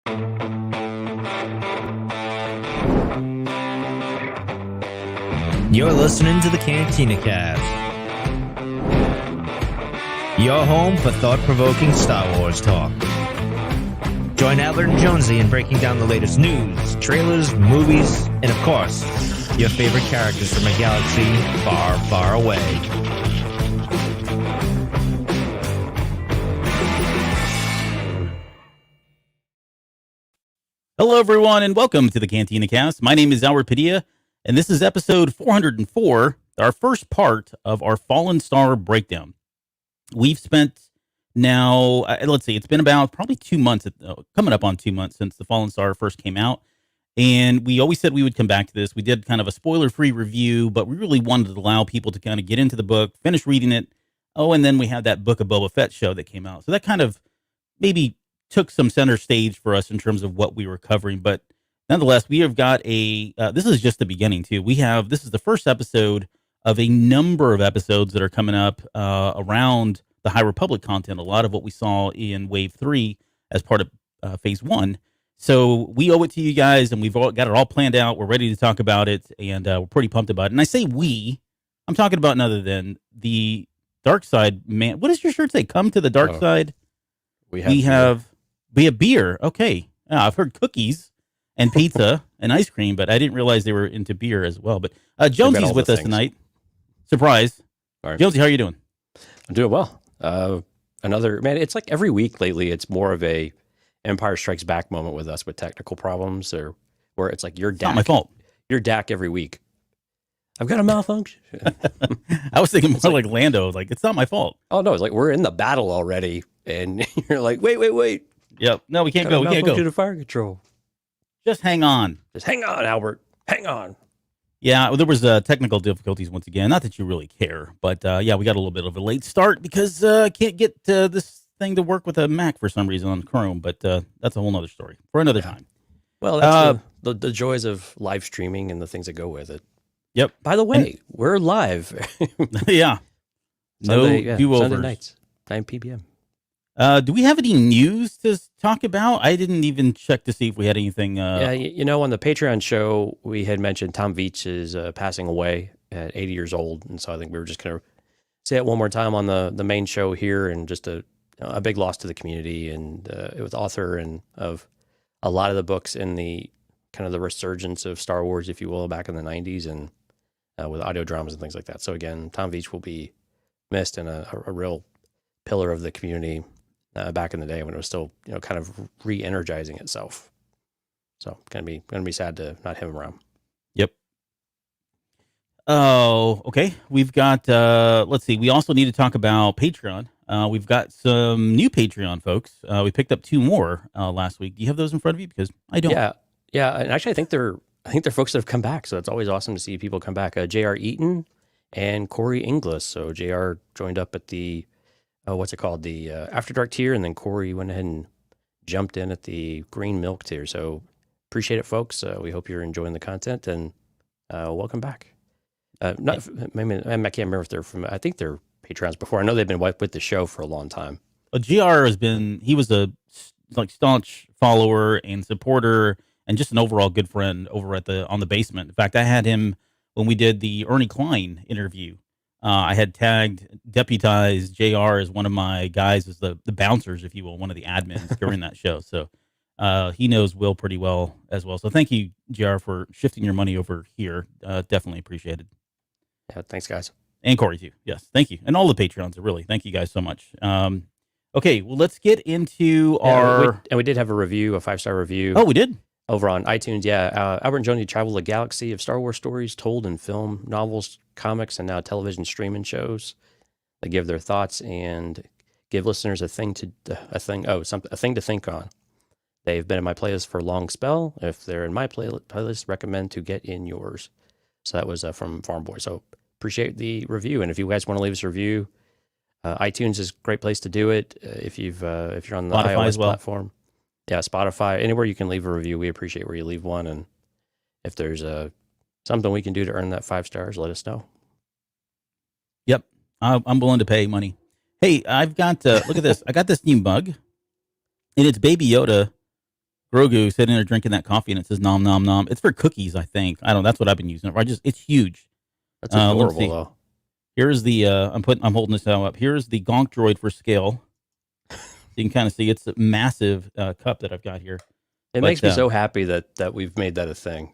You're listening to the Cantina Cast, your home for thought-provoking Star Wars talk. Join Albert and Jonesy in breaking down the latest news, trailers, movies, and of course, your favorite characters from a galaxy far, far away. Hello, everyone, and welcome to the Cantina Cast. My name is Albert Padilla, and this is episode 404, our first part of our Fallen Star breakdown. We've spent now, let's see, it's been about probably 2 months, coming up on 2 months since the Fallen Star first came out. And we always said we would come back to this. We did kind of a spoiler-free review, but we really wanted to allow people to kind of get into the book, finish reading it. Oh, and then we had that Book of Boba Fett show that came out. So that kind of maybe took some center stage for us in terms of what we were covering. But nonetheless, we have got this is just the beginning too. This is the first episode of a number of episodes that are coming up around the High Republic content. A lot of what we saw in Wave 3 as part of Phase 1. So we owe it to you guys, and we've got it all planned out. We're ready to talk about it, and we're pretty pumped about it. And I say I'm talking about none other than the Dark Side man. What does your shirt say? Come to the Dark Side. We have beer. Okay. I've heard cookies and pizza and ice cream, but I didn't realize they were into beer as well. But Jonesy's with us tonight. Surprise. Right. Jonesy, how are you doing? I'm doing well. It's like every week lately, it's more of a Empire Strikes Back moment with us with technical problems, or where it's like your DAC. Not my fault. Your DAC every week. I've got a malfunction. I was thinking more like Lando. Like, it's not my fault. Oh, no. It's like we're in the battle already. And you're like, wait. Yep. No, we can't go. We can't go. To the fire control. Just hang on. Just hang on, Albert. Hang on. Yeah, well, there was technical difficulties once again. Not that you really care, but yeah, we got a little bit of a late start because can't get this thing to work with a Mac for some reason on Chrome. But that's a whole nother story for another time. Well, that's the joys of live streaming and the things that go with it. Yep. By the way, we're live. Yeah. Do-overs. Sunday nights, 9 p.m. Do we have any news to talk about? I didn't even check to see if we had anything. On the Patreon show, we had mentioned Tom Veach is passing away at 80 years old. And so I think we were just going to say it one more time on the main show here, and just a big loss to the community. And it was author of a lot of the books in the kind of the resurgence of Star Wars, if you will, back in the 90s, and with audio dramas and things like that. So again, Tom Veach will be missed, and a real pillar of the community back in the day when it was still, kind of re-energizing itself. So gonna be sad to not have him around. Yep. Oh, okay. We've got let's see. We also need to talk about Patreon. We've got some new Patreon folks. We picked up 2 more last week. Do you have those in front of you? Because I don't. Yeah. And actually, I think they're folks that have come back. So it's always awesome to see people come back. J.R. Eaton and Corey Inglis. So J.R. joined up at the what's it called? The After Dark tier, and then Corey went ahead and jumped in at the Green Milk tier. So appreciate it, folks. We hope you're enjoying the content, and welcome back. I can't remember if they're from. I think they're Patrons before. I know they've been with the show for a long time. GR he was a staunch follower and supporter, and just an overall good friend over on the basement. In fact, I had him when we did the Ernie Klein interview. I had deputized JR as one of my guys, as the bouncers, if you will, one of the admins during that show. So he knows Will pretty well as well. So thank you, JR, for shifting your money over here. Definitely appreciated. Yeah, thanks, guys. And Corey, too. Yes, thank you. And all the Patreons, really. Thank you guys so much. Okay, well, let's get into we did have a review, a 5-star review. Oh, we did? Over on iTunes, yeah. Albert and Jonesy travel a galaxy of Star Wars stories told in film, novels, comics, and now television streaming shows. They give their thoughts and give listeners a thing to think on. They've been in my playlist for a long spell. If they're in my playlist, recommend to get in yours. So that was from Farm Boy. So appreciate the review. And if you guys want to leave us a review, iTunes is a great place to do it. If you're on the Spotify iOS as well. platform. Yeah, Spotify, anywhere you can leave a review, we appreciate where you leave one. And if there's something we can do to earn that 5 stars, let us know. Yep, I'm willing to pay money. Hey, I've got look at this. I got this new mug, and it's Baby Yoda Grogu sitting there drinking that coffee and it says nom nom nom. It's for cookies, I think. I don't know. That's what I've been using. It's huge. That's adorable, though. Here's the I'm holding this now up. Here's the Gonk Droid for scale. So you can kind of see it's a massive cup that I've got here. It makes me so happy that we've made that a thing.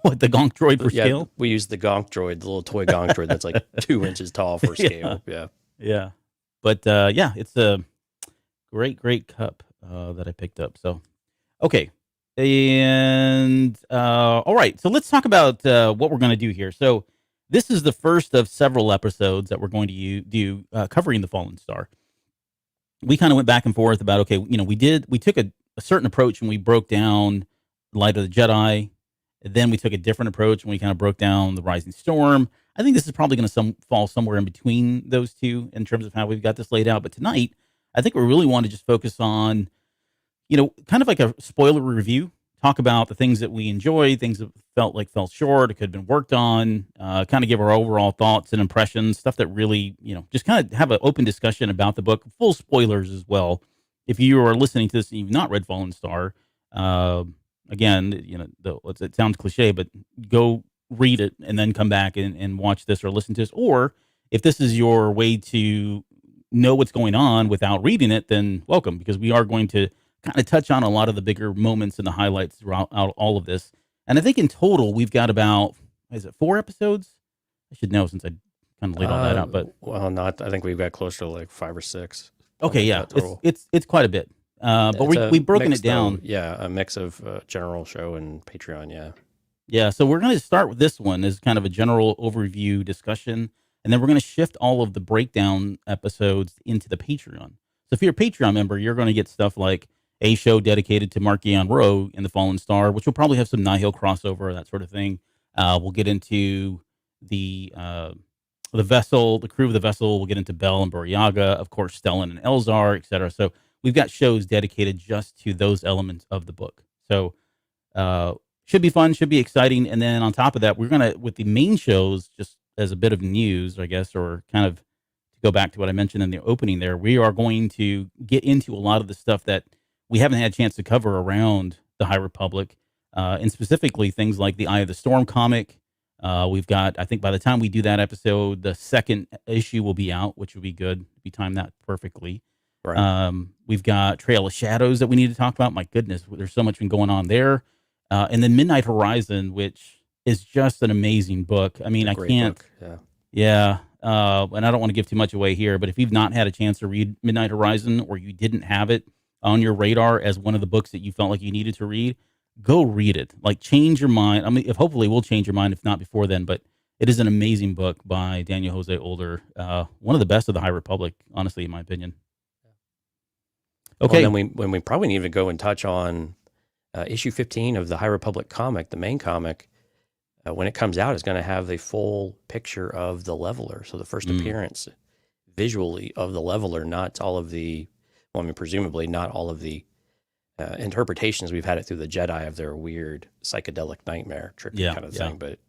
What, the Gonk Droid for scale? We use the Gonk Droid, the little toy Gonk Droid that's like 2 inches tall for scale. Yeah. But it's a great cup that I picked up. So, okay. And all right. So let's talk about what we're going to do here. So this is the first of several episodes that we're going to do covering the Fallen Star. We kind of went back and forth about, okay, we took a certain approach and we broke down Light of the Jedi. Then we took a different approach and we kind of broke down the Rising Storm. I think this is probably going to fall somewhere in between those two in terms of how we've got this laid out. But tonight, I think we really want to just focus on, kind of like a spoiler review, talk about the things that we enjoy, things that fell short, it could have been worked on, kind of give our overall thoughts and impressions, stuff that really, just kind of have an open discussion about the book, full spoilers as well. If you are listening to this and you've not read Fallen Star, again, it sounds cliche, but go read it and then come back and watch this or listen to this. Or if this is your way to know what's going on without reading it, then welcome, because we are going to kind of touch on a lot of the bigger moments and the highlights throughout all of this. And I think in total, we've got about, 4 episodes? I should know since I kind of laid all that out. But I think we've got close to like 5 or 6. Okay, yeah, it's quite a bit. But we've broken it down. A mix of general show and Patreon, Yeah, so we're going to start with this one as kind of a general overview discussion, and then we're going to shift all of the breakdown episodes into the Patreon. So if you're a Patreon member, you're going to get stuff like a show dedicated to Mark Guion Rowe in the Fallen Star, which will probably have some Nihil crossover, that sort of thing. We'll get into the vessel, the crew of the vessel. We'll get into Bell and Buryaga, of course, Stellan and Elzar, etc. So we've got shows dedicated just to those elements of the book. So should be fun, should be exciting. And then on top of that, we're going to, with the main shows, just as a bit of news, I guess, or kind of to go back to what I mentioned in the opening there, we are going to get into a lot of the stuff that we haven't had a chance to cover around the High Republic, and specifically things like the Eye of the Storm comic. We've got, I think by the time we do that episode, the second issue will be out, which will be good. We timed that perfectly. Right. We've got Trail of Shadows that we need to talk about. My goodness, there's so much been going on there. And then Midnight Horizon, which is just an amazing book. I mean, I can't. Book. Yeah. And I don't want to give too much away here, but if you've not had a chance to read Midnight Horizon, or you didn't have it on your radar as one of the books that you felt like you needed to read, go read it. Like, change your mind. I mean, hopefully we'll change your mind, if not before then, but it is an amazing book by Daniel Jose Older. One of the best of the High Republic, honestly, in my opinion. Okay. Well, then we probably need to go and touch on issue 15 of the High Republic comic, the main comic. When it comes out, is going to have a full picture of the Leveler. So the first appearance visually of the Leveler, not all of the, presumably not all of the interpretations we've had it through the Jedi of their weird psychedelic nightmare trippy kind of thing. But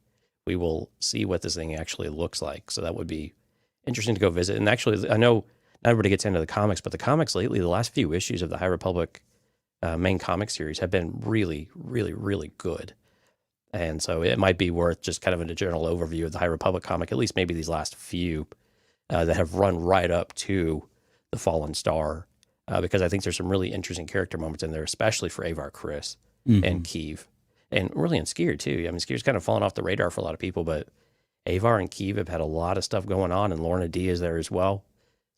we will see what this thing actually looks like. So that would be interesting to go visit. And actually, I know not everybody gets into the comics, but the comics lately, the last few issues of the High Republic main comic series have been really, really, really good. And so it might be worth just kind of a general overview of the High Republic comic, at least maybe these last few that have run right up to the Fallen Star, because I think there's some really interesting character moments in there, especially for Avar Kriss and Keeve, and really in Skier too. I mean, Skier's kind of fallen off the radar for a lot of people, but Avar and Keeve have had a lot of stuff going on, and Lorna D is there as well.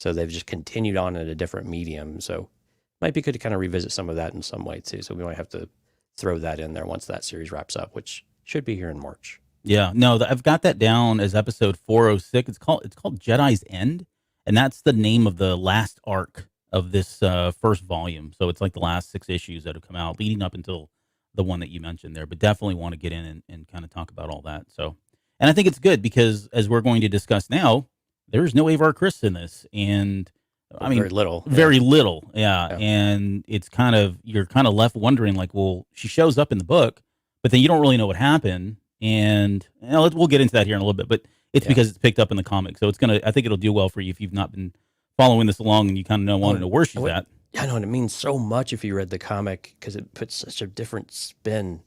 So they've just continued on in a different medium. So it might be good to kind of revisit some of that in some way too. So we might have to throw that in there once that series wraps up, which should be here in March. Yeah, no, I've got that down as episode 406. It's called Jedi's End, and that's the name of the last arc of this first volume. So it's like the last 6 issues that have come out leading up until the one that you mentioned there, but definitely want to get in and kind of talk about all that. So, and I think it's good because, as we're going to discuss now, there's no Avar Kriss in this, and I mean, very little. Yeah. And it's kind of, you're kind of left wondering, like, well, she shows up in the book, but then you don't really know what happened. And we'll get into that here in a little bit, but it's because it's picked up in the comic. So I think it'll do well for you if you've not been following this along and you kind of want to know where she's at. I know, and it means so much if you read the comic because it puts such a different spin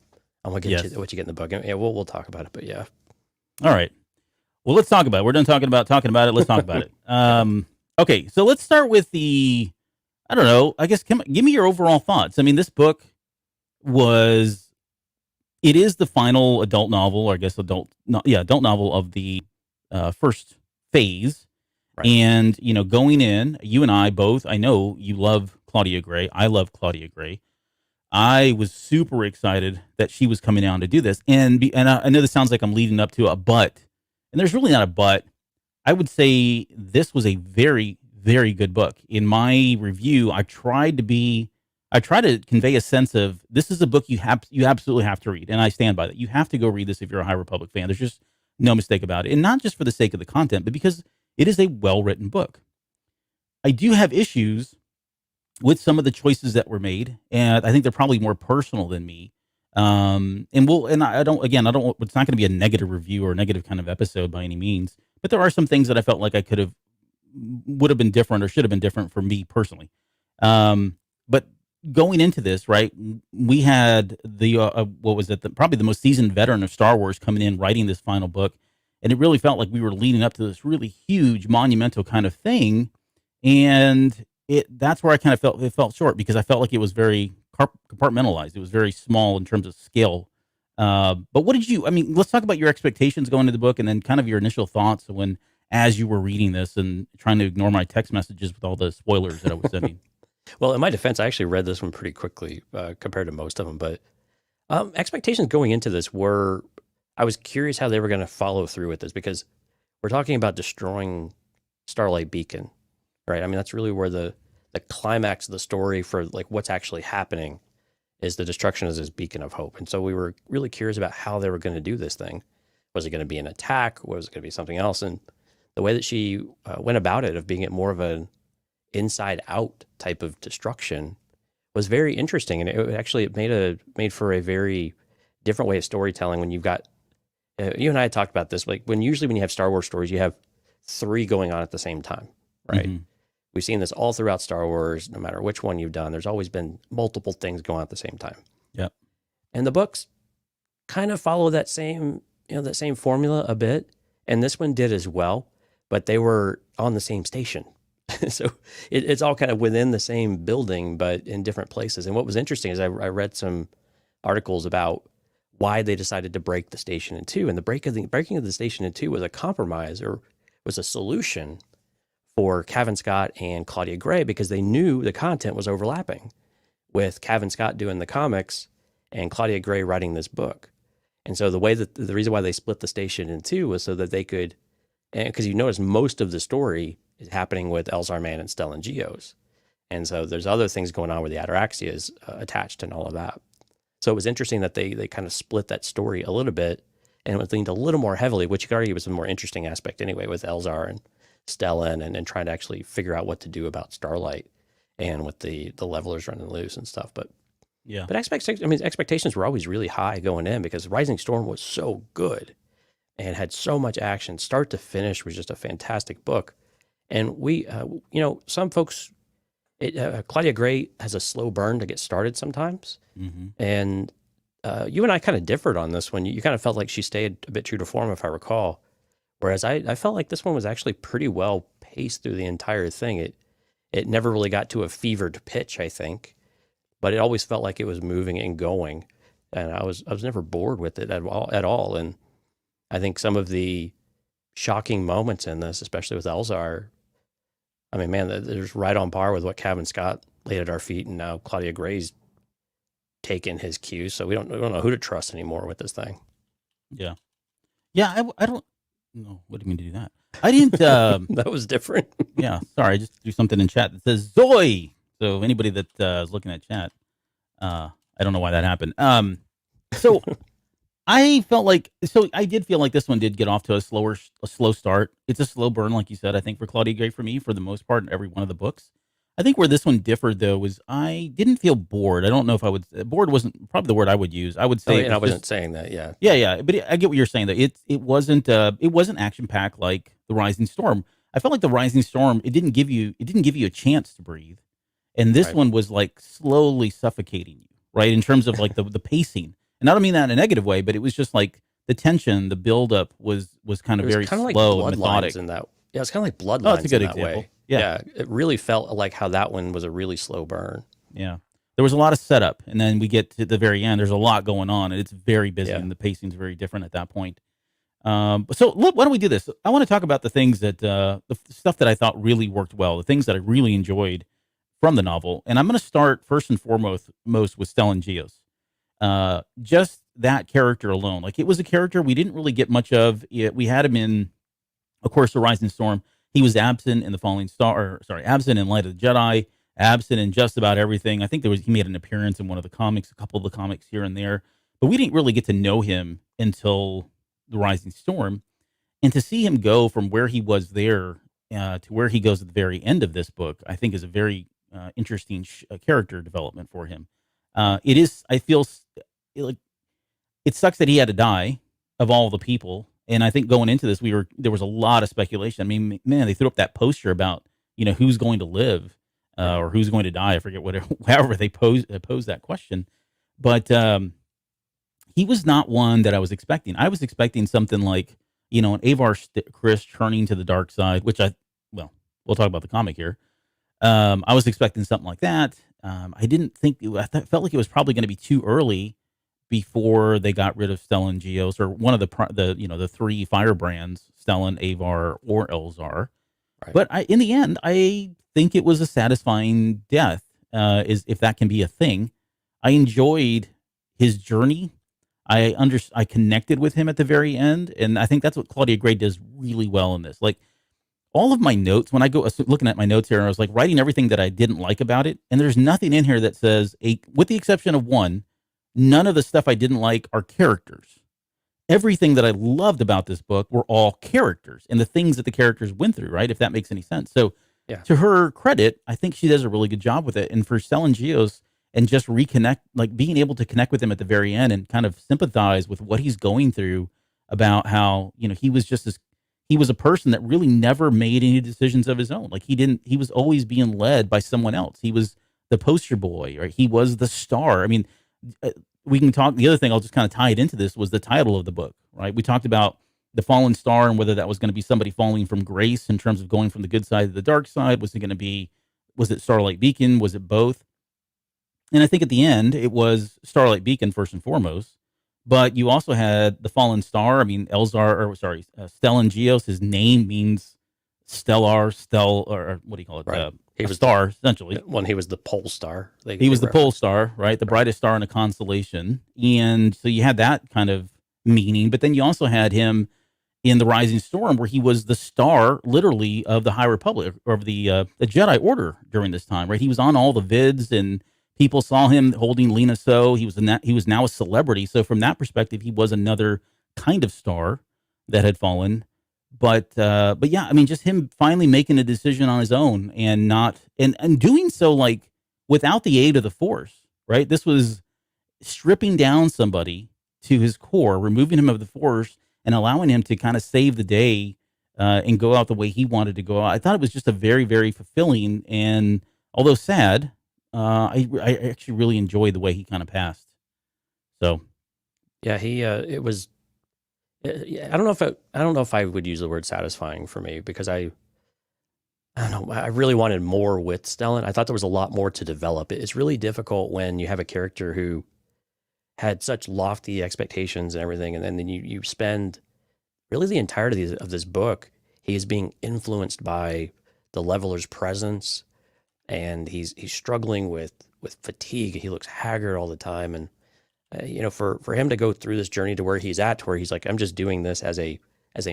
on what you get in the book. Yeah, we'll talk about it, but yeah. All right. Well, let's talk about it. We're done talking about it. Let's talk about it. Okay, so let's start with I don't know, I guess, give me your overall thoughts. I mean, this book it is the final adult novel, or I guess adult novel of the first phase. Right. And, going in, you and I both, I know you love Claudia Gray. I love Claudia Gray. I was super excited that she was coming down to do this. And I know this sounds like I'm leading up to a but, and there's really not a but. I would say this was a very, very good book. In my review, I try to convey a sense of, this is a book you absolutely have to read. And I stand by that. You have to go read this if you're a High Republic fan. There's just no mistake about it. And not just for the sake of the content, but because it is a well-written book. I do have issues with some of the choices that were made, and I think they're probably more personal than me. It's not going to be a negative review or a negative kind of episode by any means, but there are some things that I felt like would have been different or should have been different for me personally. But going into this, right, we had probably the most seasoned veteran of Star Wars coming in, writing this final book. And it really felt like we were leading up to this really huge, monumental kind of thing. And that's where I kind of felt it felt short, because I felt like it was very compartmentalized. It was very small in terms of scale. But let's talk about your expectations going into the book, and then kind of your initial thoughts as you were reading this and trying to ignore my text messages with all the spoilers that I was sending. Well, in my defense, I actually read this one pretty quickly compared to most of them. But expectations going into this were, I was curious how they were going to follow through with this, because we're talking about destroying Starlight Beacon, right? I mean, that's really where the climax of the story for like what's actually happening is the destruction of this beacon of hope. And so we were really curious about how they were going to do this thing. Was it going to be an attack? Was it going to be something else? And the way that she went about it, of being it more of an inside out type of destruction, was very interesting. And it made for a very different way of storytelling when you've got, you and I had talked about this, like when you have Star Wars stories, you have 3 going on at the same time, right? Mm-hmm. We've seen this all throughout Star Wars, no matter which one you've done. There's always been multiple things going on at the same time. Yep. And the books kind of follow that same formula a bit. And this one did as well, but they were on the same station. So it's all kind of within the same building, but in different places. And what was interesting is I read some articles about why they decided to break the station in 2. And the breaking of the station in 2 was a compromise, or was a solution for Cavan Scott and Claudia Gray, because they knew the content was overlapping with Cavan Scott doing the comics and Claudia Gray writing this book. And so the reason why they split the station in 2 was so that they could, because you notice most of the story is happening with Elzar Mann and Stellan Geos. And so there's other things going on where the Ataraxia is attached and all of that. So it was interesting that they kind of split that story a little bit, and it was leaned a little more heavily, which you could argue was a more interesting aspect anyway, with Elzar and Stellan and trying to actually figure out what to do about Starlight, and with the levelers running loose and stuff. But yeah, but expectations were always really high going in, because Rising Storm was so good and had so much action. Start to finish was just a fantastic book. And we, some folks, Claudia Gray has a slow burn to get started sometimes. Mm-hmm. And you and I kind of differed on this one. You kind of felt like she stayed a bit true to form, if I recall. Whereas I felt like this one was actually pretty well paced through the entire thing. It never really got to a fevered pitch, I think, but it always felt like it was moving and going. And I was never bored with it at all. And I think some of the shocking moments in this, especially with Elzar, I mean, man, there's right on par with what Cavan Scott laid at our feet, and now Claudia Gray's taken his cues, so we don't know who to trust anymore with this thing. Yeah. I don't know. What do you mean to do that? I didn't. That was different. Yeah, sorry. I just do something in chat that says Zoe. So anybody that is looking at chat, I don't know why that happened. So I did feel like this one did get off to a slow start. It's a slow burn, like you said, I think, for Claudia Gray, for me, for the most part, in every one of the books. I think where this one differed, though, was I didn't feel bored. I don't know if bored wasn't probably the word I would use. I would say, and I wasn't saying that, yeah. Yeah, but I get what you're saying, though. It wasn't action-packed like The Rising Storm. I felt like The Rising Storm, it didn't give you a chance to breathe. And this Right. one was like slowly suffocating you, right? In terms of like the pacing. And I don't mean that in a negative way, but it was just like the tension, the buildup was kind It of was very kind of like slow and methodic. Bloodlines in that. Yeah, it's kind of like Oh, it's a Bloodlines in good that example. way. Yeah. Yeah, it really felt like how that one was a really slow burn. Yeah. There was a lot of setup, and then we get to the very end. There's a lot going on, and it's very busy, Yeah. and the pacing's very different at that point. So why don't we do this? I want to talk about the things that the stuff that I thought really worked well, the things that I really enjoyed from the novel, and I'm going to start first and foremost with Stellan Geos. Just that character alone, like it was a character we didn't really get much of. We had him in, of course, the Rising Storm. He was absent in the Falling Star, or sorry, absent in Light of the Jedi, absent in just about everything. I think he made an appearance in one of the comics, a couple of the comics here and there, but we didn't really get to know him until the Rising Storm. And to see him go from where he was there to where he goes at the very end of this book, I think is a very interesting character development for him. It is, I feel like it sucks that he had to die of all the people. And I think going into this, there was a lot of speculation. I mean, man, they threw up that poster about, who's going to live or who's going to die. I forget however they posed that question. But he was not one that I was expecting. I was expecting something like, an Avar Chris turning to the dark side, which we'll talk about the comic here. I was expecting something like that. I didn't think, felt like it was probably going to be too early before they got rid of Stellan Geos, or one of the three firebrands, Stellan, Avar, or Elzar. Right. But in the end, I think it was a satisfying death, if that can be a thing. I enjoyed his journey. I connected with him at the very end, and I think that's what Claudia Gray does really well in this. Like, all of my notes, when I go looking at my notes here, I was like writing everything that I didn't like about it, and there's nothing in here that says, with the exception of one, none of the stuff I didn't like are characters. Everything that I loved about this book were all characters and the things that the characters went through, right? If that makes any sense. So Yeah. to her credit, I think she does a really good job with it. And for Stellan Geos, and just reconnect, like being able to connect with him at the very end and kind of sympathize with what he's going through, about how, he was he was a person that really never made any decisions of his own. Like he was always being led by someone else. He was the poster boy, right? He was the star. I mean, we can talk. The other thing, I'll just kind of tie it into this, was the title of the book, right? We talked about the fallen star and whether that was going to be somebody falling from grace in terms of going from the good side to the dark side. Was it Starlight Beacon? Was it both? And I think at the end, it was Starlight Beacon first and foremost. But you also had the fallen star. I mean, Stellan Geos, his name means stellar, or what do you call it? Right. He was star, essentially. When he was the pole star. He was the pole star, right? The brightest star in a constellation. And so you had that kind of meaning. But then you also had him in the Rising Storm, where he was the star, literally, of the High Republic, or of the Jedi Order during this time, right? He was on all the vids, and people saw him holding Lena So. He was now a celebrity. So from that perspective, he was another kind of star that had fallen. But yeah, I mean, just him finally making a decision on his own, and doing so like without the aid of the Force, right? This was stripping down somebody to his core, removing him of the Force, and allowing him to kind of save the day and go out the way he wanted to go out. I thought it was just a very, very fulfilling, and although sad, I actually really enjoyed the way he kind of passed. So, Yeah, it was. I don't know if I would use the word satisfying for me, because I don't know. I really wanted more with Stellan. I thought there was a lot more to develop. It's really difficult when you have a character who had such lofty expectations and everything, and then you spend really the entirety of this book, he is being influenced by the Leveler's presence, and he's struggling with fatigue. He looks haggard all the time, and for him to go through this journey to where he's at, to where he's like, I'm just doing this as a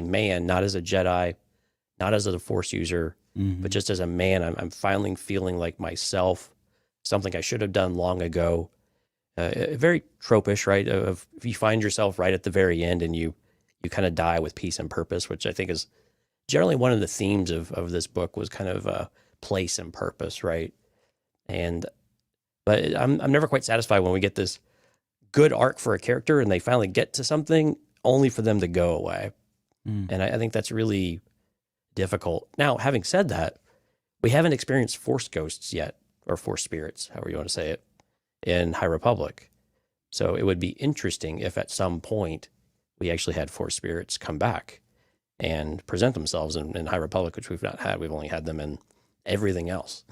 man, not as a Jedi, not as a Force user, but just as a man. I'm finally feeling like myself, something I should have done long ago. Very tropish, right? Of if you find yourself right at the very end, and you kind of die with peace and purpose, which I think is generally one of the themes of this book, was kind of place and purpose, right? But I'm never quite satisfied when we get this good arc for a character and they finally get to something only for them to go away. And I think that's really difficult. Now, having said that, we haven't experienced Force ghosts yet or Force spirits, however you want to say it, in High Republic. So it would be interesting if at some point we actually had Force spirits come back and present themselves in High Republic, which we've not had. We've only had them in everything else,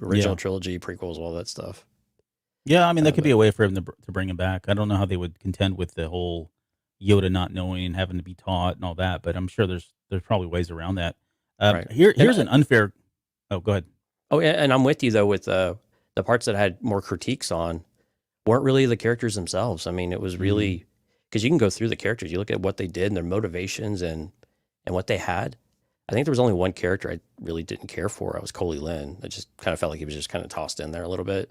original trilogy, prequels, all that stuff. Yeah, I mean, that could be a way for him to bring him back. I don't know how they would contend with the whole Yoda not knowing and having to be taught and all that, but I'm sure there's probably ways around that. Right. Here's an unfair. Oh, go ahead. Oh, yeah, and I'm with you though with the parts that I had more critiques on weren't really the characters themselves. I mean, it was really because you can go through the characters, you look at what they did and their motivations and what they had. I think there was only one character I really didn't care for. I was Coley Lynn. I just kind of felt like he was just kind of tossed in there a little bit.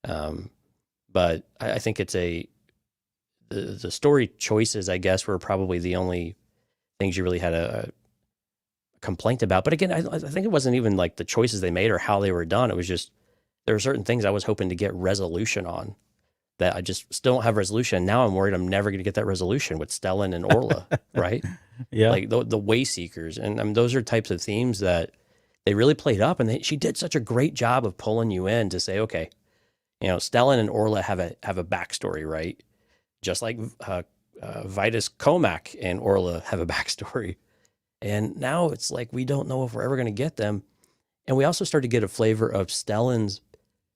But I think it's the story choices, I guess, were probably the only things you really had a complaint about. But again, I think it wasn't even like the choices they made or how they were done. It was just, there were certain things I was hoping to get resolution on that I just still don't have resolution. Now I'm worried I'm never going to get that resolution with Stellan and Orla, right? Yeah. Like the way seekers. And I mean, those are types of themes that they really played up, and she did such a great job of pulling you in to say, okay, Stellan and Orla have a backstory, right? Just like Vitus Comac and Orla have a backstory. And now it's like we don't know if we're ever going to get them. And we also start to get a flavor of Stellan's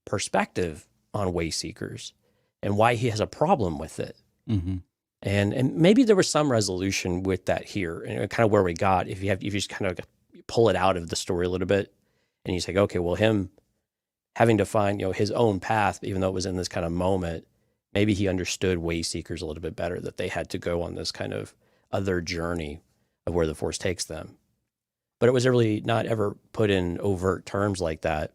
perspective on way seekers and why he has a problem with it. Mm-hmm. And maybe there was some resolution with that here, and kind of where we got. If you just kind of pull it out of the story a little bit, and you say, okay, well, him having to find his own path, even though it was in this kind of moment, maybe he understood way seekers a little bit better, that they had to go on this kind of other journey of where the Force takes them. But it was really not ever put in overt terms like that,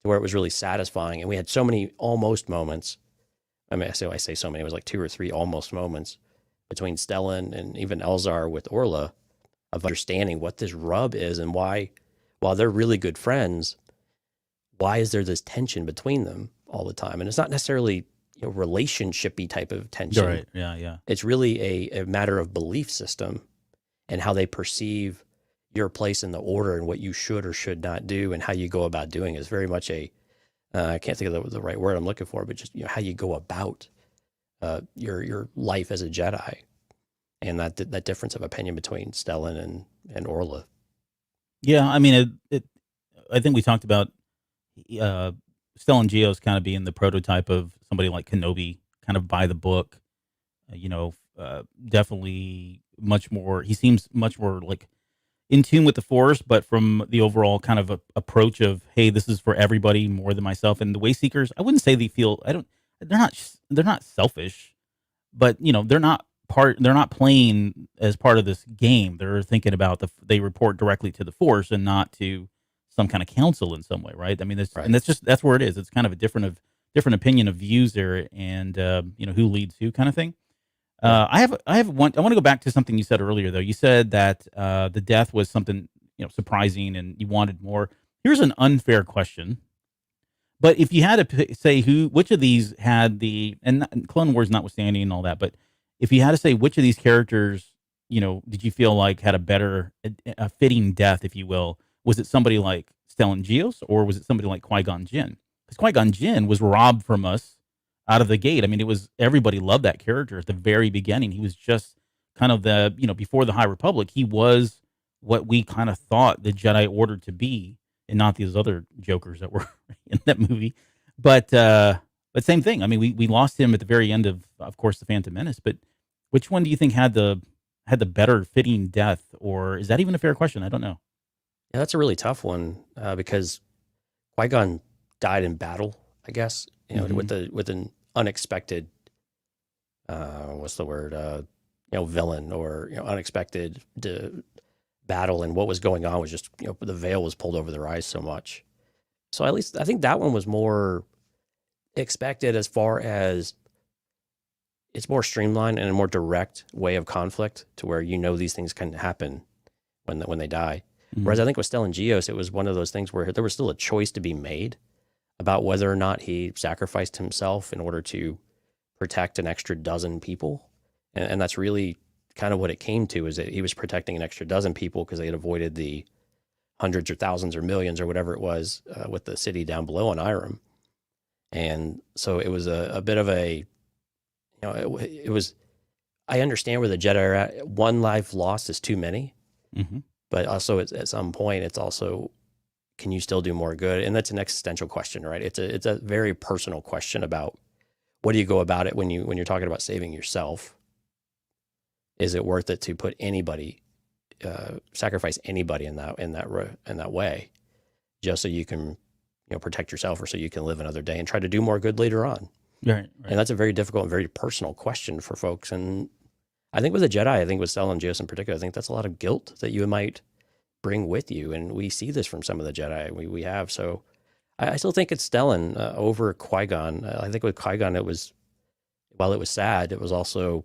to where it was really satisfying. And we had so many almost moments. I mean, I say so many. It was like 2 or 3 almost moments between Stellan and even Elzar with Orla of understanding what this rub is and why, while they're really good friends, why is there this tension between them all the time? And it's not necessarily relationship-y type of tension. Right. Yeah. It's really a matter of belief system and how they perceive your place in the order and what you should or should not do and how you go about doing it. Is very much I can't think of the right word I'm looking for, but just how you go about your life as a Jedi, and that difference of opinion between Stellan and Orla. Yeah, I mean, I think we talked about Stellan Gios kind of being the prototype of somebody like Kenobi, kind of by the book. Definitely much more. He seems much more like in tune with the Force, but from the overall kind of approach of, hey, this is for everybody more than myself. And the way seekers, I wouldn't say they feel. They're not selfish, but they're not playing as part of this game. They're thinking about they report directly to the Force and not to some kind of council in some way, right? I mean, Right. And that's where it is. It's kind of a different opinion of views there, and who leads who kind of thing. I have one. I want to go back to something you said earlier, though. You said that the death was something surprising, and you wanted more. Here's an unfair question. But if you had to say which of these had and Clone Wars notwithstanding and all that, but if you had to say which of these characters, did you feel like had a better, a fitting death, if you will, was it somebody like Stellan Gios or was it somebody like Qui-Gon Jinn? Because Qui-Gon Jinn was robbed from us out of the gate. I mean, everybody loved that character at the very beginning. He was just kind of before the High Republic, he was what we kind of thought the Jedi Order to be, and not these other jokers that were in that movie. But same thing. I mean, we lost him at the very end of course, the Phantom Menace. But which one do you think had the better fitting death, or is that even a fair question? I don't know. Yeah, that's a really tough one because Qui-Gon died in battle, I guess. With an unexpected, what's the word? Villain or unexpected battle, and what was going on was just the veil was pulled over their eyes so much. So at least I think that one was more expected, as far as it's more streamlined and a more direct way of conflict, to where these things can happen when they die. Mm-hmm. Whereas I think with Stellan Gios, it was one of those things where there was still a choice to be made about whether or not he sacrificed himself in order to protect an extra dozen people. And that's really kind of what it came to, is that he was protecting an extra dozen people because they had avoided the hundreds or thousands or millions or whatever it was with the city down below on Irem. And so it was a bit of a, it was, I understand where the Jedi are at. One life lost is too many, but also at some point, it's also, can you still do more good? And that's an existential question, right? It's a very personal question about what do you go about it when you're talking about saving yourself? Is it worth it to put anybody, sacrifice anybody in that way, just so you can, protect yourself, or so you can live another day and try to do more good later on? Right. And that's a very difficult and very personal question for folks. And I think with the Jedi, I think with Stellan and Geos in particular, I think that's a lot of guilt that you might bring with you. And we see this from some of the Jedi we have. So I still think it's Stellan over Qui-Gon. I think with Qui-Gon, while it was sad, it was also,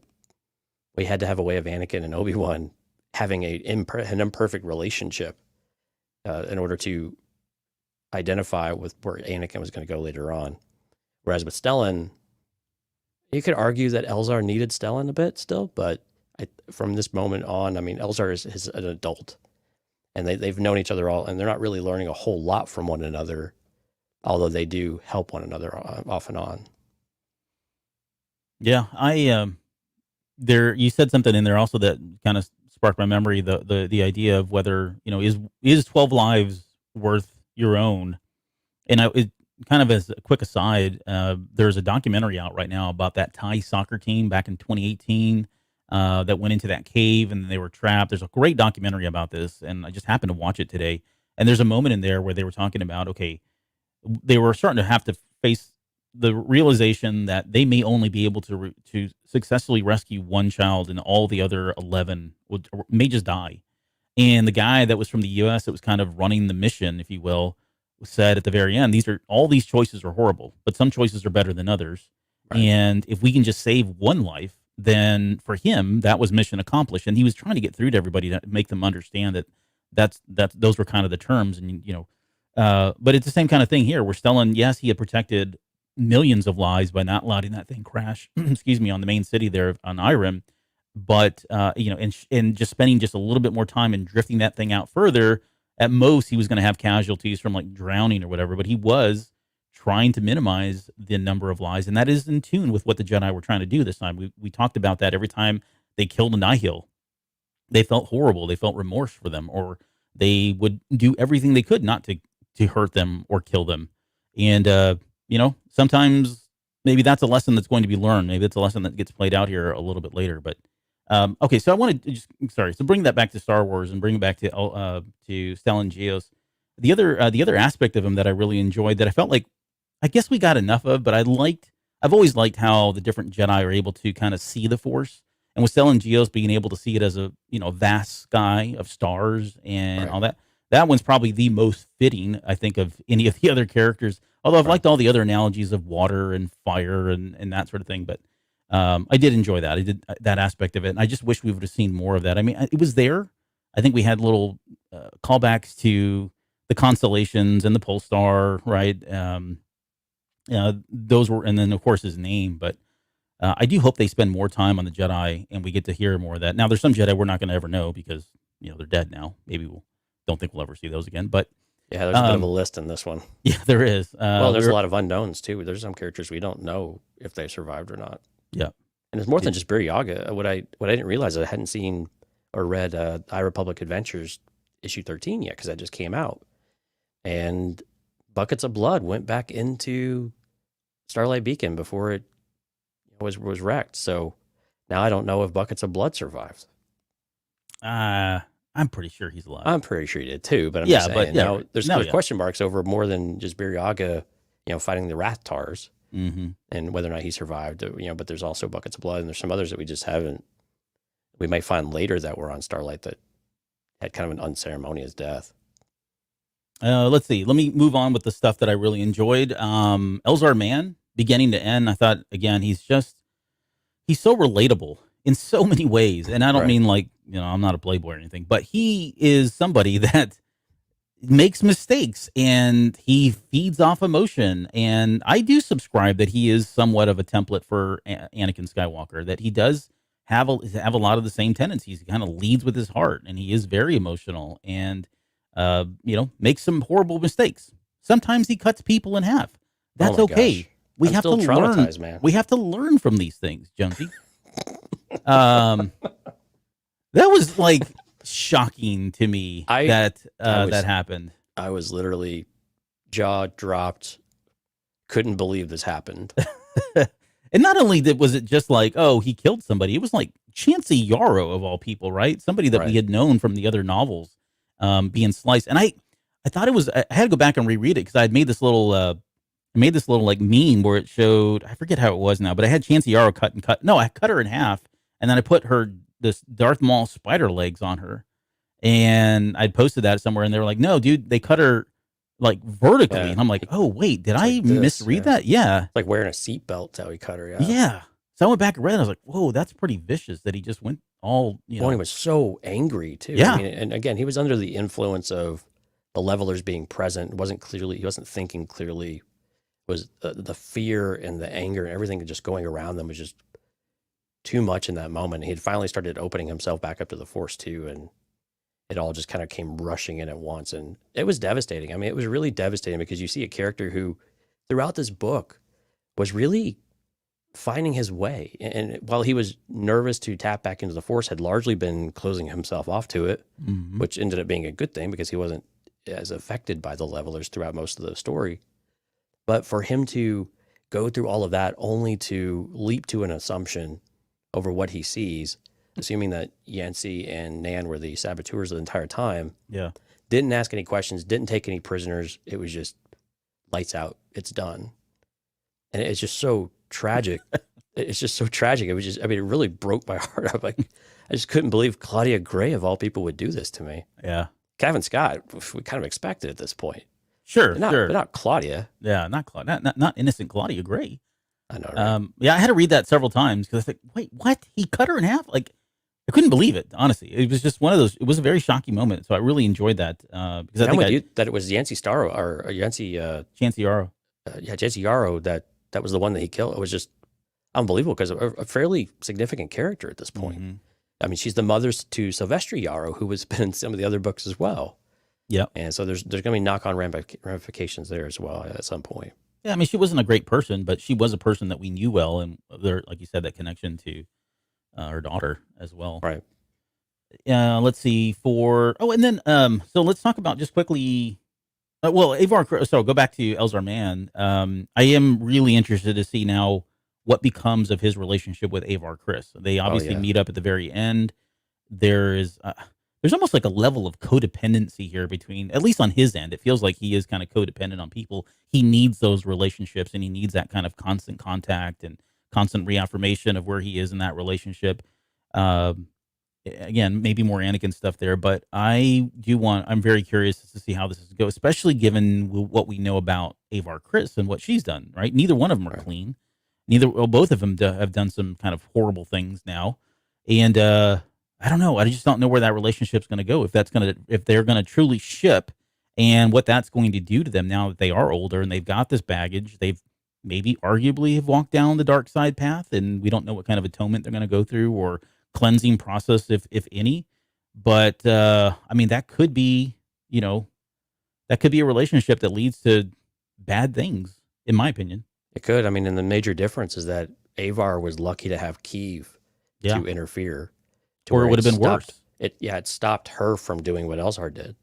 we had to have a way of Anakin and Obi-Wan having an imperfect relationship in order to identify with where Anakin was going to go later on. Whereas with Stellan, you could argue that Elzar needed Stellan a bit still, but from this moment on, I mean, Elzar is an adult, and they've known each other all, and they're not really learning a whole lot from one another, although they do help one another off and on. Yeah, you said something in there also that kind of sparked my memory. The idea of whether is 12 lives worth your own, and it kind of as a quick aside, there's a documentary out right now about that Thai soccer team back in 2018 that went into that cave and they were trapped. There's a great documentary about this, and I just happened to watch it today. And there's a moment in there where they were talking about, okay, they were starting to have to face the realization that they may only be able to successfully rescue one child, and all the other 11 may just die. And the guy that was from the U.S. that was kind of running the mission, if you will, said at the very end, all these choices are horrible, but some choices are better than others. Right. And if we can just save one life, then for him, that was mission accomplished. And he was trying to get through to everybody to make them understand that those were kind of the terms. And, but it's the same kind of thing here. We're Stellan, yes, he had protected millions of lives by not letting that thing crash, excuse me, on the main city there on Irem. But, and just spending just a little bit more time and drifting that thing out further, at most he was going to have casualties from like drowning or whatever, but he was trying to minimize the number of lives. And that is in tune with what the Jedi were trying to do this time. We talked about that every time they killed a Nihil. They felt horrible. They felt remorse for them, or they would do everything they could not to hurt them or kill them. And, sometimes maybe that's a lesson that's going to be learned. Maybe it's a lesson that gets played out here a little bit later, but okay, so I wanted to bring that back to Star Wars and bring it back to Stellan Geos. The other aspect of him that I really enjoyed, that I felt like I guess we got enough of, but I've always liked how the different Jedi are able to kind of see the Force, and with Stellan Geos being able to see it as a vast sky of stars and all that. That one's probably the most fitting, I think, of any of the other characters. Although I've liked all the other analogies of water and fire and that sort of thing, but I did enjoy that. I did that aspect of it, and I just wish we would have seen more of that. I mean, it was there. I think we had little callbacks to the constellations and the pole star, right? Those were, and then of course his name. But I do hope they spend more time on the Jedi, and we get to hear more of that. Now, there's some Jedi we're not going to ever know because they're dead now. Maybe don't think we'll ever see those again. But yeah, there's a bit of a list in this one. Yeah, there is. There's a lot of unknowns too. There's some characters we don't know if they survived or not. Yeah, and it's more than just Buryaga. What I didn't realize, I hadn't seen or read High Republic Adventures issue 13 yet, because that just came out, and Buckets of Blood went back into Starlight Beacon before it was wrecked. So now I don't know if Buckets of Blood survived. I'm pretty sure he's alive. I'm pretty sure he did too, but I'm just saying, now there's yeah. question marks over more than just Buryaga, fighting the Rathars, and whether or not he survived. But there's also Buckets of Blood, and there's some others that we just haven't. We might find later that were on Starlight that had kind of an unceremonious death. Let's see. Let me move on with the stuff that I really enjoyed. Elzar Mann, beginning to end, I thought, again, he's so relatable in so many ways. And I don't mean like, I'm not a playboy or anything, but he is somebody that makes mistakes and he feeds off emotion. And I do subscribe that he is somewhat of a template for Anakin Skywalker, that he does have a lot of the same tendencies. He kind of leads with his heart, and he is very emotional. And makes some horrible mistakes. Sometimes he cuts people in half. That's my okay. gosh. We I'm have to still learn. traumatized, man. We have to learn from these things, Jonesy. That was like shocking to me that happened. I was literally jaw dropped. Couldn't believe this happened. And not only was it just like, oh, he killed somebody, it was like Chancey Yarrow of all people, right? Somebody that we had known from the other novels being sliced. And I thought it was, I had to go back and reread it because I had made this little, like meme where it showed, I forget how it was now, but I had Chancey Yarrow I cut her in half, and then I put this Darth Maul spider legs on her, and I'd posted that somewhere, and they were like, no, dude, they cut her like vertically. Yeah. And I'm like, oh wait, did I misread that? Yeah. Like wearing a seatbelt, that's how he cut her. Yeah. Yeah. So I went back and read it. I was like, whoa, that's pretty vicious that he just went all, Well, he was so angry too. Yeah. I mean, and again, he was under the influence of the levelers being present. He wasn't thinking clearly. It was the fear and the anger and everything just going around them was just too much in that moment. He had finally started opening himself back up to the Force too, and it all just kind of came rushing in at once. And it was devastating. I mean, it was really devastating because you see a character who throughout this book was really finding his way. And while he was nervous to tap back into the Force, had largely been closing himself off to it, which ended up being a good thing because he wasn't as affected by the levelers throughout most of the story. But for him to go through all of that only to leap to an assumption over what he sees, assuming that Yancey and Nan were the saboteurs the entire time. Yeah. Didn't ask any questions, didn't take any prisoners. It was just lights out. It's done. And it's just so tragic. It's just so tragic. It was just, I mean, it really broke my heart. I'm like, I just couldn't believe Claudia Gray of all people would do this to me. Yeah. Kevin Scott, we kind of expected at this point. Sure. But not Claudia. Yeah. Not Claudia, not innocent Claudia Gray. I know. Right? Yeah. I had to read that several times because I was like, wait, what? He cut her in half? Like, I couldn't believe it, honestly. It was just one of those, it was a very shocking moment. So I really enjoyed that. Because I think that it was Yancey Starro or Yancey. Chancey Yarrow. Chancey Yarrow, that was the one that he killed. It was just unbelievable because a fairly significant character at this point. Mm-hmm. I mean, she's the mother to Sylvester Yarrow, who has been in some of the other books as well. Yeah. And so there's going to be knock-on ramifications there as well at some point. Yeah, I mean, she wasn't a great person, but she was a person that we knew well. And there, like you said, that connection to her daughter as well. Right. Let's see and then, so let's talk about just quickly, Avar, so go back to Elzar Mann. I am really interested to see now what becomes of his relationship with Avar Kriss. They obviously meet up at the very end. There's almost like a level of codependency here between, at least on his end, it feels like he is kind of codependent on people. He needs those relationships and he needs that kind of constant contact and constant reaffirmation of where he is in that relationship. Again, maybe more Anakin stuff there, but I'm very curious to see how this is going, especially given what we know about Avar Kriss and what she's done, right? Neither one of them are clean. Both of them have done some kind of horrible things now. And, I don't know. I just don't know where that relationship's going to go. If they're going to truly ship and what that's going to do to them now that they are older and they've got this baggage, they've maybe arguably have walked down the dark side path, and we don't know what kind of atonement they're going to go through or cleansing process, if any. But I mean, that could be a relationship that leads to bad things, in my opinion. It could. I mean, and the major difference is that Avar was lucky to have Keeve to interfere, or it would have been worse. It stopped her from doing what Elzar did,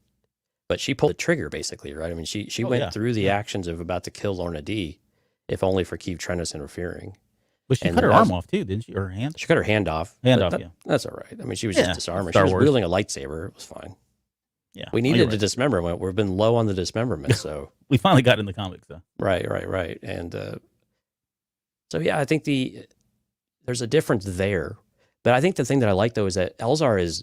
but she pulled the trigger basically, right? I mean, she went through the actions of about to kill Lorna D, if only for Keeve Trennis interfering. But she cut her arm off too, didn't she? Or her hand? She cut her hand off. That's all right. I mean, she was just disarming. She was wielding a lightsaber. It was fine. Yeah, we needed a dismemberment. We've been low on the dismemberment, so we finally got in the comics, though. Right. And so yeah, I think there's a difference there. But I think the thing that I like though is that Elzar is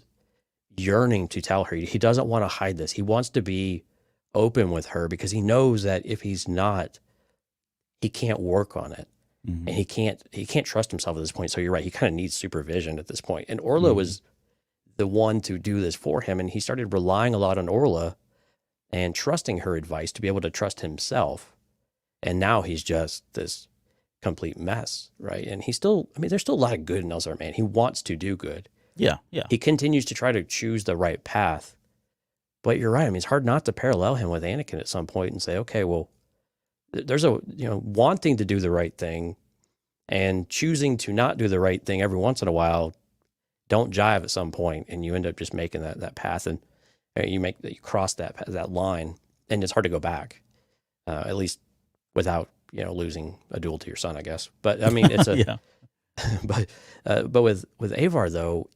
yearning to tell her. He doesn't want to hide this. He wants to be open with her because he knows that if he's not, he can't work on it. Mm-hmm. And he can't trust himself at this point. So you're right. He kind of needs supervision at this point. And Orla was the one to do this for him. And he started relying a lot on Orla and trusting her advice to be able to trust himself. And now he's just this complete mess, right? And there's still a lot of good in Elzar Mann. He wants to do good. Yeah. He continues to try to choose the right path. But you're right. I mean, it's hard not to parallel him with Anakin at some point and say, okay, well, there's wanting to do the right thing and choosing to not do the right thing every once in a while don't jive at some point, and you end up just making that path, and you cross that line, and it's hard to go back, at least without losing a duel to your son, I guess. But I mean, it's a Yeah. but with Avar though,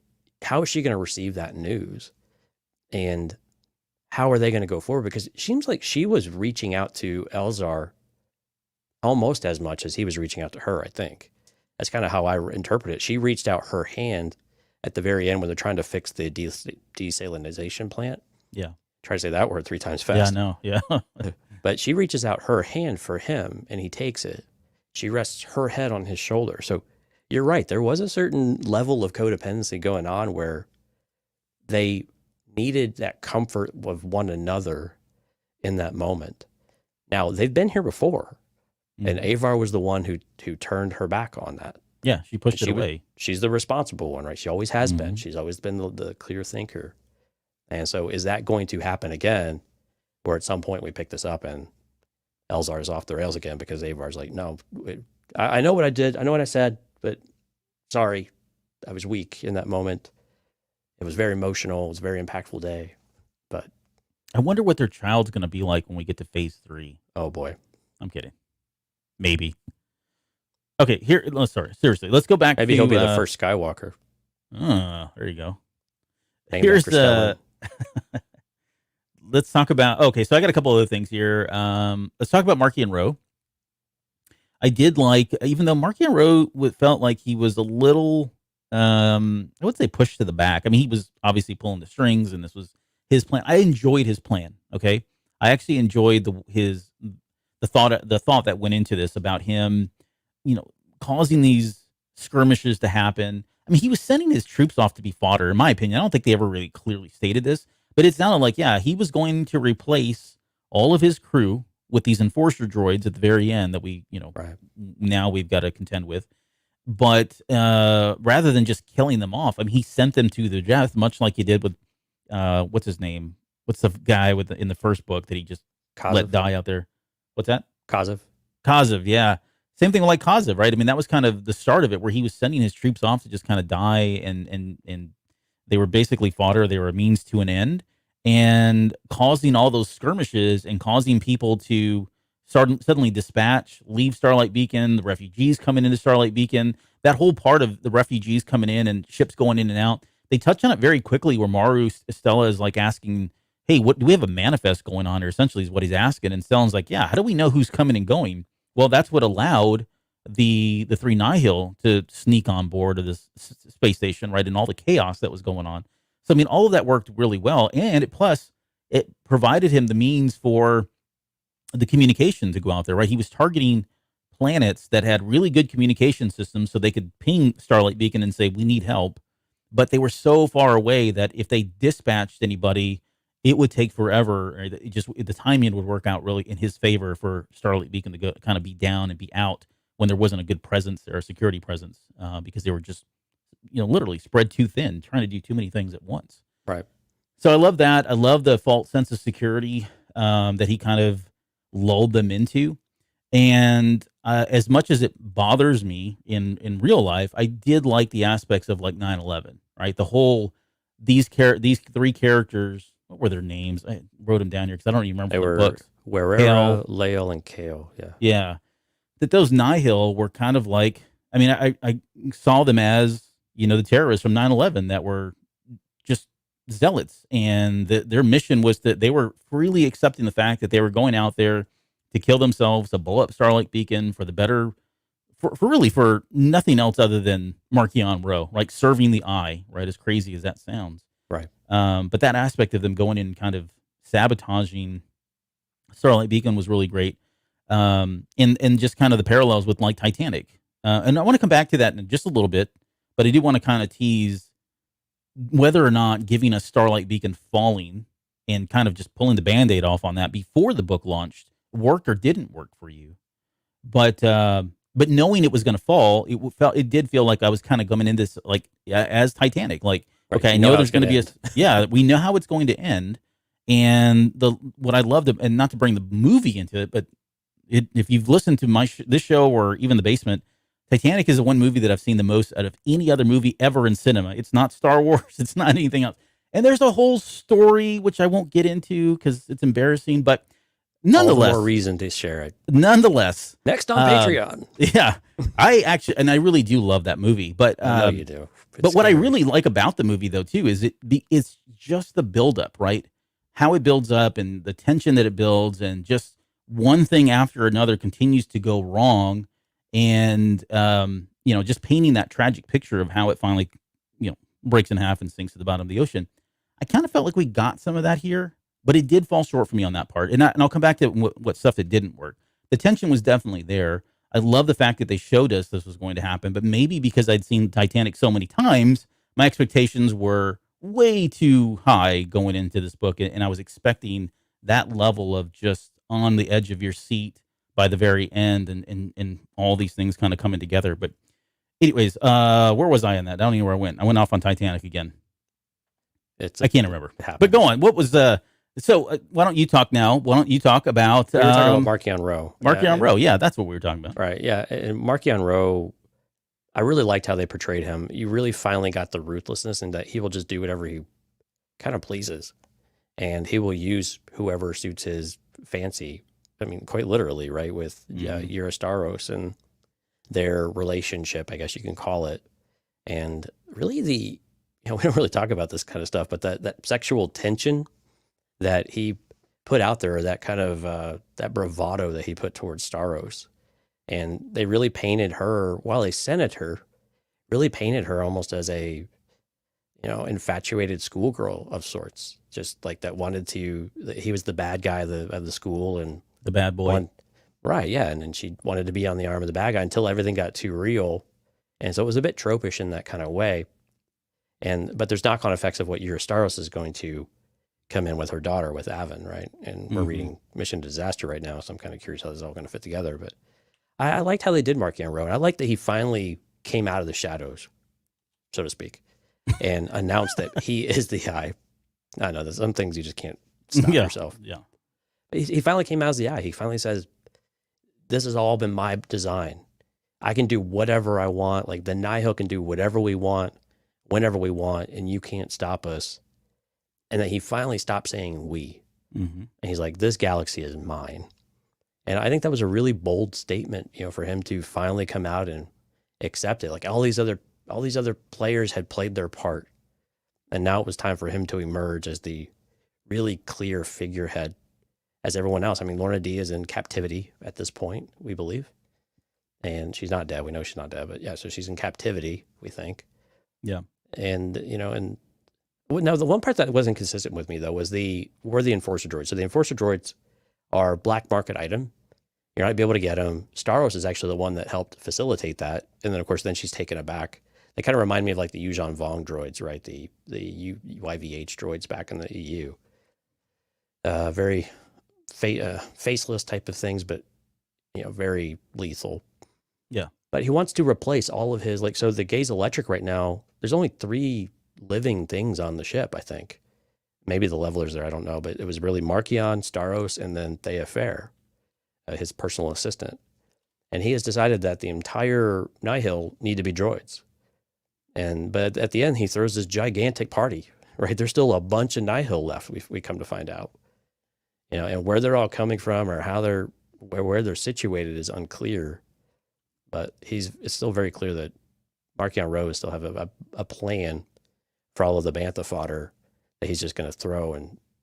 how is she going to receive that news, and how are they going to go forward? Because it seems like she was reaching out to Elzar almost as much as he was reaching out to her. I think that's kind of how I interpret it. She reached out her hand at the very end when they're trying to fix the desalinization plant. Yeah. Try to say that word 3 times fast. Yeah, no, yeah. But she reaches out her hand for him, and he takes it. She rests her head on his shoulder. So you're right. There was a certain level of codependency going on where they needed that comfort of one another in that moment. Now, they've been here before, and Avar was the one who turned her back on that. Yeah, she pushed it away. She's the responsible one, right? She always has been. She's always been the clear thinker. And so is that going to happen again, where at some point we pick this up and Elzar is off the rails again because Avar's like, no, I know what I did. I know what I said, but sorry, I was weak in that moment. It was very emotional. It was a very impactful day. But I wonder what their child's going to be like when we get to phase 3. oh boy. I'm kidding. Maybe. Okay, seriously. Let's go back Maybe to... he'll be the first Skywalker. There you go. Named Here's after Stellan. Let's talk about... Okay, so I got a couple other things here. Let's talk about Markian Ro. I did like... Even though Markian Ro felt like he was a little... I would say pushed to the back. I mean, he was obviously pulling the strings, and this was his plan. I enjoyed his plan, okay? I actually enjoyed the thought that went into this about him, causing these skirmishes to happen. I mean, he was sending his troops off to be fodder, in my opinion. I don't think they ever really clearly stated this, but it sounded like, yeah, he was going to replace all of his crew with these enforcer droids at the very end that we, Right. now we've got to contend with. But rather than just killing them off, I mean, he sent them to their death, much like he did with, what's his name? What's the guy in the first book that he just let die out there? What's that? Kazev, yeah. Same thing like Kazev, right? I mean, that was kind of the start of it, where he was sending his troops off to just kind of die, and they were basically fodder. They were a means to an end, and causing all those skirmishes and causing people to suddenly leave Starlight Beacon, the refugees coming into Starlight Beacon, that whole part of the refugees coming in and ships going in and out. They touch on it very quickly, where Maru Stella is like asking, hey, what do we have a manifest going on here? Essentially is what he's asking. And Stellan's like, yeah, how do we know who's coming and going? Well, that's what allowed the 3 Nihil to sneak on board of this space station, right? And all the chaos that was going on. So, I mean, all of that worked really well. And it provided him the means for the communication to go out there, right? He was targeting planets that had really good communication systems so they could ping Starlight Beacon and say, we need help. But they were so far away that if they dispatched anybody, it would take forever. The timing would work out really in his favor for Starlight Beacon to go kind of be down and be out when there wasn't a good presence there, a security presence, because they were just, literally spread too thin, trying to do too many things at once. Right. So I love that. I love the false sense of security that he kind of lulled them into. And as much as it bothers me in real life, I did like the aspects of like 9/11, right? The whole, these 3 characters, what were their names? I wrote them down here because I don't even remember the books. Werera, Lael, and Kale. Yeah. Yeah. That those Nihil were kind of like, I mean, I saw them as, the terrorists from 9/11 that were just zealots. And their mission was that they were freely accepting the fact that they were going out there to kill themselves, to blow up Starlight Beacon for the better, for nothing else other than Markian Ro, like serving the eye, right? As crazy as that sounds. Right. But that aspect of them going in and kind of sabotaging Starlight Beacon was really great. And just kind of the parallels with like Titanic. And I want to come back to that in just a little bit, but I do want to kind of tease whether or not giving a Starlight Beacon falling and kind of just pulling the Band-Aid off on that before the book launched worked or didn't work for you. But knowing it was going to fall, it did feel like I was kind of coming into this like as Titanic, like, okay, I know there's going to be we know how it's going to end. And what I loved, and not to bring the movie into it, but if you've listened to this show or even The Basement, Titanic is the one movie that I've seen the most out of any other movie ever in cinema. It's not Star Wars. It's not anything else. And there's a whole story, which I won't get into because it's embarrassing, but nonetheless. All the more reason to share it. Nonetheless. Next on Patreon. Yeah. I really do love that movie. But I know you do. But what I really like about the movie, though, too, is it's just the buildup, right? How it builds up and the tension that it builds, and just one thing after another continues to go wrong. And, just painting that tragic picture of how it finally, breaks in half and sinks to the bottom of the ocean. I kind of felt like we got some of that here, but it did fall short for me on that part. And I'll come back to what stuff that didn't work. The tension was definitely there. I love the fact that they showed us this was going to happen, but maybe because I'd seen Titanic so many times, my expectations were way too high going into this book. And I was expecting that level of just on the edge of your seat by the very end, and all these things kind of coming together. But anyways, where was I in that? I don't even know where I went. I went off on Titanic again. I can't remember. But go on. What was why don't you talk now? Why don't you talk about... We were talking about Marchion Ro. Marchion Ro, yeah, that's what we were talking about. Right, yeah. And Marchion Ro, I really liked how they portrayed him. You really finally got the ruthlessness, and that he will just do whatever he kind of pleases. And he will use whoever suits his fancy. I mean, quite literally, right, with Eurostaros and their relationship, I guess you can call it. And really we don't really talk about this kind of stuff, but that sexual tension that he put out there, that kind of, that bravado that he put towards Staros. And they really painted her, while they scented her, really painted her almost as a, infatuated schoolgirl of sorts. Just like that he was the bad guy of the school, and the bad boy. Right, yeah. And then she wanted to be on the arm of the bad guy until everything got too real. And so it was a bit tropish in that kind of way. But there's knock-on effects of what Eurostaros is going to come in with her daughter, with Avon, right? And we're reading Mission to Disaster right now, so I'm kind of curious how this is all going to fit together. But I liked how they did Marchion Ro. I liked that he finally came out of the shadows, so to speak, and announced that he is the Eye. I know there's some things you just can't stop yourself. Yeah. He finally came out as the Eye. He finally says, this has all been my design. I can do whatever I want. Like the Nihil can do whatever we want, whenever we want, and you can't stop us. And then he finally stopped saying we. And he's like, this galaxy is mine. And I think that was a really bold statement, for him to finally come out and accept it. Like all these other players had played their part. And now it was time for him to emerge as the really clear figurehead as everyone else. I mean, Lorna D is in captivity at this point, we believe. And she's not dead. We know she's not dead, but yeah, so she's in captivity, we think. Yeah. And, now the one part that wasn't consistent with me, though, were the Enforcer droids. So the Enforcer droids are black market item. You're not be able to get them. Staros is actually the one that helped facilitate that. And then, of course, she's taken it back. They kind of remind me of like the Yuuzhan Vong droids, right? The YVH droids back in the EU. Very faceless type of things, but very lethal. Yeah. But he wants to replace all of his, so the Gaze Electric right now, there's only 3 living things on the ship, I think. Maybe the leveler's there, I don't know, but it was really Marchion, Staros, and then Thea Fair, his personal assistant. And he has decided that the entire Nihil need to be droids. But at the end, he throws this gigantic party, right? There's still a bunch of Nihil left, we come to find out. And where they're all coming from or how where they're situated is unclear. But it's still very clear that Marchion Ro still have a plan for all of the Bantha fodder that he's just going to throw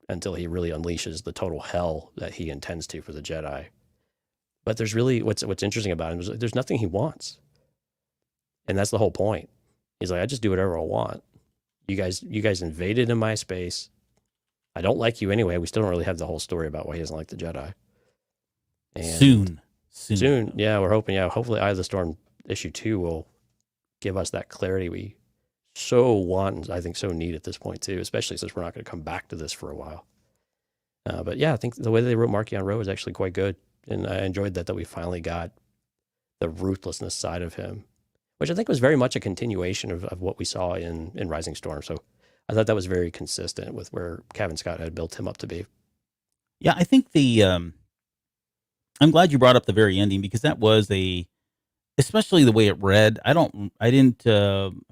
until he really unleashes the total hell that he intends to for the Jedi. But there's really, what's interesting about him is there's nothing he wants. And that's the whole point. He's like, I just do whatever I want. You guys invaded in my space. I don't like you anyway. We still don't really have the whole story about why he doesn't like the Jedi. And soon. Yeah, we're hoping. Yeah, hopefully Eye of the Storm issue 2 will give us that clarity we so want and I think so need at this point too, especially since we're not going to come back to this for a while. But yeah, I think the way they wrote Marchion Ro is actually quite good. And I enjoyed that we finally got the ruthlessness side of him, which I think was very much a continuation of what we saw in Rising Storm. So I thought that was very consistent with where Kevin Scott had built him up to be. Yeah, I think I'm glad you brought up the very ending because that was especially the way it read. I didn't,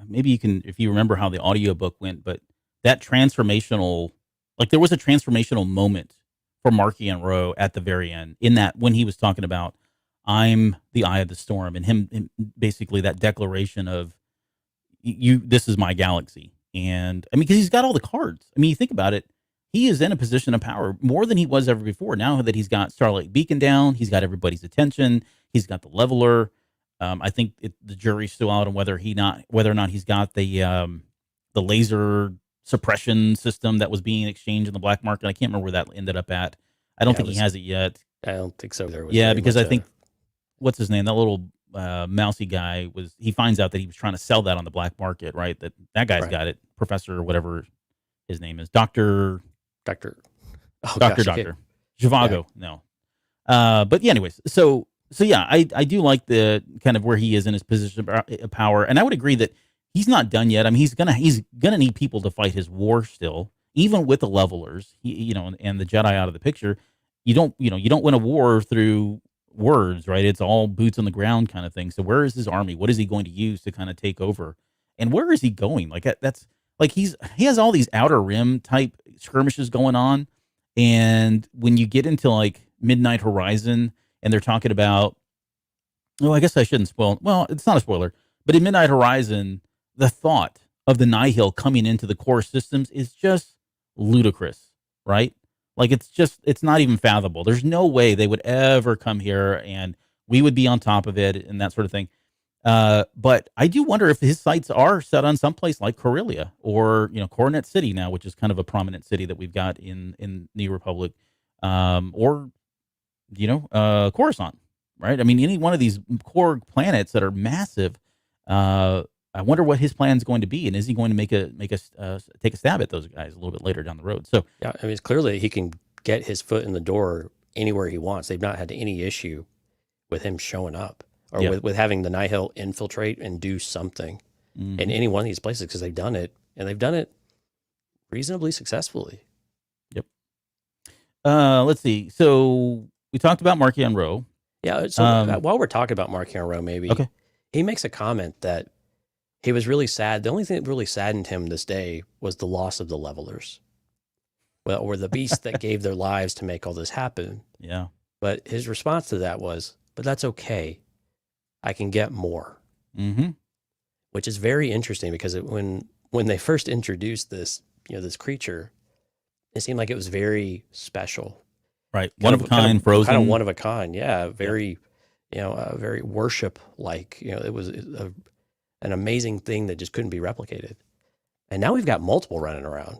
maybe you can, if you remember how the audiobook went, but that transformational, like there was a transformational moment for Marky and Rowe at the very end in that when he was talking about, I'm the eye of the storm and him basically that declaration of this is my galaxy. And I mean, because he's got all the cards. I mean, you think about it, he is in a position of power more than he was ever before. Now that he's got Starlight Beacon down, he's got everybody's attention. He's got the leveler. I think the jury's still out on whether or not he's got the laser suppression system that was being exchanged in the black market. I can't remember where that ended up at. I don't think he has it yet. I don't think so. Yeah, because I think what's his name? That little mousy guy he finds out that he was trying to sell that on the black market, right? That guy's got it, Professor or whatever his name is, Doctor Zhivago. Yeah. No, but yeah, anyways, so yeah, I do like the kind of where he is in his position of power, and I would agree that he's not done yet. I mean, he's gonna need people to fight his war still, even with the levelers, and the Jedi out of the picture. You don't win a war through words, right? It's all boots on the ground kind of thing. So where is his army? What is he going to use to kind of take over? And where is he going? Like that's like he has all these outer rim type skirmishes going on. And when you get into like Midnight Horizon and they're talking about, well, I guess I shouldn't spoil. Well, it's not a spoiler, but in Midnight Horizon, the thought of the Nihil coming into the core systems is just ludicrous, right? Like it's not even fathomable. There's no way they would ever come here and we would be on top of it and that sort of thing. But I do wonder if his sights are set on someplace like Corellia or, Coronet City now, which is kind of a prominent city that we've got in New Republic, or, Coruscant, right? I mean, any one of these core planets that are massive, I wonder what his plan is going to be, and is he going to take a stab at those guys a little bit later down the road? So yeah, I mean, it's clearly he can get his foot in the door anywhere he wants. They've not had any issue with him showing up or with having the Nihil infiltrate and do something in any one of these places because they've done it and they've done it reasonably successfully. Yep. Let's see. So we talked about Marky and Rowe. Yeah. So while we're talking about Marky and Rowe, maybe he makes a comment that he was really sad. The only thing that really saddened him this day was the loss of the levelers. Well, or the beasts that gave their lives to make all this happen. Yeah. But his response to that was, but that's okay. I can get more. Mm-hmm. Which is very interesting because when they first introduced this, this creature, it seemed like it was very special. Right. One of a kind, frozen. Kind of one of a kind. Yeah. Very, very worship-like. It was an amazing thing that just couldn't be replicated. And now we've got multiple running around.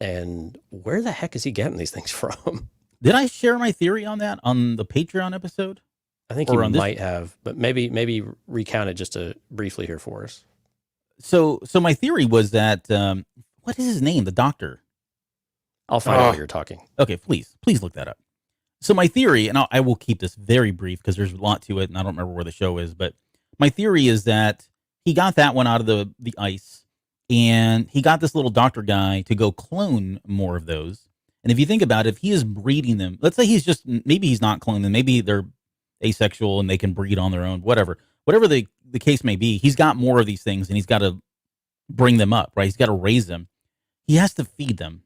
And where the heck is he getting these things from? Did I share my theory on that on the Patreon episode? I think you might have, but maybe recount it just briefly here for us. So my theory was that, what is his name? The doctor. I'll find out what you're talking. Okay, please look that up. So my theory, and I will keep this very brief because there's a lot to it and I don't remember where the show is, but my theory is that he got that one out of the ice, and he got this little doctor guy to go clone more of those. And if you think about it, if he is breeding them, let's say maybe he's not cloning them, maybe they're asexual and they can breed on their own, whatever the case may be, he's got more of these things and he's got to bring them up, right? He's got to raise them. He has to feed them.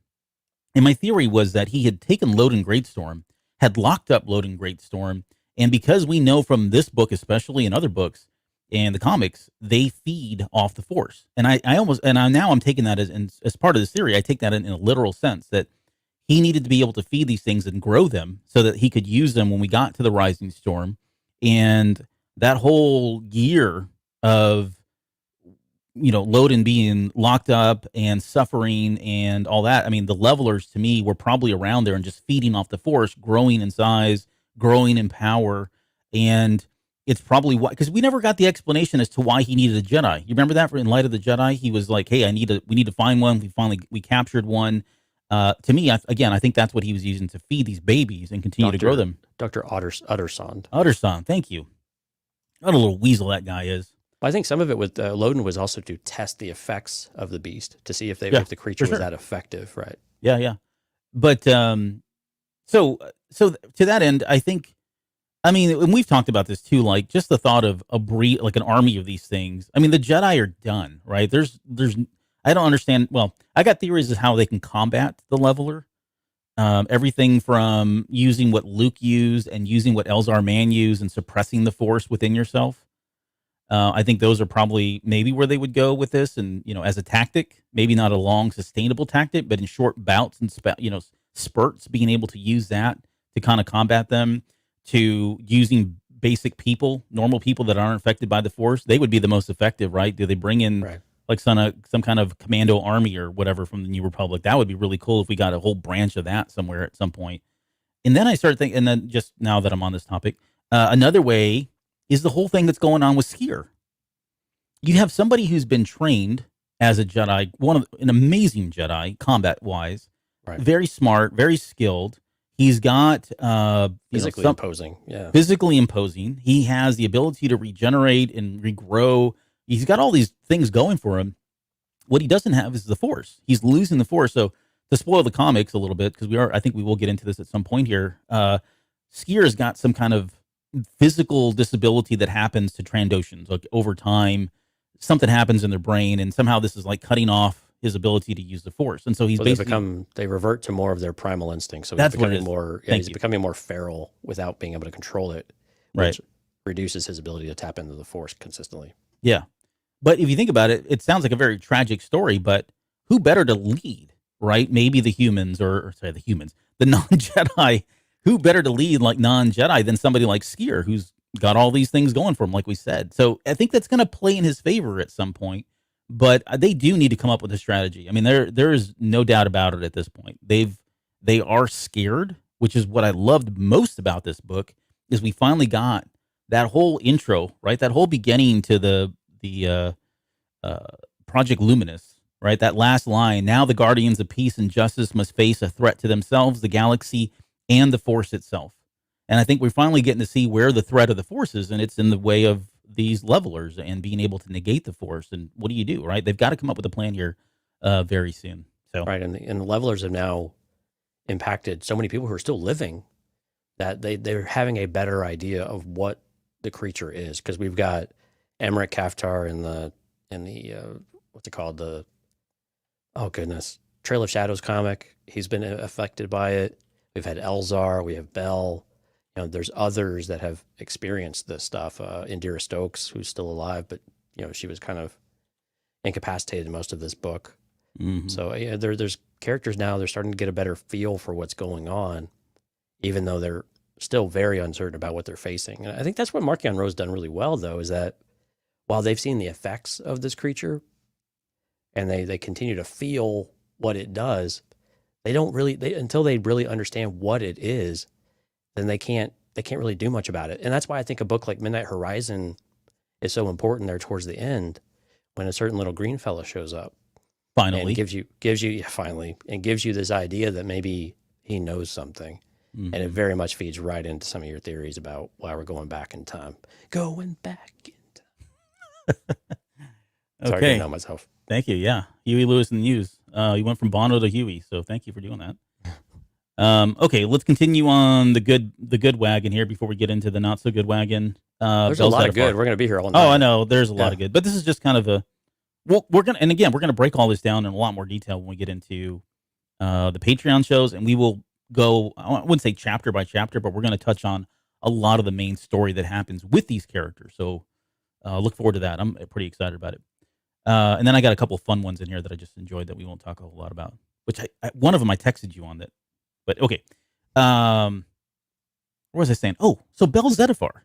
And my theory was that he had taken Loden Greatstorm, had locked up Loden Greatstorm, and because we know from this book, especially in other books, and the comics, they feed off the Force. And I'm taking that as part of this theory. I take that in a literal sense that he needed to be able to feed these things and grow them so that he could use them when we got to the Rising Storm. And that whole year of, Loden being locked up and suffering and all that. I mean, the levelers to me were probably around there and just feeding off the Force, growing in size, growing in power. And it's probably why, because we never got the explanation as to why he needed a Jedi. You remember that in Light of the Jedi? He was like, hey, we need to find one. We captured one. To me, I think that's what he was using to feed these babies and continue to grow them. Dr. Uttersond. Uttersond, thank you. What a little weasel that guy is. I think some of it with Loden was also to test the effects of the beast to see if Yeah, if the creature for was sure. that effective, right? Yeah. But so to that end, I think, I mean, and we've talked about this too, like just the thought of a breed, like an army of these things. I mean, the Jedi are done, right? I don't understand. Well, I got theories of how they can combat the leveler. Everything from using what Luke used and using what Elzar Mann used and suppressing the Force within yourself. I think those are probably maybe where they would go with this, and as a tactic, maybe not a long, sustainable tactic, but in short bouts and spurts, being able to use that to kind of combat them. To using basic people, normal people that aren't affected by the Force, they would be the most effective, right? Do they bring in Right. like some kind of commando army or whatever from the New Republic? That would be really cool if we got a whole branch of that somewhere at some point. And then I started thinking, and then just now that I'm on this topic, another way is the whole thing that's going on with Skier. You have somebody who's been trained as a Jedi, an amazing Jedi, combat wise, Right. very smart, very skilled. He's got Physically imposing. Yeah. physically imposing. He has the ability to regenerate and regrow. He's got all these things going for him. What he doesn't have is the Force. He's losing the Force. So to spoil the comics a little bit, because I think we will get into this at some point here. Skier's got some kind of physical disability that happens to Trandoshans. Like over time, something happens in their brain, and somehow this is like cutting off his ability to use the Force. And so he's basically they revert to more of their primal instinct. So That's he's what it becoming is. more. Yeah, he's becoming more feral without being able to control it, which reduces his ability to tap into the Force consistently. Yeah. But if you think about it, it sounds like a very tragic story, but who better to lead, right? Maybe the humans, the non-Jedi. Who better to lead like non-Jedi than somebody like Skier, who's got all these things going for him, like we said. So I think that's going to play in his favor at some point, but they do need to come up with a strategy. I mean, there is no doubt about it at this point. They are scared, which is what I loved most about this book, is we finally got that whole intro, right? That whole beginning to the Project Luminous, right? That last line, now the guardians of peace and justice must face a threat to themselves, the galaxy, and the Force itself. And I think we're finally getting to see where the threat of the Force is, and it's in the way of these levelers and being able to negate the Force. And what do you do, right? They've got to come up with a plan here very soon. So Right, and the levelers have now impacted so many people who are still living that they're having a better idea of what the creature is, because we've got Emmerich Kaftar in the what's it called, the Trail of Shadows comic. He's been affected by it. We've had Elzar, we have Bell. There's others that have experienced this stuff. Indira Stokes, who's still alive, but she was kind of incapacitated in most of this book. Mm-hmm. So there's characters now. They're starting to get a better feel for what's going on, even though they're still very uncertain about what they're facing. And I think that's what Marchion Ro's done really well, though, is that while they've seen the effects of this creature, and they continue to feel what it does, they don't really until they really understand what it is, then they can't really do much about it. And that's why I think a book like Midnight Horizon is so important there towards the end, when a certain little green fella shows up. Finally. And gives you this idea that maybe he knows something. Mm-hmm. And it very much feeds right into some of your theories about why we're going back in time. Going back in time. Sorry, Okay. I know myself. Thank you. Yeah. Huey Lewis and the News. You went from Bono to Huey, so thank you for doing that. Okay, let's continue on the good wagon here before we get into the not so good wagon. There's a lot of good. We're going to be here all night. Oh, I know. There's a lot of good, but this is just kind of a. We're gonna break all this down in a lot more detail when we get into the Patreon shows, and we will go. I wouldn't say chapter by chapter, but we're going to touch on a lot of the main story that happens with these characters. So look forward to that. I'm pretty excited about it. And then I got a couple fun ones in here that I just enjoyed that we won't talk a whole lot about. Which one of them I texted you on that. But okay. What was I saying? Oh, so Bell Zettifar.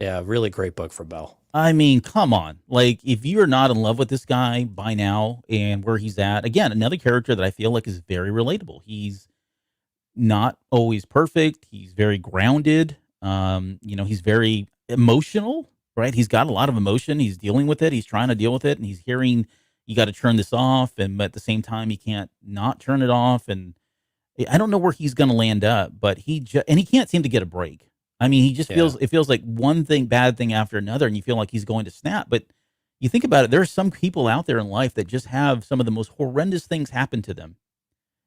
Yeah, really great book for Bell. I mean, come on. Like, if you're not in love with this guy by now and where he's at, again, another character that I feel like is very relatable. He's not always perfect. He's very grounded. He's very emotional, right? He's got a lot of emotion. He's dealing with it. He's trying to deal with it. And he's hearing, you got to turn this off. And at the same time, he can't not turn it off. And I don't know where he's going to land up, but he can't seem to get a break. I mean, he just Yeah. feels, it feels like one thing, bad thing after another, and you feel like he's going to snap. But you think about it, there are some people out there in life that just have some of the most horrendous things happen to them,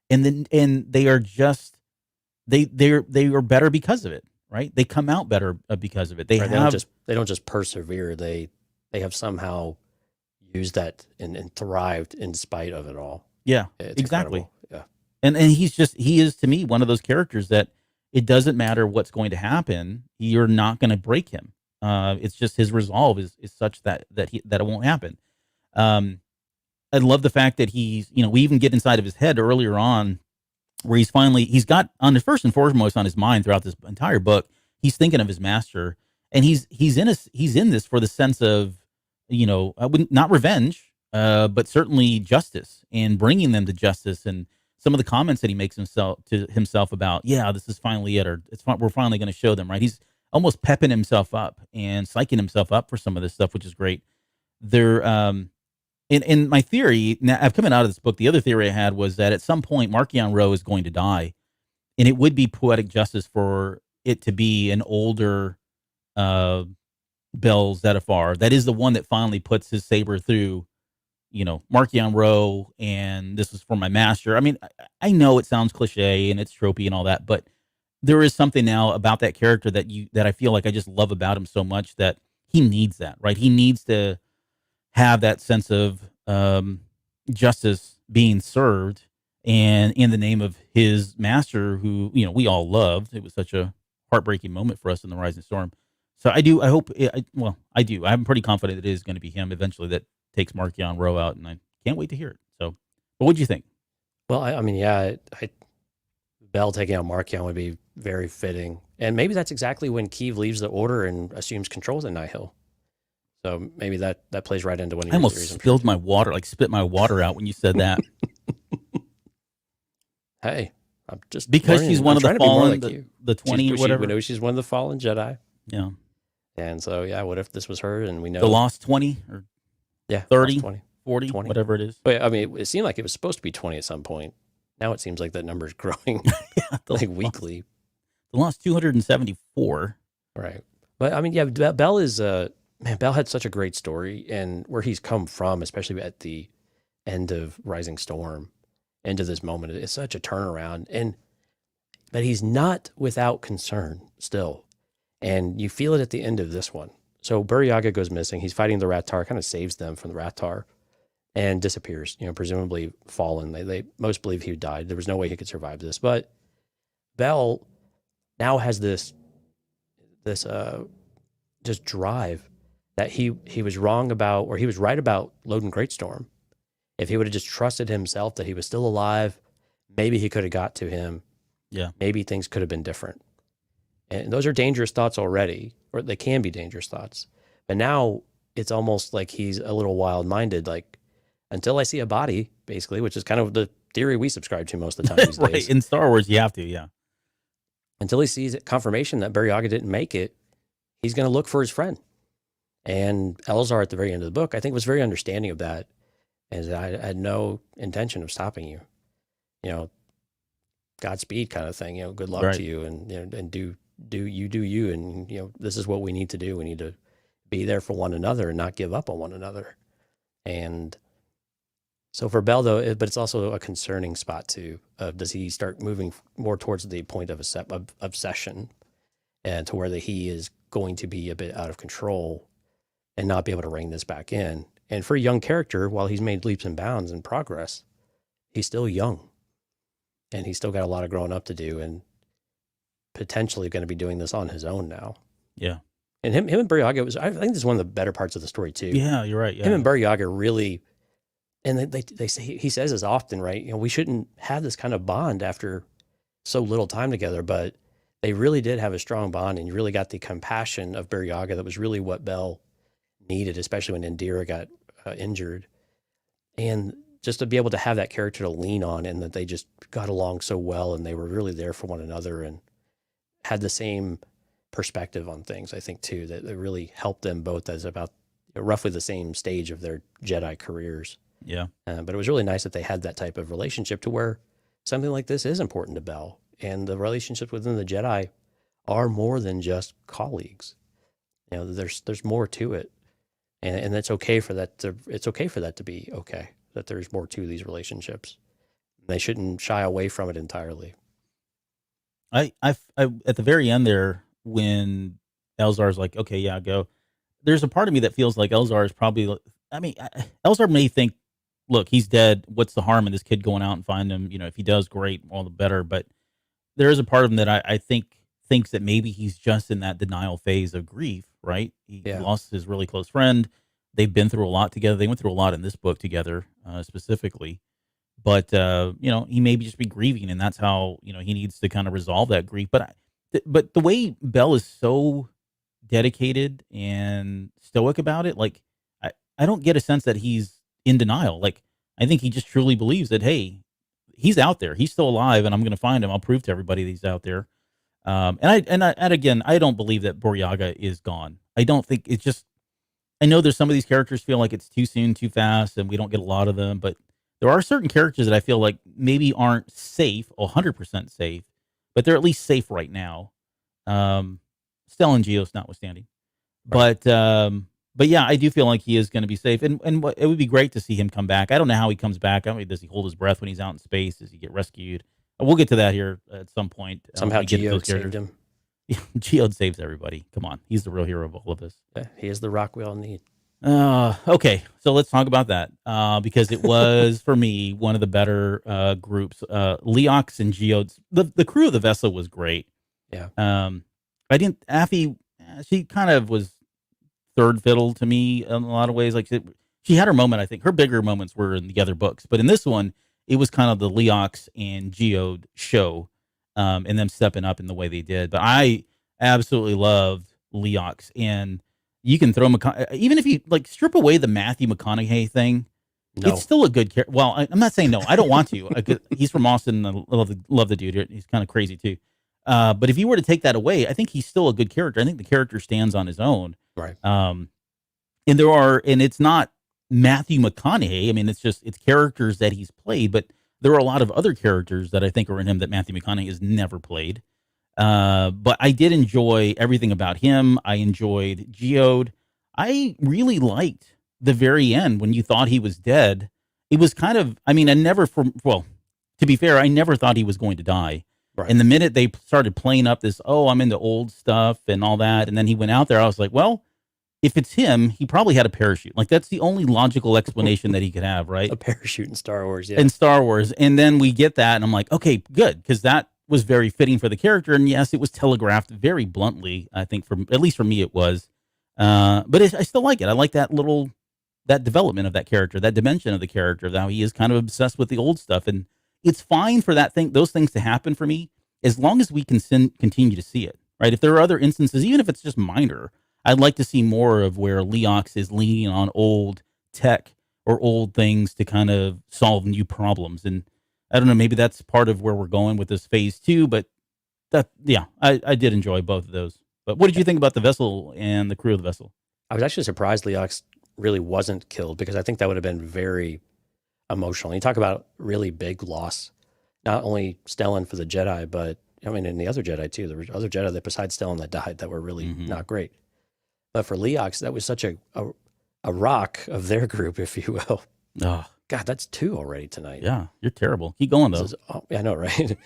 and they are just they are better because of it, right? They come out better because of it. They Right. have They don't just persevere. They have somehow used that and thrived in spite of it all. yeah, It's exactly. incredible. Yeah. And he is to me one of those characters that it doesn't matter what's going to happen, you're not going to break him. It's just his resolve is such that that it won't happen. Um, I love the fact that he's, we even get inside of his head earlier on, where he's got on the first and foremost on his mind throughout this entire book, he's thinking of his master, and he's in this for the sense of, I wouldn't, not revenge, but certainly justice, and bringing them to justice. And some of the comments that he makes himself about, yeah, this is finally it, or we're finally going to show them, right? He's almost pepping himself up and psyching himself up for some of this stuff, which is great. There, in my theory, now I've coming out of this book, the other theory I had was that at some point Markion Rowe is going to die, and it would be poetic justice for it to be an older Bell Zettifar that is the one that finally puts his saber through, Markion Rowe, and this is for my master. I mean, I know it sounds cliche and it's tropey and all that, but there is something now about that character that I feel like I just love about him so much, that he needs that, right? He needs to have that sense of justice being served, and in the name of his master, who we all loved. It was such a heartbreaking moment for us in the Rising Storm. So I do. I hope. I do. I'm pretty confident it is going to be him eventually that takes Markion Rowe out, and I can't wait to hear it. So, but what do you think? Well, I mean, yeah, Bell taking out Markion would be very fitting, and maybe that's exactly when Keeve leaves the Order and assumes control of Nihil. So maybe that plays right into one of I your almost theories. spilled my water, like spit my water out when you said that. Hey, I'm just because learning. she's one I'm of the trying to be more fallen, like you. the 20 or whatever. We know she's one of the fallen Jedi, Yeah, and so yeah, what if this was her? And we know the lost 20 or yeah, 30, lost 20. 40, 20. whatever it is. But I mean, it seemed like it was supposed to be 20 at some point. Now it seems like that number is growing Yeah, like weekly. The lost 274. Right. But I mean, yeah, Bell is Bell had such a great story, and where he's come from, especially at the end of Rising Storm, into this moment, it's such a turnaround. But he's not without concern still, and you feel it at the end of this one. So Buryaga goes missing. He's fighting the Rattar, kind of saves them from the Rattar, and disappears. Presumably fallen. They most believe he died. There was no way he could survive this. But Bell now has this just drive that he was wrong about, or he was right about Loden Greatstorm. If he would have just trusted himself that he was still alive, maybe he could have got to him. Yeah. Maybe things could have been different. And those are dangerous thoughts already, or they can be dangerous thoughts. But now it's almost like he's a little wild-minded, like, until I see a body, basically, which is kind of the theory we subscribe to most of the time these Right. days. In Star Wars, you have to, yeah. Until he sees confirmation that Buryaga didn't make it, he's going to look for his friend. And Elzar at the very end of the book, I think, was very understanding of that. And I had no intention of stopping you. Godspeed kind of thing. Good luck to you, and do you, and this is what we need to do. We need to be there for one another and not give up on one another. And so for Bell, though, but it's also a concerning spot too. Does he start moving more towards the point of obsession, and to where he is going to be a bit out of control and not be able to rein this back in? And for a young character, while he's made leaps and bounds and progress, he's still young, and he's still got a lot of growing up to do, and potentially going to be doing this on his own now. Yeah. And him and Buryaga I think this is one of the better parts of the story too. Yeah, you're right. Yeah. Him and Buryaga really, and they say, he says this often, right? We shouldn't have this kind of bond after so little time together, but they really did have a strong bond, and you really got the compassion of Buryaga that was really what Bell needed, especially when Indira got injured. And just to be able to have that character to lean on, and that they just got along so well, and they were really there for one another and had the same perspective on things, I think, too, that really helped them both as about roughly the same stage of their Jedi careers. Yeah. But it was really nice that they had that type of relationship to where something like this is important to Bell. And the relationships within the Jedi are more than just colleagues. You know, there's more to it, and it's okay for that to be okay, that there's more to these relationships. They shouldn't shy away from it entirely. I at the very end there, when Elzar's like, okay, yeah, go. There's a part of me that feels like Elzar is probably. I mean, Elzar may think, look, he's dead. What's the harm in this kid going out and find him? You know, if he does, great, all the better. But there is a part of him that I think thinks that maybe he's just in that denial phase of grief. Right? He lost his really close friend. They've been through a lot together. They went through a lot in this book together, specifically. But you know, he may just be grieving, and that's how, you know, he needs to kind of resolve that grief. But but the way Bell is so dedicated and stoic about it, like I don't get a sense that he's in denial. Like, I think he just truly believes that, hey, he's out there, he's still alive, and I'm going to find him. I'll prove to everybody that he's out there. And again, I don't believe that Boryaga is gone. I don't think it's just. I know there's some of these characters feel like it's too soon, too fast, and we don't get a lot of them, but there are certain characters that I feel like maybe aren't safe, 100% safe, but they're at least safe right now. Stellan Geos notwithstanding. Right. But yeah, I do feel like he is going to be safe, and it would be great to see him come back. I don't know how he comes back. I mean, does he hold his breath when he's out in space? Does he get rescued? We'll get to that here at some point. Somehow Geode saved him. Yeah, Geode saves everybody. Come on, he's the real hero of all of this. Yeah, he is the rock we all need. Okay, so let's talk about that because it was for me one of the better groups. Leox and Geodes. The crew of the vessel was great. Yeah. I didn't. Affy, she kind of was third fiddle to me in a lot of ways. Like she had her moment. I think her bigger moments were in the other books, but in this one, it was kind of the Leox and Geode show, and them stepping up in the way they did. But I absolutely loved Leox, and you can throw even if you like strip away the Matthew McConaughey thing. No. It's still a good character. Well, I'm not saying no. I don't want to. He's from Austin. I love the dude. He's kind of crazy too. But if you were to take that away, I think he's still a good character. I think the character stands on his own. Right. And it's not Matthew McConaughey. I mean, it's characters that he's played, but there are a lot of other characters that I think are in him that Matthew McConaughey has never played. But I did enjoy everything about him. I enjoyed Geode. I really liked the very end when you thought he was dead. It was kind of, I mean, to be fair, I never thought he was going to die. Right. And the minute they started playing up this, I'm into old stuff and all that, and then he went out there, I was like, well, if it's him, he probably had a parachute. Like, that's the only logical explanation that he could have, right? A parachute in Star Wars, yeah. In Star Wars. And then we get that, and I'm like, okay, good, because that was very fitting for the character. And yes, it was telegraphed very bluntly, I think, at least for me it was. But I still like it. I like that development of that character, that dimension of the character, how he is kind of obsessed with the old stuff. And it's fine for those things to happen for me, as long as we can continue to see it, right? If there are other instances, even if it's just minor, I'd like to see more of where Leox is leaning on old tech or old things to kind of solve new problems. And I don't know, maybe that's part of where we're going with this phase 2, but I did enjoy both of those. But what did you think about the vessel and the crew of the vessel? I was actually surprised Leox really wasn't killed, because I think that would have been very emotional. You talk about really big loss, not only Stellan for the Jedi, but I mean, and the other Jedi too. There were other Jedi that besides Stellan that died that were really not great. But for Leox, that was such a rock of their group, if you will. Oh. God, that's 2 already tonight. Yeah, you're terrible. Keep going, though. I know, right?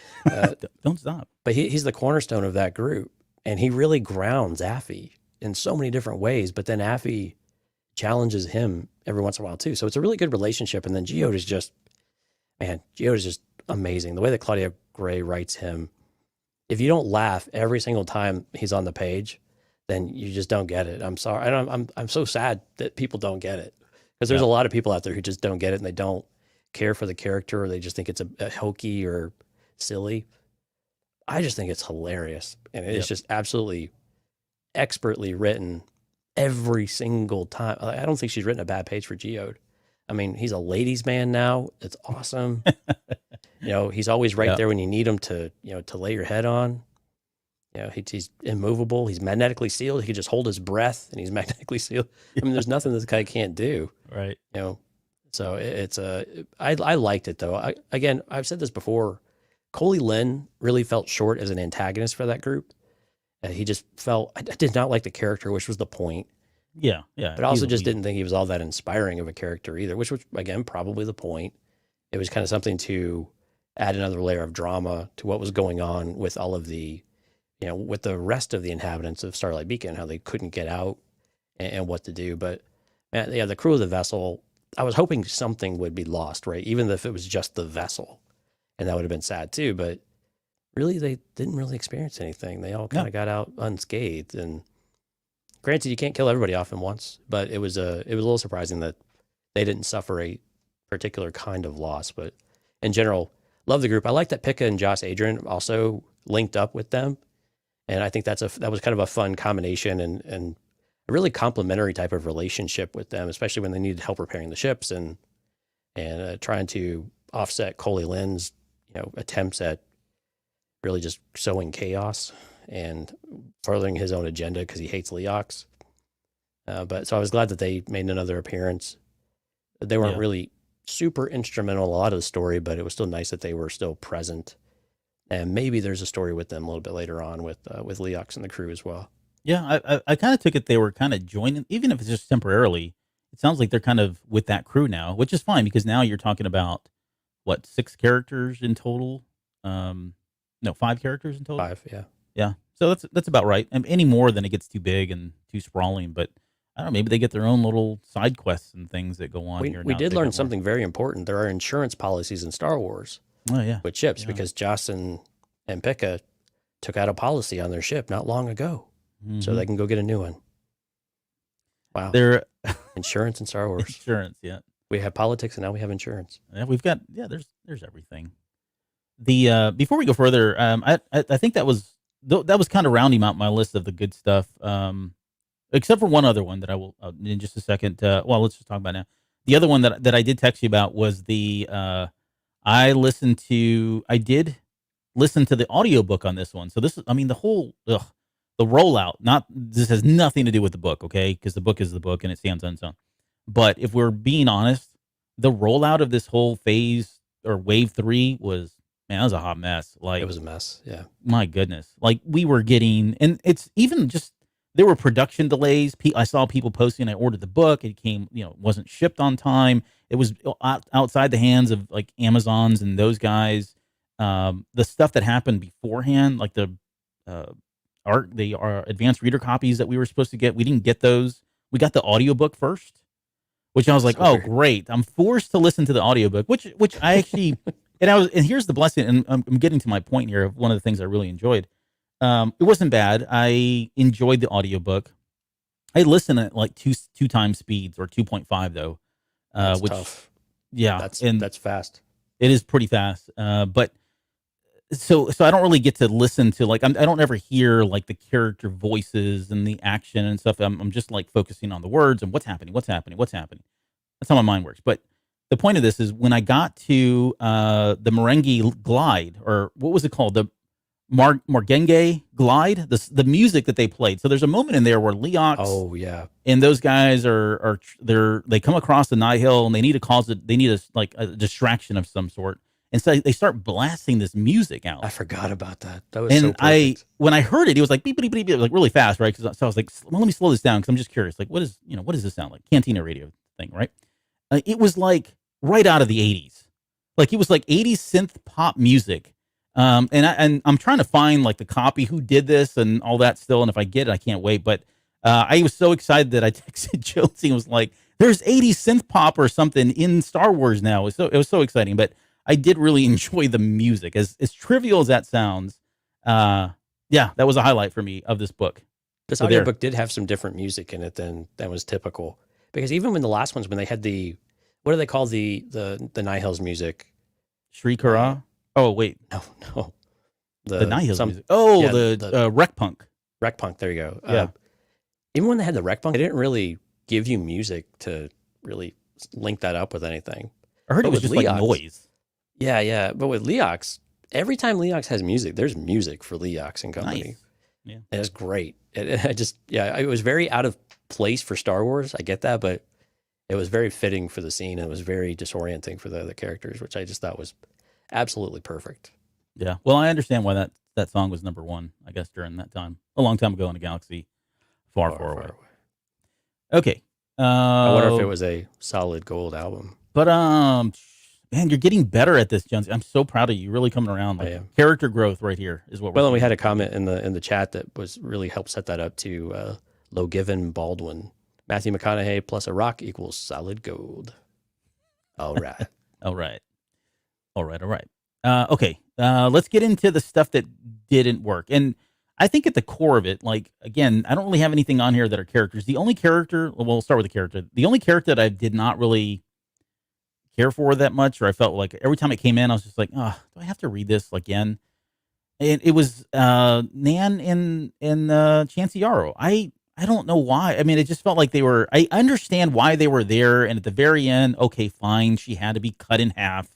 Don't stop. But he's the cornerstone of that group, and he really grounds Affy in so many different ways, but then Affy challenges him every once in a while, too. So it's a really good relationship, and then Geode is just amazing. The way that Claudia Gray writes him, if you don't laugh every single time he's on the page, then you just don't get it. I'm sorry. I'm so sad that people don't get it. Because there's a lot of people out there who just don't get it, and they don't care for the character, or they just think it's a hokey or silly. I just think it's hilarious, and it's just absolutely expertly written every single time. I don't think she's written a bad page for Geode. I mean, he's a ladies' man now. It's awesome. He's always right there when you need him to lay your head on. He's immovable. He's magnetically sealed. He can just hold his breath, and he's magnetically sealed. I mean, there's nothing this guy can't do. Right. So I liked it, though. I've said this before. Coley Lynn really felt short as an antagonist for that group. He just felt, I did not like the character, which was the point. Yeah. But I also just didn't think he was all that inspiring of a character either, which was, again, probably the point. It was kind of something to add another layer of drama to what was going on with all of the, with the rest of the inhabitants of Starlight Beacon, how they couldn't get out and what to do. But man, yeah, the crew of the vessel, I was hoping something would be lost, right? Even if it was just the vessel, and that would have been sad too. But really, they didn't really experience anything. They all kind of got out unscathed. And granted, you can't kill everybody off at once, but it was a little surprising that they didn't suffer a particular kind of loss. But in general, love the group. I like that Pika and Joss Adrian also linked up with them, and I think that was kind of a fun combination and a really complimentary type of relationship with them, especially when they needed help repairing the ships and trying to offset Coley Lynn's attempts at really just sowing chaos and furthering his own agenda because he hates Leox. But so I was glad that they made another appearance. They weren't really super instrumental in a lot of the story, but it was still nice that they were still present. And maybe there's a story with them a little bit later on with Leox and the crew as well. Yeah, I kind of took it they were kind of joining, even if it's just temporarily. It sounds like they're kind of with that crew now, which is fine because now you're talking about, what, 6 characters in total? No, 5 characters in total? 5, yeah. Yeah, so that's about right. And any more, then it gets too big and too sprawling. But I don't know, maybe they get their own little side quests and things that go on here. We did learn something very important. There are insurance policies in Star Wars with ships because Joss and Pika took out a policy on their ship not long ago. So they can go get a new one. Wow. They're insurance in Star Wars. Insurance, yeah. We have politics and now we have insurance. Yeah, we've got there's everything. The before we go further, I think that was kind of rounding out my list of the good stuff. Except for one other one that I will in just a second. Well, let's just talk about now. The other one that I did text you about was the I did listen to the audiobook on this one. So this is, I mean, the whole the rollout, this has nothing to do with the book, okay? Because the book is the book and it stands on its own. But if we're being honest, the rollout of this whole phase or wave 3 was, man, that was a hot mess. Like, it was a mess, yeah. My goodness. Like, we were getting, and it's even just, there were production delays. I saw people posting, I ordered the book. It came, wasn't shipped on time. It was outside the hands of like Amazons and those guys. The stuff that happened beforehand, like the advanced reader copies that we were supposed to get, we didn't get those. We got the audiobook first, which I was like, oh, great. I'm forced to listen to the audiobook, which I actually, and here's the blessing, and I'm getting to my point here of one of the things I really enjoyed. It wasn't bad. I enjoyed the audiobook. I listened at like two times speeds or 2.5 though. That's which tough. Yeah. That's fast. It is pretty fast. But so I don't really get to listen to I don't ever hear like the character voices and the action and stuff. I'm just like focusing on the words and what's happening. That's how my mind works. But the point of this is when I got to the Merengue glide, or what was it called? The Morgenge glide, the music that they played. So there's a moment in there where Leox, oh yeah, and those guys they come across the Nihil and they need a distraction of some sort. And so they start blasting this music out. I forgot about that. That was so perfect. When I heard it, it was like beep, beep, beep, beep, like really fast, right? So I was like, well, let me slow this down because I'm just curious. Like, what does this sound like? Cantina radio thing, right? It was like right out of the 80s. Like it was like 80s synth pop music. And I'm trying to find like the copy, who did this and all that still. And if I get it, I can't wait. But I was so excited that I texted Jonesy and was like, there's 80s synth pop or something in Star Wars now. It was so exciting. But I did really enjoy the music. As trivial as that sounds, that was a highlight for me of this book. This audiobook did have some different music in it than was typical. Because even when the last ones, when they had what do they call the Nihil's music? Sri Kara? Oh, wait. No. The Nihil's music. Oh, yeah, the Rec Punk. Rec Punk, there you go. Yeah. Even when they had the Rec Punk, they didn't really give you music to really link that up with anything. I heard it was just Leox, like noise. Yeah. But with Leox, every time Leox has music, there's music for Leox and company. Nice. Yeah. And it's great. It was very out of place for Star Wars. I get that, but it was very fitting for the scene and it was very disorienting for the other characters, which I just thought was absolutely perfect. Yeah. Well, I understand why that that song was number one, I guess, during that time, a long time ago in a galaxy far, far away. Okay. I wonder if it was a solid gold album. But man, you're getting better at this, Jonesy. I'm so proud of you. You're really coming around. Like, character growth right here is what we're. Well, and we had a comment in the chat that was really helped set that up to Logiven Baldwin. Matthew McConaughey plus a rock equals solid gold. All right. All right. Okay. Let's get into the stuff that didn't work. And I think at the core of it, like, again, I don't really have anything on here that are characters. The only character, well, we'll start with the character. The only character that I did not really care for that much, or I felt like every time it came in, I was just like, oh, do I have to read this again? And it was Nan and Chancey Yarrow. I don't know why. I mean, it just felt like they were, I understand why they were there. And at the very end, okay, fine. She had to be cut in half.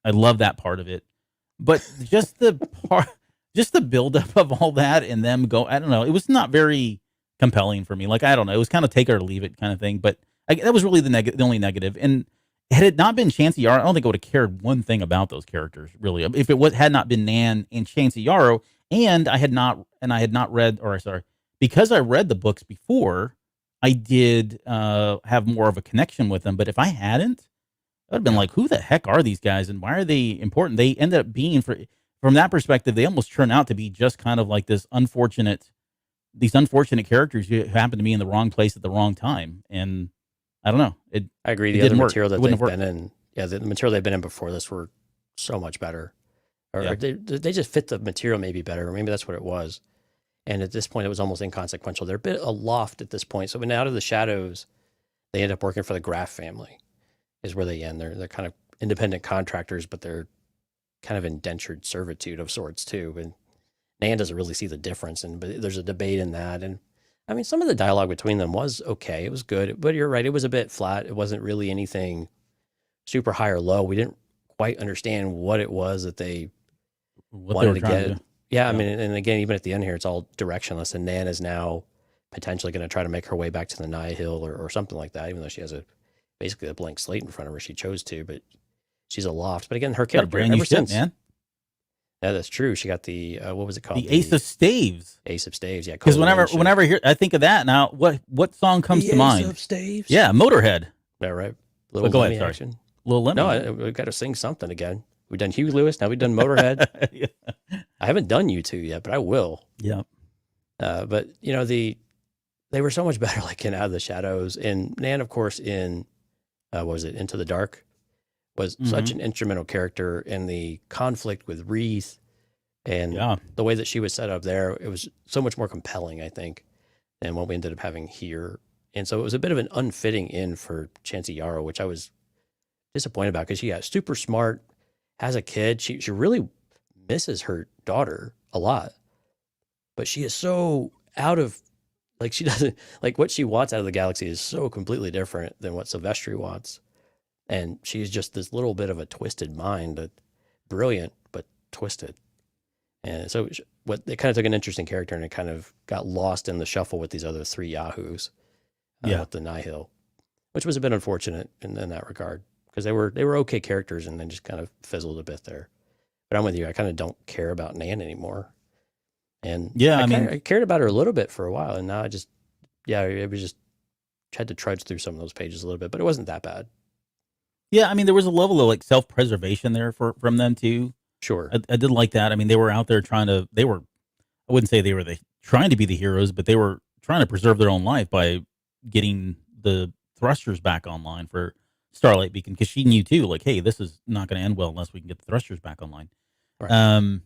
I love that part of it. But just the buildup of all that and them go, I don't know. It was not very compelling for me. Like, I don't know. It was kind of take it or leave it kind of thing. But that was really the only negative. And had it not been Chancey Yarrow, I don't think I would have cared one thing about those characters, really. If it had not been Nan and Chancey Yarrow, and I had not read, or sorry, because I read the books before, I did have more of a connection with them. But if I hadn't, I would have been like, who the heck are these guys and why are they important? They ended up being, from that perspective, they almost turn out to be just kind of like these unfortunate characters who happen to be in the wrong place at the wrong time. And I don't know. I agree. The other material that they've been in, the material they've been in before this were so much better. Or they just fit the material maybe better, or maybe that's what it was. And at this point, it was almost inconsequential. They're a bit aloft at this point. So when Out of the Shadows, they end up working for the Graff family, is where they end. They're kind of independent contractors, but they're kind of indentured servitude of sorts too. And Nan doesn't really see the difference, but there's a debate in that. And I mean, some of the dialogue between them was okay. It was good, but you're right. It was a bit flat. It wasn't really anything super high or low. We didn't quite understand what it was that they wanted to get. Yeah, I mean, and again, even at the end here, it's all directionless. And Nan is now potentially going to try to make her way back to the Nihil or something like that, even though she has basically a blank slate in front of her. She chose to, but she's aloft. But again, her character ever since, man. Yeah, that's true. She got the what was it called? The Ace of Staves. Ace of Staves, yeah. Because whenever I think of that now, what song comes to mind? Ace of Staves. Yeah, Motorhead. Yeah, right. Little Lemmy action. Little Lemmy. No, we got to sing something again. We've done Hugh Lewis. Now we've done Motorhead. Yeah. I haven't done U2 yet, but I will. Yeah. But you know, they were so much better, like in Out of the Shadows, and Nan, of course, in what was it, Into the Dark, was such an instrumental character in the conflict with Wreath, and the way that she was set up there. It was so much more compelling, I think, than what we ended up having here. And so it was a bit of an unfitting in for Chancey Yarrow, which I was disappointed about because she got super smart, has a kid. She really misses her daughter a lot, but she is so out of, like, she doesn't, like, what she wants out of the galaxy is so completely different than what Silvestri wants. And she's just this little bit of a twisted mind, but brilliant, but twisted. And so they kind of took an interesting character and it kind of got lost in the shuffle with these other three Yahoos with the Nihil, which was a bit unfortunate in that regard because they were okay characters and then just kind of fizzled a bit there. But I'm with you. I kind of don't care about Nan anymore. And I cared about her a little bit for a while. And now I just had to trudge through some of those pages a little bit, but it wasn't that bad. Yeah, I mean, there was a level of like self-preservation there from them too. Sure. I did like that. I mean, they were out there I wouldn't say they were trying to be the heroes, but they were trying to preserve their own life by getting the thrusters back online for Starlight Beacon, because she knew too, like, hey, this is not going to end well unless we can get the thrusters back online. Right.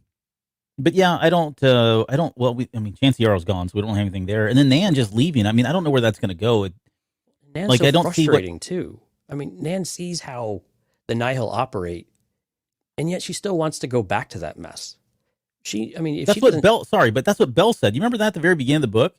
But yeah, I don't, Chancey Yarrow's gone, so we don't have anything there. And then Nan just leaving. I mean, I don't know where that's going to go. Nan's like, so I don't frustrating too. I mean, Nan sees how the Nihil operate, and yet she still wants to go back to that mess. That's what Bell said. You remember that at the very beginning of the book?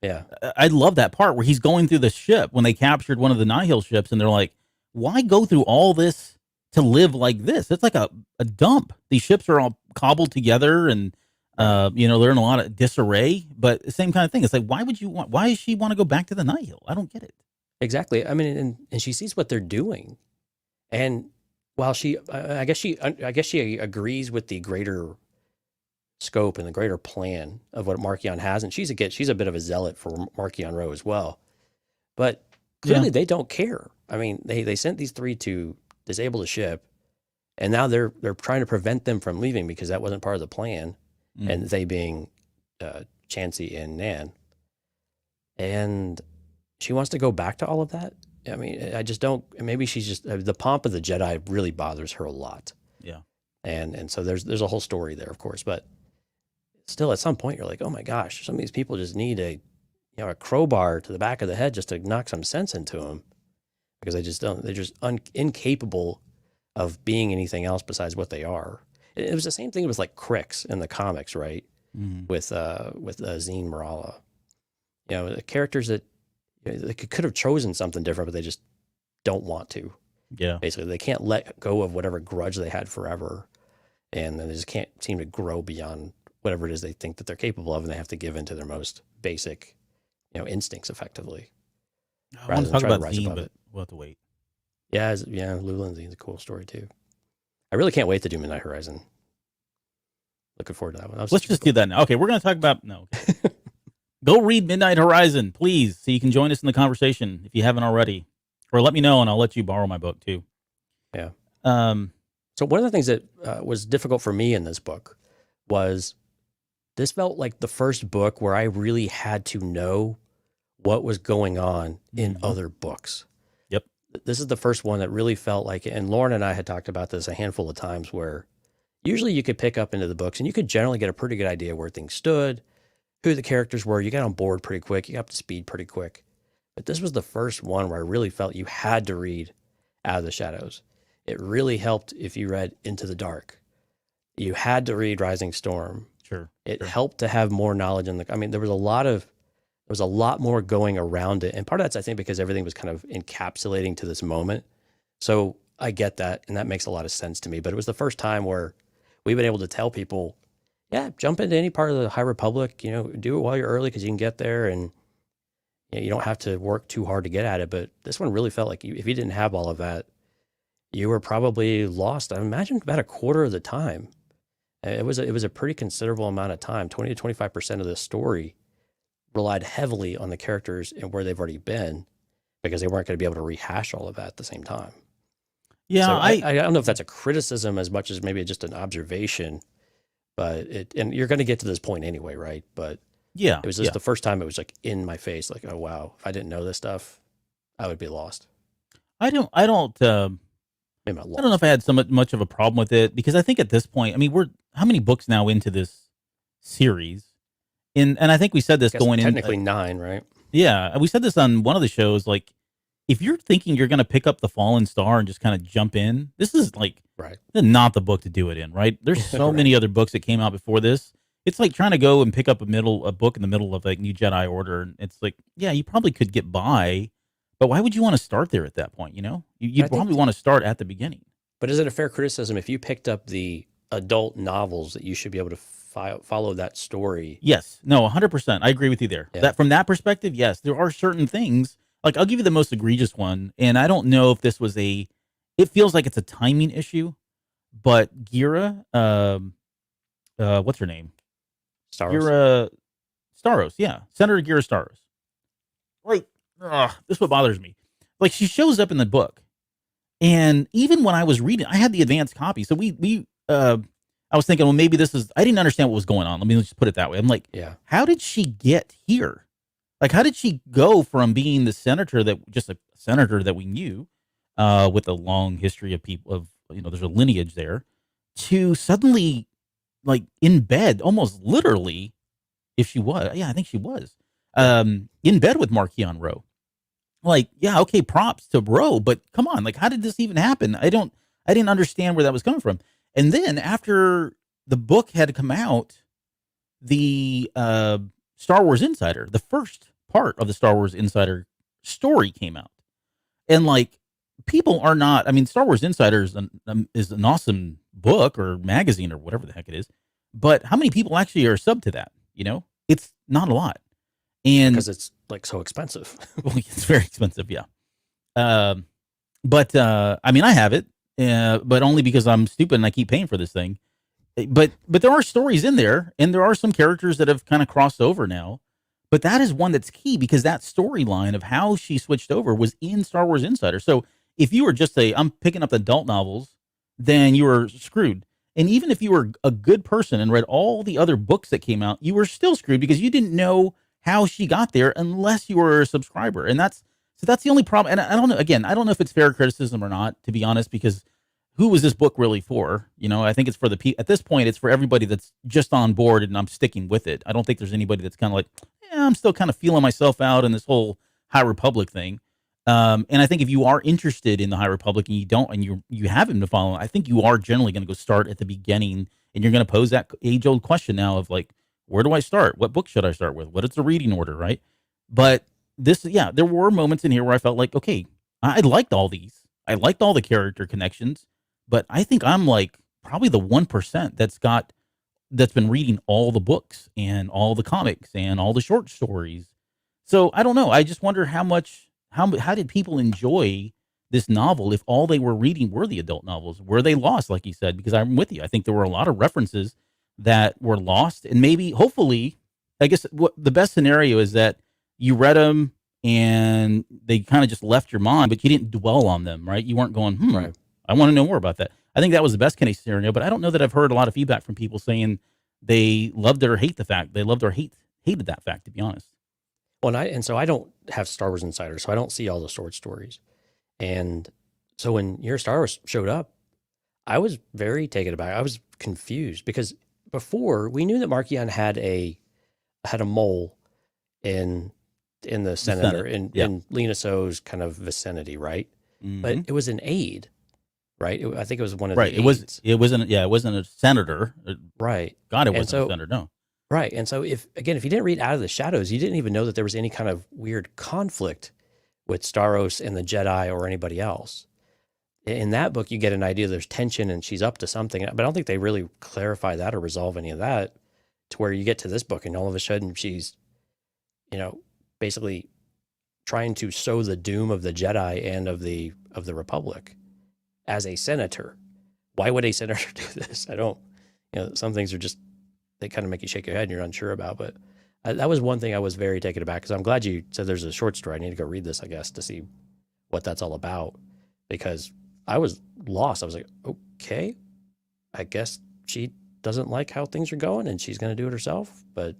Yeah. I love that part where he's going through the ship when they captured one of the Nihil ships, and they're like, why go through all this to live like this? It's like a dump. These ships are all cobbled together and, they're in a lot of disarray, but the same kind of thing. It's like, why does she want to go back to the Nihil? I don't get it. Exactly. I mean, and she sees what they're doing. And while I guess she agrees with the greater scope and the greater plan of what Marchion has. And she's a bit of a zealot for Marchion Ro as well. But clearly they don't care. I mean, they sent these 3 to disable the ship, and now they're trying to prevent them from leaving because that wasn't part of the plan. And they being Chansey and Nan. And she wants to go back to all of that. I mean, I just don't. Maybe she's just the pomp of the Jedi really bothers her a lot. Yeah. And so there's a whole story there, of course, but still, at some point, you're like, oh my gosh, some of these people just need a crowbar to the back of the head just to knock some sense into them, because they just don't. They're just incapable of being anything else besides what they are. It was the same thing with like Crix in the comics, right? With Zine Morala. The characters that they could have chosen something different, but they just don't want to. Yeah. Basically, they can't let go of whatever grudge they had forever, and then they just can't seem to grow beyond whatever it is they think that they're capable of, and they have to give in to their most basic, instincts, effectively. I want to talk about Zine, but we'll have to wait. Yeah, Lula and Zine's a cool story too. I really can't wait to do Midnight Horizon. Looking forward to that one. Let's just do that now. Okay, we're going to talk about Go read Midnight Horizon, please, so you can join us in the conversation if you haven't already. Or let me know, and I'll let you borrow my book, too. Yeah. So one of the things that was difficult for me in this book was this felt like the first book where I really had to know what was going on in other books. Yep. This is the first one that really felt like, and Lauren and I had talked about this a handful of times, where usually you could pick up into the books and you could generally get a pretty good idea where things stood, who the characters were. You got on board pretty quick. You got up to speed pretty quick. But this was the first one where I really felt you had to read Out of the Shadows. It really helped if you read Into the Dark. You had to read Rising Storm. Sure. It helped to have more knowledge there was a lot more going around it. And part of that's, I think, because everything was kind of encapsulating to this moment. So I get that, and that makes a lot of sense to me. But it was the first time where we've been able to tell people, yeah, jump into any part of the High Republic, do it while you're early because you can get there, and you don't have to work too hard to get at it. But this one really felt like if you didn't have all of that, you were probably lost. I imagine about a quarter of the time. It was a pretty considerable amount of time. 20 to 25% of the story relied heavily on the characters and where they've already been, because they weren't going to be able to rehash all of that at the same time. Yeah, so I don't know if that's a criticism as much as maybe just an observation, but and you're going to get to this point anyway, right? But yeah, it was just the first time it was like in my face, like, oh wow, if I didn't know this stuff, I would be lost. I don't know if I had so much of a problem with it, because I think at this point, I mean, we're how many books now into this series? And I think we said this going in. Technically 9, right? Yeah, we said this on one of the shows. Like, if you're thinking you're going to pick up The Fallen Star and just kind of jump in, this is like not the book to do it in, right? There's so many other books that came out before this. It's like trying to go and pick up a book in the middle of like New Jedi Order. And it's like, yeah, you probably could get by, but why would you want to start there at that point? You'd probably want to start at the beginning. But is it a fair criticism if you picked up the adult novels that you should be able to follow that story? Yes. No, 100%. I agree with you there. Yeah. That from that perspective, yes, there are certain things. Like, I'll give you the most egregious one, and I don't know if this was it feels like it's a timing issue, but Gira, what's her name? Staros. Staros, yeah. Senator Gira Staros. Like, this is what bothers me. Like, she shows up in the book, and even when I was reading, I had the advanced copy, so I was thinking, well, maybe I didn't understand what was going on. Let me just put it that way. I'm like, how did she get here? Like, how did she go from being the senator just a senator that we knew, with a long history of people there's a lineage there, to suddenly like in bed, almost literally, if she was, I think she was, in bed with Marchion Ro. Like, yeah, okay, props to Ro, but come on, like, how did this even happen? I didn't understand where that was coming from. And then after the book had come out, the Star Wars Insider, the first part of the Star Wars Insider story came out. And like, people are not, I mean, Star Wars Insider is an awesome book or magazine or whatever the heck it is. But how many people actually are sub to that? It's not a lot. And because it's like so expensive. Well, it's very expensive. Yeah. But I mean, I have it. But only because I'm stupid and I keep paying for this thing. but there are stories in there, and there are some characters that have kind of crossed over now. But that is one that's key because that storyline of how she switched over was in Star Wars Insider. So if you were just I'm picking up adult novels, then you were screwed. And even if you were a good person and read all the other books that came out, you were still screwed because you didn't know how she got there unless you were a subscriber. And that's the only problem. And I don't know. Again, I don't know if it's fair criticism or not, to be honest, because who was this book really for? I think it's for at this point, it's for everybody that's just on board and I'm sticking with it. I don't think there's anybody that's kind of like, I'm still kind of feeling myself out in this whole High Republic thing. And I think if you are interested in the High Republic and you have him to follow, I think you are generally going to go start at the beginning and you're going to pose that age old question now of like, where do I start? What book should I start with? What is the reading order? Right. But there were moments in here where I felt like, okay, I liked all these. I liked all the character connections, but I think I'm like probably the 1% that's been reading all the books and all the comics and all the short stories. So I don't know. I just wonder how did people enjoy this novel if all they were reading were the adult novels? Were they lost, like you said? Because I'm with you. I think there were a lot of references that were lost, and maybe, hopefully, I guess the best scenario is that you read them and they kind of just left your mind, but you didn't dwell on them, right? You weren't going, Right. I want to know more about that. I think that was the best case scenario, but I don't know that I've heard a lot of feedback from people saying they loved or hate the fact. They loved or hated that fact, to be honest. Well, so I don't have Star Wars Insider, so I don't see all the short stories. And so when your Star Wars showed up, I was very taken aback. I was confused because before we knew that Markion had a mole in the Senator in Lena So's kind of vicinity, right? Mm-hmm. But it was an aide, right? I think it was one of right. the aides. It wasn't a senator, right? God, it wasn't a senator, no. Right. And so if you didn't read Out of the Shadows, you didn't even know that there was any kind of weird conflict with Staros and the Jedi or anybody else. In that book, you get an idea there's tension and she's up to something, but I don't think they really clarify that or resolve any of that to where you get to this book and all of a sudden she's, basically trying to sow the doom of the Jedi and of the Republic as a senator. Why would a senator do this? I don't, some things are just, they kind of make you shake your head and you're unsure about, but that was one thing I was very taken aback because I'm glad you said there's a short story. I need to go read this, I guess, to see what that's all about because I was lost. I was like, okay, I guess she doesn't like how things are going and she's going to do it herself. But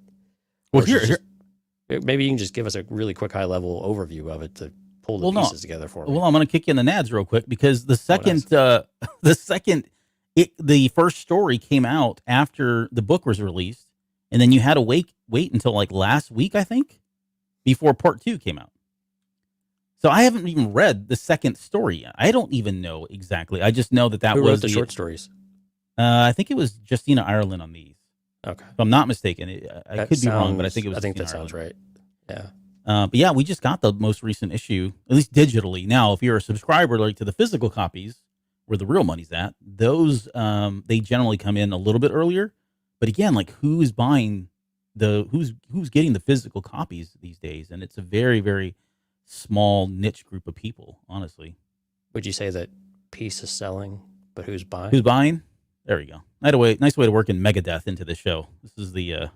maybe you can just give us a really quick high level overview of it to pull the pieces together for me. Well, I'm going to kick you in the nads real quick because the first story came out after the book was released, and then you had to wait until like last week, I think, before part 2 came out. So I haven't even read the second story yet. I don't even know exactly. I just know that Who was wrote the short stories. I think it was Justina Ireland on these. Okay, if I'm not mistaken. I could be wrong, but I think it was. I think that Justina sounds right. Yeah. But yeah, we just got the most recent issue, at least digitally. Now, if you're a subscriber like to the physical copies, where the real money's at, those they generally come in a little bit earlier. But again, like who's buying who's getting the physical copies these days? And it's a very, very small niche group of people, honestly. Would you say that piece is selling, but who's buying? Who's buying? There you go. Nice way to work in Megadeth into the show. This is the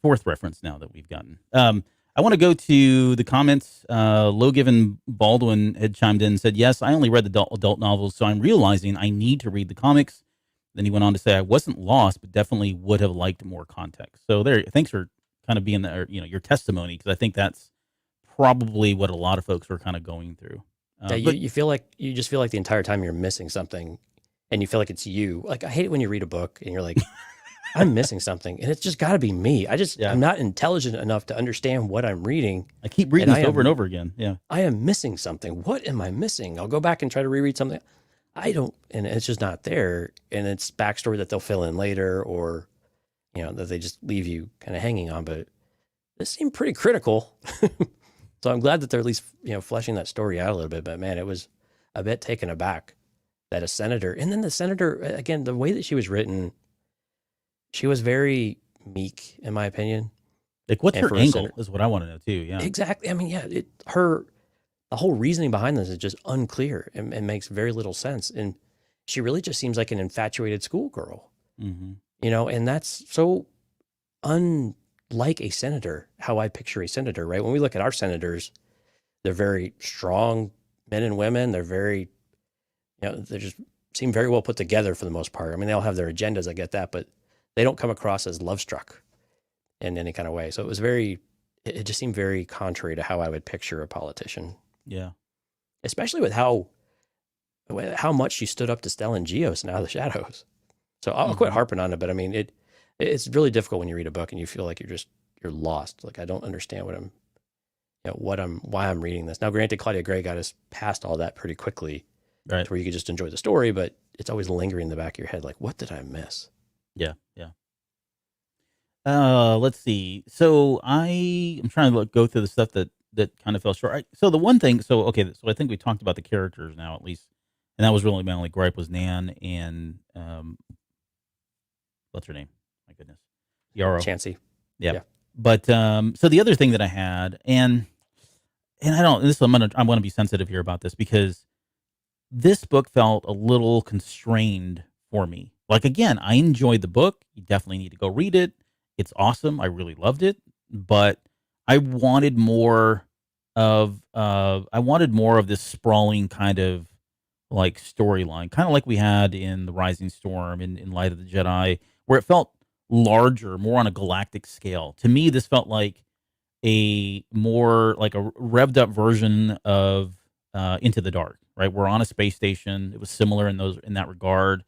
fourth reference now that we've gotten. I want to go to the comments. Low Given Baldwin had chimed in and said, yes, I only read the adult novels, so I'm realizing I need to read the comics. Then he went on to say, I wasn't lost, but definitely would have liked more context. So there, thanks for kind of being there, your testimony, because I think that's probably what a lot of folks are kind of going through. You just feel like the entire time you're missing something and you feel like it's you. Like, I hate it when you read a book and you're like, I'm missing something, and it's just got to be me. I'm not intelligent enough to understand what I'm reading. I keep reading this over and over again. Yeah, I am missing something. What am I missing? I'll go back and try to reread something. And it's just not there. And it's backstory that they'll fill in later, or that they just leave you kind of hanging on. But this seemed pretty critical, so I'm glad that they're at least fleshing that story out a little bit. But man, it was a bit taken aback that a senator, and then the senator again, the way that she was written. She was very meek, in my opinion. Like, what's her angle is what I want to know, too. Yeah, exactly. I mean, yeah, the whole reasoning behind this is just unclear and makes very little sense. And she really just seems like an infatuated schoolgirl. Mm-hmm. And that's so unlike a senator, how I picture a senator, right? When we look at our senators, they're very strong men and women. They're very, they just seem very well put together for the most part. I mean, they all have their agendas, I get that, but they don't come across as love struck in any kind of way. So it just seemed very contrary to how I would picture a politician. Yeah. Especially with how much she stood up to Stellan Geos and Out of the Shadows. So I'll quit harping on it, but I mean, it's really difficult when you read a book and you feel like you're lost. Like, I don't understand why I'm reading this. Now, granted, Claudia Gray got us past all that pretty quickly, Right. to where you could just enjoy the story, but it's always lingering in the back of your head. Like, what did I miss? Yeah. Yeah. Let's see. So I'm trying to go through the stuff that kind of fell short. So the one thing, so I think we talked about the characters now at least, and that was really my only gripe was Nan and what's her name? My goodness, Yarrow. Chansey. Yeah. But so the other thing that I had, and I don't. I'm gonna be sensitive here about this because this book felt a little constrained for me. Like, again, I enjoyed the book. You definitely need to go read it. It's awesome. I really loved it, but I wanted more of this sprawling kind of like storyline, kind of like we had in The Rising Storm in Light of the Jedi, where it felt larger, more on a galactic scale. To me, this felt like a more like a revved up version of Into the Dark. Right, we're on a space station. It was similar in that regard.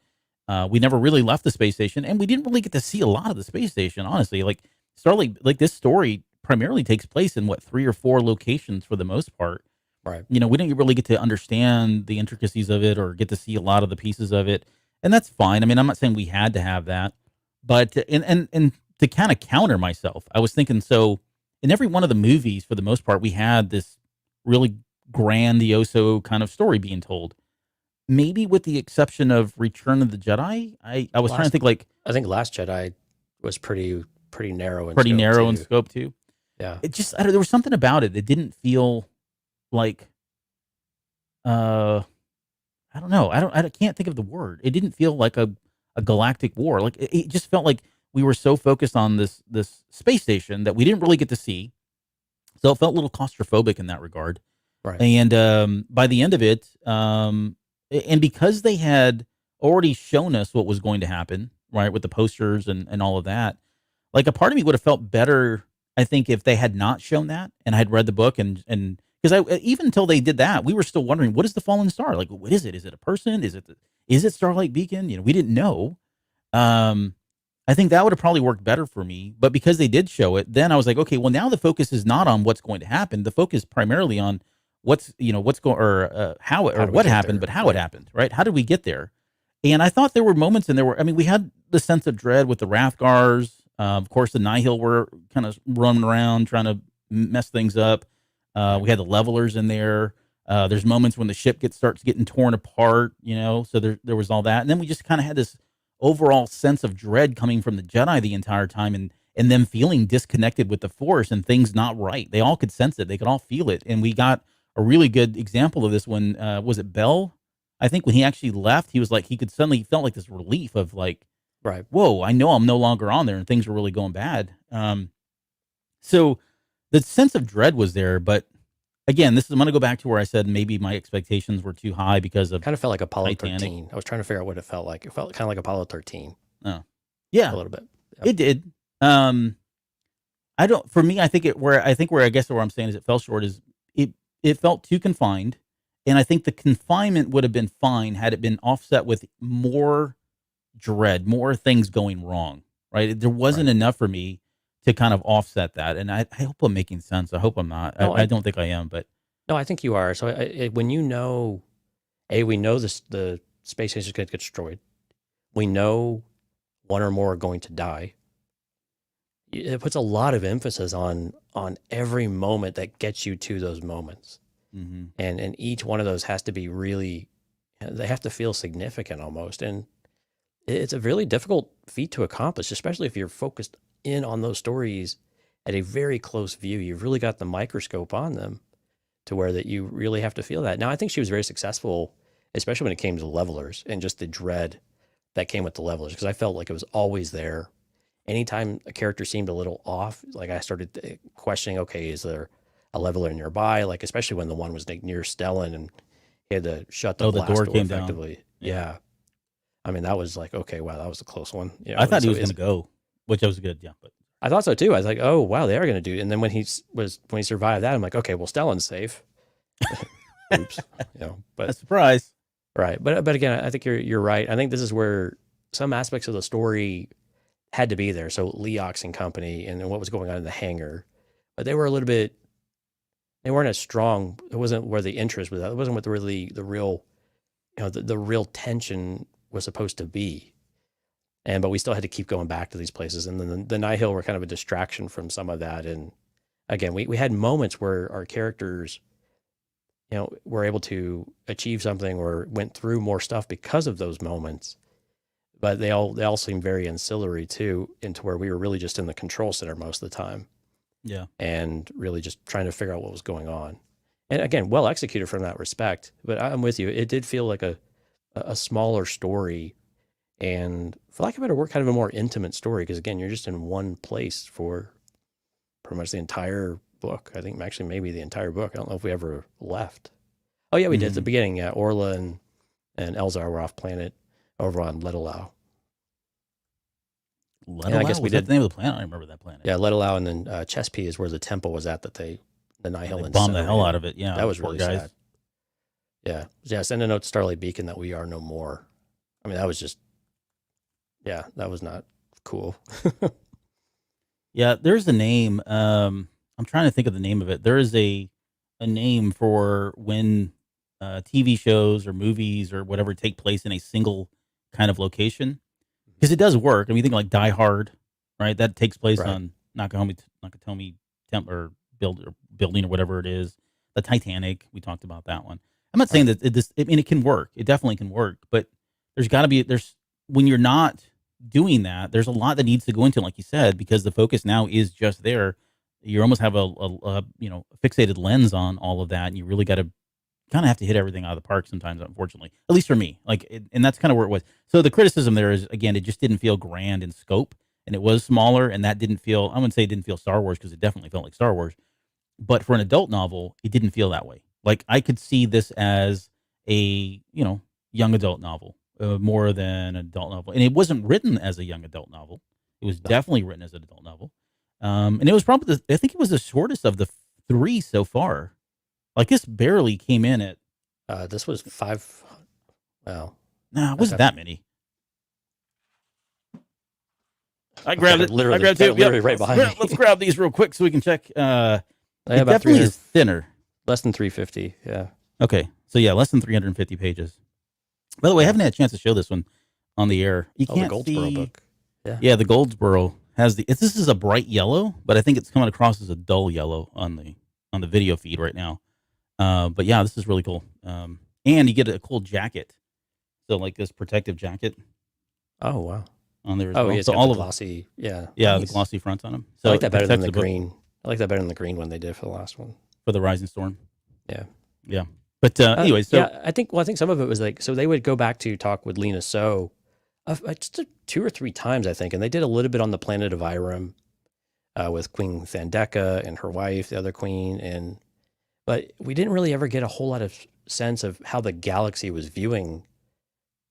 We never really left the space station, and we didn't really get to see a lot of the space station. Honestly, like Starlight, like this story primarily takes place in 3 or 4 locations for the most part. Right. We didn't really get to understand the intricacies of it or get to see a lot of the pieces of it, and that's fine. I mean, I'm not saying we had to have that, but and to kind of counter myself, I was thinking, so in every one of the movies, for the most part, we had this really grandioso kind of story being told. Maybe with the exception of Return of the Jedi, I was trying to think, like, I think Last Jedi was pretty narrow. In scope too. Yeah. It just there was something about it that didn't feel like I don't know. I can't think of the word. It didn't feel like a galactic war. Like it just felt like we were so focused on this space station that we didn't really get to see. So it felt a little claustrophobic in that regard. Right. And by the end of it, and because they had already shown us what was going to happen, right, with the posters and all of that, like a part of me would have felt better, I think, if they had not shown that and I had read the book and because even until they did that, we were still wondering, what is the fallen star? Like, what is it? Is it a person? Is it Starlight Beacon? We didn't know. I think that would have probably worked better for me. But because they did show it, then I was like, okay, well, now the focus is not on what's going to happen. The focus primarily on what's going or how it, or what happened, but how it happened, right? How did we get there? And I thought there were moments, and we had the sense of dread with the Rathgars. Of course, the Nihil were kind of running around trying to mess things up. We had the levelers in there. There's moments when the ship starts getting torn apart, so there was all that. And then we just kind of had this overall sense of dread coming from the Jedi the entire time, and them feeling disconnected with the Force and things not right. They all could sense it. They could all feel it. And we got a really good example of this when, was it Bell? I think when he actually left, he was like, he felt like this relief of like, right, whoa, I know I'm no longer on there and things were really going bad. So the sense of dread was there, but again, I'm going to go back to where I said maybe my expectations were too high because of kind of felt like Apollo Titanic. 13. I was trying to figure out what it felt like. It felt kind of like Apollo 13. Oh, yeah, a little bit. Yep. It did. I don't. For me, I think where I'm saying is it fell short is it felt too confined, and I think the confinement would have been fine had it been offset with more dread, more things going wrong. Right? There wasn't enough for me to kind of offset that, and I hope I'm making sense. I hope I'm not. No, I don't think I am, but no, I think you are. So when we know the space station is going to get destroyed, we know one or more are going to die. It puts a lot of emphasis on every moment that gets you to those moments. Mm-hmm. And each one of those has to be really, they have to feel significant almost. And it's a really difficult feat to accomplish, especially if you're focused in on those stories at a very close view. You've really got the microscope on them to where that you really have to feel that. Now, I think she was very successful, especially when it came to levelers and just the dread that came with the levelers, because I felt like it was always there. Anytime a character seemed a little off, like I started questioning, okay, is there a leveler nearby? Like, especially when the one was near Stellan and he had to shut the blast door came effectively. down. Yeah. I mean, that was like, okay, wow, that was a close one. You know, I thought he was going to go, which was good. Yeah. But I thought so too. I was like, oh, wow, they are going to do it. And then when he survived that, I'm like, okay, well, Stellan's safe. Oops. You know, but a surprise. Right. But again, I think you're right. I think this is where some aspects of the story had to be there. So Leox and company and what was going on in the hangar, but they were a little bit, they weren't as strong. It wasn't where the interest was. It wasn't what really the real, you know, the real tension was supposed to be. But we still had to keep going back to these places. And then the Nihil were kind of a distraction from some of that. And again, we had moments where our characters, you know, were able to achieve something or went through more stuff because of those moments. But they all seemed very ancillary too, into where we were really just in the control center most of the time. Yeah. And really just trying to figure out what was going on. And again, well executed from that respect. But I'm with you. It did feel like a smaller story, and for lack of a better word, kind of a more intimate story. Because again, you're just in one place for pretty much the entire book. I think actually maybe the entire book. I don't know if we ever left. Oh yeah, we did at the beginning. Yeah, Orla and Elzar were off planet over on Letelau. I guess we did the name of the planet. I remember that planet. Yeah, Letelau, and then Chespie is where the temple was at that the Nihil bombed the hell out of it. Yeah, that was really sad. Yeah. Send a note to Starlight Beacon that we are no more. I mean, that was just, yeah, that was not cool. Yeah, there's a name. I'm trying to think of the name of it. There is a name for when TV shows or movies or whatever take place in a single kind of location, because it does work. I mean, you think like Die Hard, right? That takes place on Nakatomi building or whatever it is. The Titanic, we talked about that one. I'm not saying that it can work. It definitely can work, but when you're not doing that, there's a lot that needs to go into, like you said, because the focus now is just there. You almost have a fixated lens on all of that, and you really got to kind of have to hit everything out of the park sometimes, unfortunately, at least for me. And that's kind of where it was. So the criticism there is, again, it just didn't feel grand in scope, and it was smaller, and that didn't feel, I wouldn't say it didn't feel Star Wars, because it definitely felt like Star Wars, but for an adult novel, it didn't feel that way. Like, I could see this as a, young adult novel, more than an adult novel. And it wasn't written as a young adult novel. It was definitely written as an adult novel. And it was probably, I think it was the shortest of the 3 so far. Like, this barely came in at... this was 5... Well... No, it wasn't that many. I grabbed it. Literally, I grabbed it. literally right behind me. Let's grab these real quick so we can check. It about definitely is thinner. Less than 350, yeah. Okay, so yeah, less than 350 pages. By the way, I haven't had a chance to show this one on the air. You can't the Goldsboro book. Yeah, the Goldsboro has this is a bright yellow, but I think it's coming across as a dull yellow on the video feed right now. But yeah, this is really cool. And you get a cool jacket. So like this protective jacket. Oh wow. On there as well. Yeah, so all the of glossy, yeah. Yeah, nice. the glossy front on them. So I like that better than the green. I like that better than the green one they did for the last one. For the Rising Storm. Yeah. Yeah. But anyway, so yeah, I think some of it was like, so they would go back to talk with Lena So just 2 or 3 times, I think, and they did a little bit on the planet of Irem with Queen Thandeka and her wife, the other queen, but we didn't really ever get a whole lot of sense of how the galaxy was viewing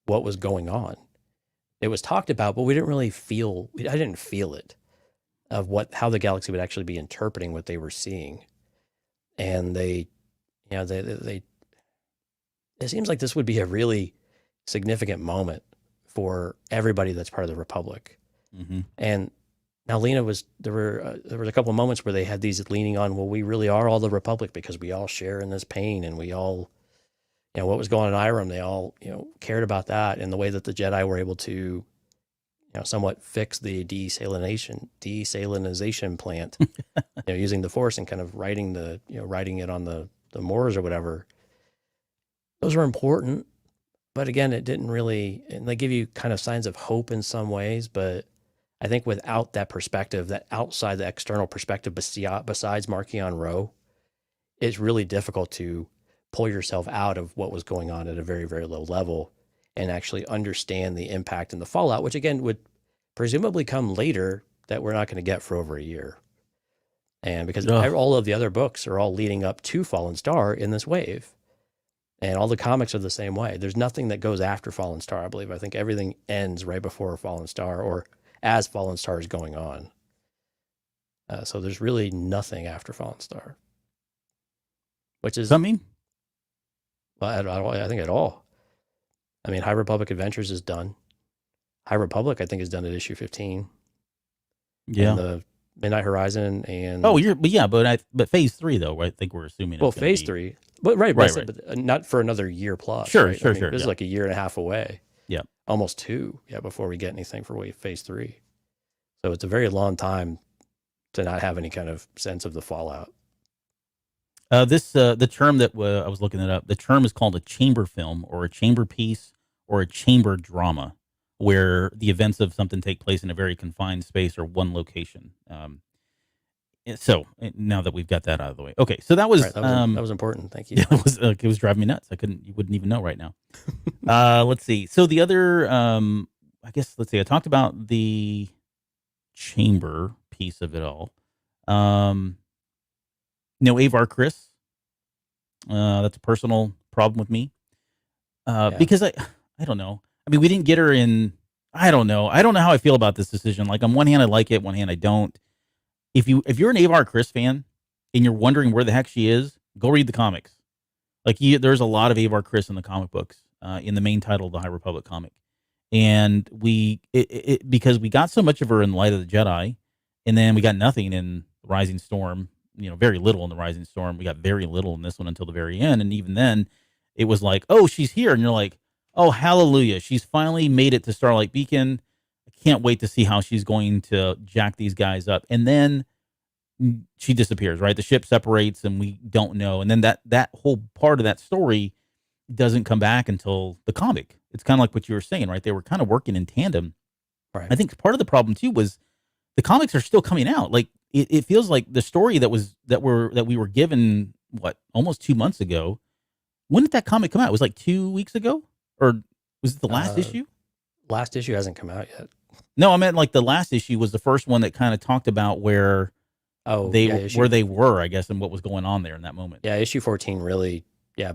what was going on. It was talked about, but we didn't really feel. I didn't feel it of how the galaxy would actually be interpreting what they were seeing, and they. It seems like this would be a really significant moment for everybody that's part of the Republic. Mm-hmm. And now there was a couple of moments where they had these leaning on, well, we really are all the Republic because we all share in this pain, and we all, what was going on in Irem, they all, cared about that, and the way that the Jedi were able to, somewhat fix the desalinization plant, using the Force and kind of writing it on the moors or whatever. Those were important, but again, it didn't really, and they give you kind of signs of hope in some ways, but I think without that perspective, that outside the external perspective besides Marchion Ro, it's really difficult to pull yourself out of what was going on at a very, very low level and actually understand the impact and the fallout, which again would presumably come later that we're not going to get for over a year. And because all of the other books are all leading up to Fallen Star in this wave. And all the comics are the same way. There's nothing that goes after Fallen Star, I believe. I think everything ends right before Fallen Star or as Fallen Star is going on. So there's really nothing after Fallen Star. Which is... Something? Well, I think at all. I mean, High Republic Adventures is done. High Republic, I think, is done at issue 15. Yeah. And the Midnight Horizon and... but phase 3, though, I think we're assuming. Well, phase 3. But right. But not for another year plus. Sure, right? sure. This is like a year and a half away. Yeah. Almost 2, before we get anything for phase 3. So it's a very long time to not have any kind of sense of the fallout. The term that I was looking it up, the term is called a chamber film or a chamber piece or a chamber drama, where the events of something take place in a very confined space or one location. So now that we've got that out of the way, okay. So that was right, that was important. Thank you. Yeah, it was driving me nuts. You wouldn't even know right now. Let's see. So the other, I guess, I talked about the chamber piece of it all. Avar Chris. That's a personal problem with me. Because I don't know. I mean, we didn't get her in. I don't know. I don't know how I feel about this decision. Like, on one hand, I like it. On one hand, I don't. If you're an Avar Chris fan and you're wondering where the heck she is, go read the comics. Like, there's a lot of Avar Chris in the comic books, in the main title of the High Republic comic. And because we got so much of her in Light of the Jedi, and then we got nothing in Rising Storm, very little in the Rising Storm. We got very little in this one until the very end. And even then, it was like, oh, she's here. And you're like, oh, hallelujah. She's finally made it to Starlight Beacon. I can't wait to see how she's going to jack these guys up. And then she disappears, right? The ship separates and we don't know. And then that whole part of that story doesn't come back until the comic. It's kind of like what you were saying, right? They were kind of working in tandem. Right. I think part of the problem too was the comics are still coming out. Like, it feels like the story that we were given, almost 2 months ago. When did that comic come out? It was like 2 weeks ago? Or was it the last issue? Last issue hasn't come out yet. No, I meant like the last issue was the first one that kind of talked about where they were, I guess, and what was going on there in that moment. Yeah, issue 14 really,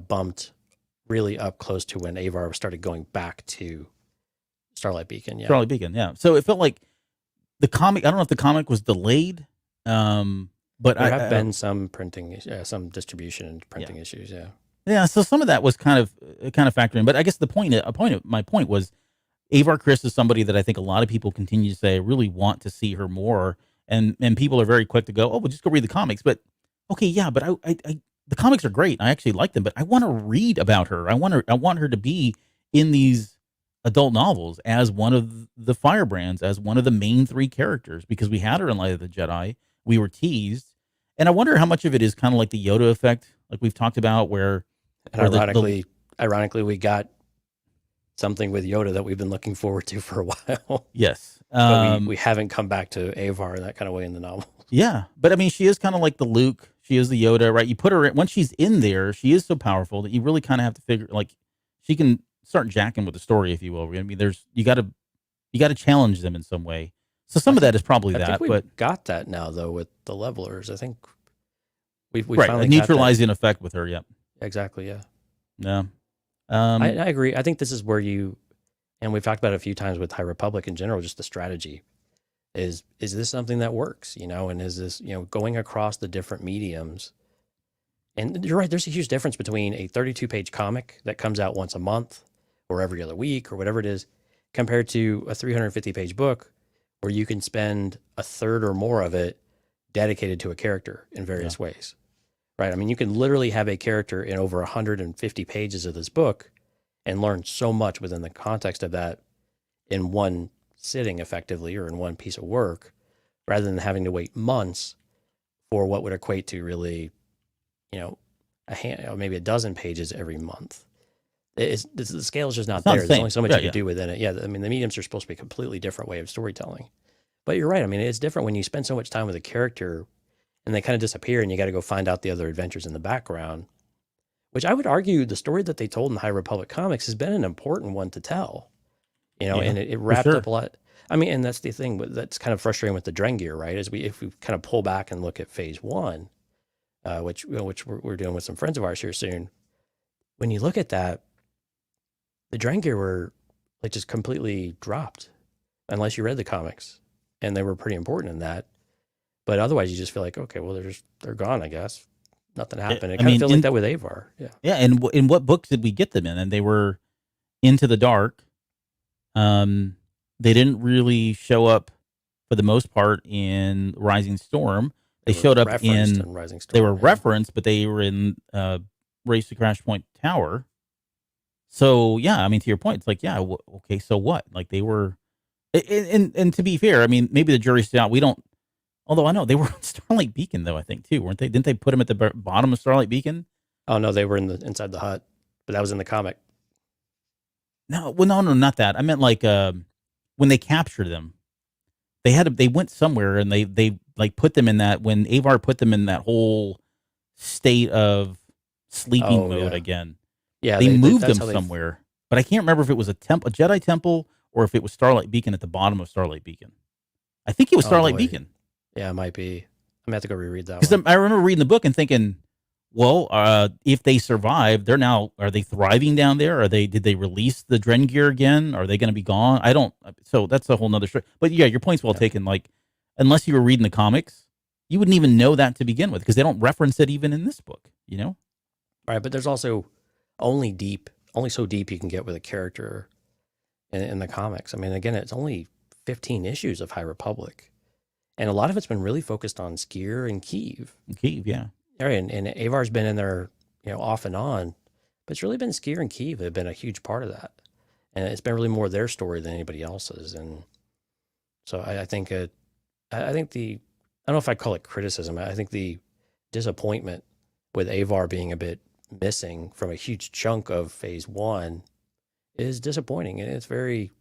bumped really up close to when Avar started going back to Starlight Beacon. Yeah. Starlight Beacon, yeah. So it felt like the comic, I don't know if the comic was delayed, but there have been some printing, some distribution and printing issues, yeah. Yeah, so some of that was kind of factoring. But I guess my point was, Avar Chris is somebody that I think a lot of people continue to say, I really want to see her more. And people are very quick to go, oh, well, just go read the comics. But, okay, yeah, but I the comics are great. I actually like them, but I want to read about her. I want her to be in these adult novels as one of the firebrands, as one of the main 3 characters, because we had her in Light of the Jedi. We were teased. And I wonder how much of it is kind of like the Yoda effect, like we've talked about, where... And ironically, we got something with Yoda that we've been looking forward to for a while. Yes. But we haven't come back to Avar in that kind of way in the novel. Yeah. But I mean, she is kind of like the Luke. She is the Yoda, right? You put her in, once she's in there, she is so powerful that you really kind of have to figure, like, she can start jacking with the story, if you will. I mean, you got to challenge them in some way. So some of that is probably I think but got that now, though, with the levelers. I think we right, finally a neutralizing effect with her. Yep. Exactly. Yeah. Yeah. I agree. I think this is where and we've talked about it a few times with High Republic in general, just the strategy. Is this something that works? And is this, going across the different mediums? And you're right, there's a huge difference between a 32-page comic that comes out once a month or every other week or whatever it is, compared to a 350-page book where you can spend a third or more of it dedicated to a character in various ways. Right? I mean, you can literally have a character in over 150 pages of this book and learn so much within the context of that in one sitting effectively, or in one piece of work, rather than having to wait months for what would equate to really, maybe a dozen pages every month. The scale is just not there. There's only so much you can do within it. Yeah, I mean, the mediums are supposed to be a completely different way of storytelling. But you're right. I mean, it's different when you spend so much time with a character and they kind of disappear and you got to go find out the other adventures in the background. which I would argue the story that they told in High Republic comics has been an important one to tell. And it wrapped up a lot. I mean, and that's the thing that's kind of frustrating with the Drengir, right? Is if we kind of pull back and look at Phase 1, which we're doing with some friends of ours here soon. When you look at that, the Drengir were like just completely dropped, unless you read the comics, and they were pretty important in that. But otherwise, you just feel like, okay, well, they're gone, I guess. Nothing happened. It kind of feels like that with Avar. Yeah. Yeah. And in what books did we get them in? And they were Into the Dark. They didn't really show up for the most part in Rising Storm. They showed up in Rising Storm. They were referenced, but they were in Race to Crash Point Tower. So yeah, I mean, to your point, it's like, yeah, okay, so what? Like they were, and to be fair, I mean, maybe the jury's still out. We don't. Although I know they were on Starlight Beacon, though, I think too, weren't they? Didn't they put them at the bottom of Starlight Beacon? Oh no, they were inside the hut, but that was in the comic. No, well, no, not that. I meant like when they captured them, they went somewhere and they like put them in that, when Avar put them in that whole state of sleeping mode again. Yeah, they moved them somewhere, but I can't remember if it was a Jedi temple, or if it was Starlight Beacon at the bottom of Starlight Beacon. I think it was Starlight Beacon. Yeah, it might be. I'm gonna have to go reread that. Because I remember reading the book and thinking, well, if they survive, are they thriving down there? Did they release the Drengir again? Are they going to be gone? I don't. So that's a whole nother story. But yeah, your point's well taken. Like, unless you were reading the comics, you wouldn't even know that to begin with, because they don't reference it even in this book. Right, but there's also only so deep you can get with a character in the comics. I mean, again, it's only 15 issues of High Republic, and a lot of it's been really focused on Skier and Kyiv. Kyiv, yeah. Right, and Avar's been in there, off and on, but it's really been Skier and Kyiv that have been a huge part of that, and it's been really more their story than anybody else's. And so I think I don't know if I'd call it criticism. I think the disappointment with Avar being a bit missing from a huge chunk of Phase 1 is disappointing, and it's very.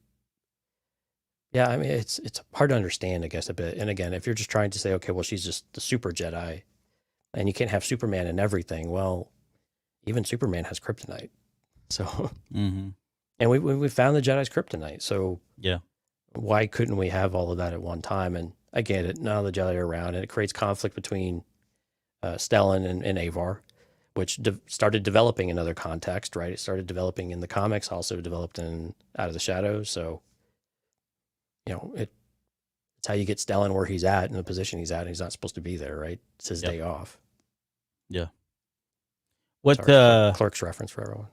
Yeah, I mean, it's hard to understand, I guess, a bit. And again, if you're just trying to say, okay, well, she's just the super Jedi, and you can't have Superman in everything. Well, even Superman has kryptonite. So, and we found the Jedi's kryptonite. So, yeah, why couldn't we have all of that at one time? And I get it. None of the Jedi are around, and it creates conflict between Stellan and Avar, which started developing in other context, right? It started developing in the comics, also developed in Out of the Shadows. So, it's how you get Stellan where he's at, in the position he's at, and he's not supposed to be there, right? It's his day off. Yeah. Clerks reference for everyone.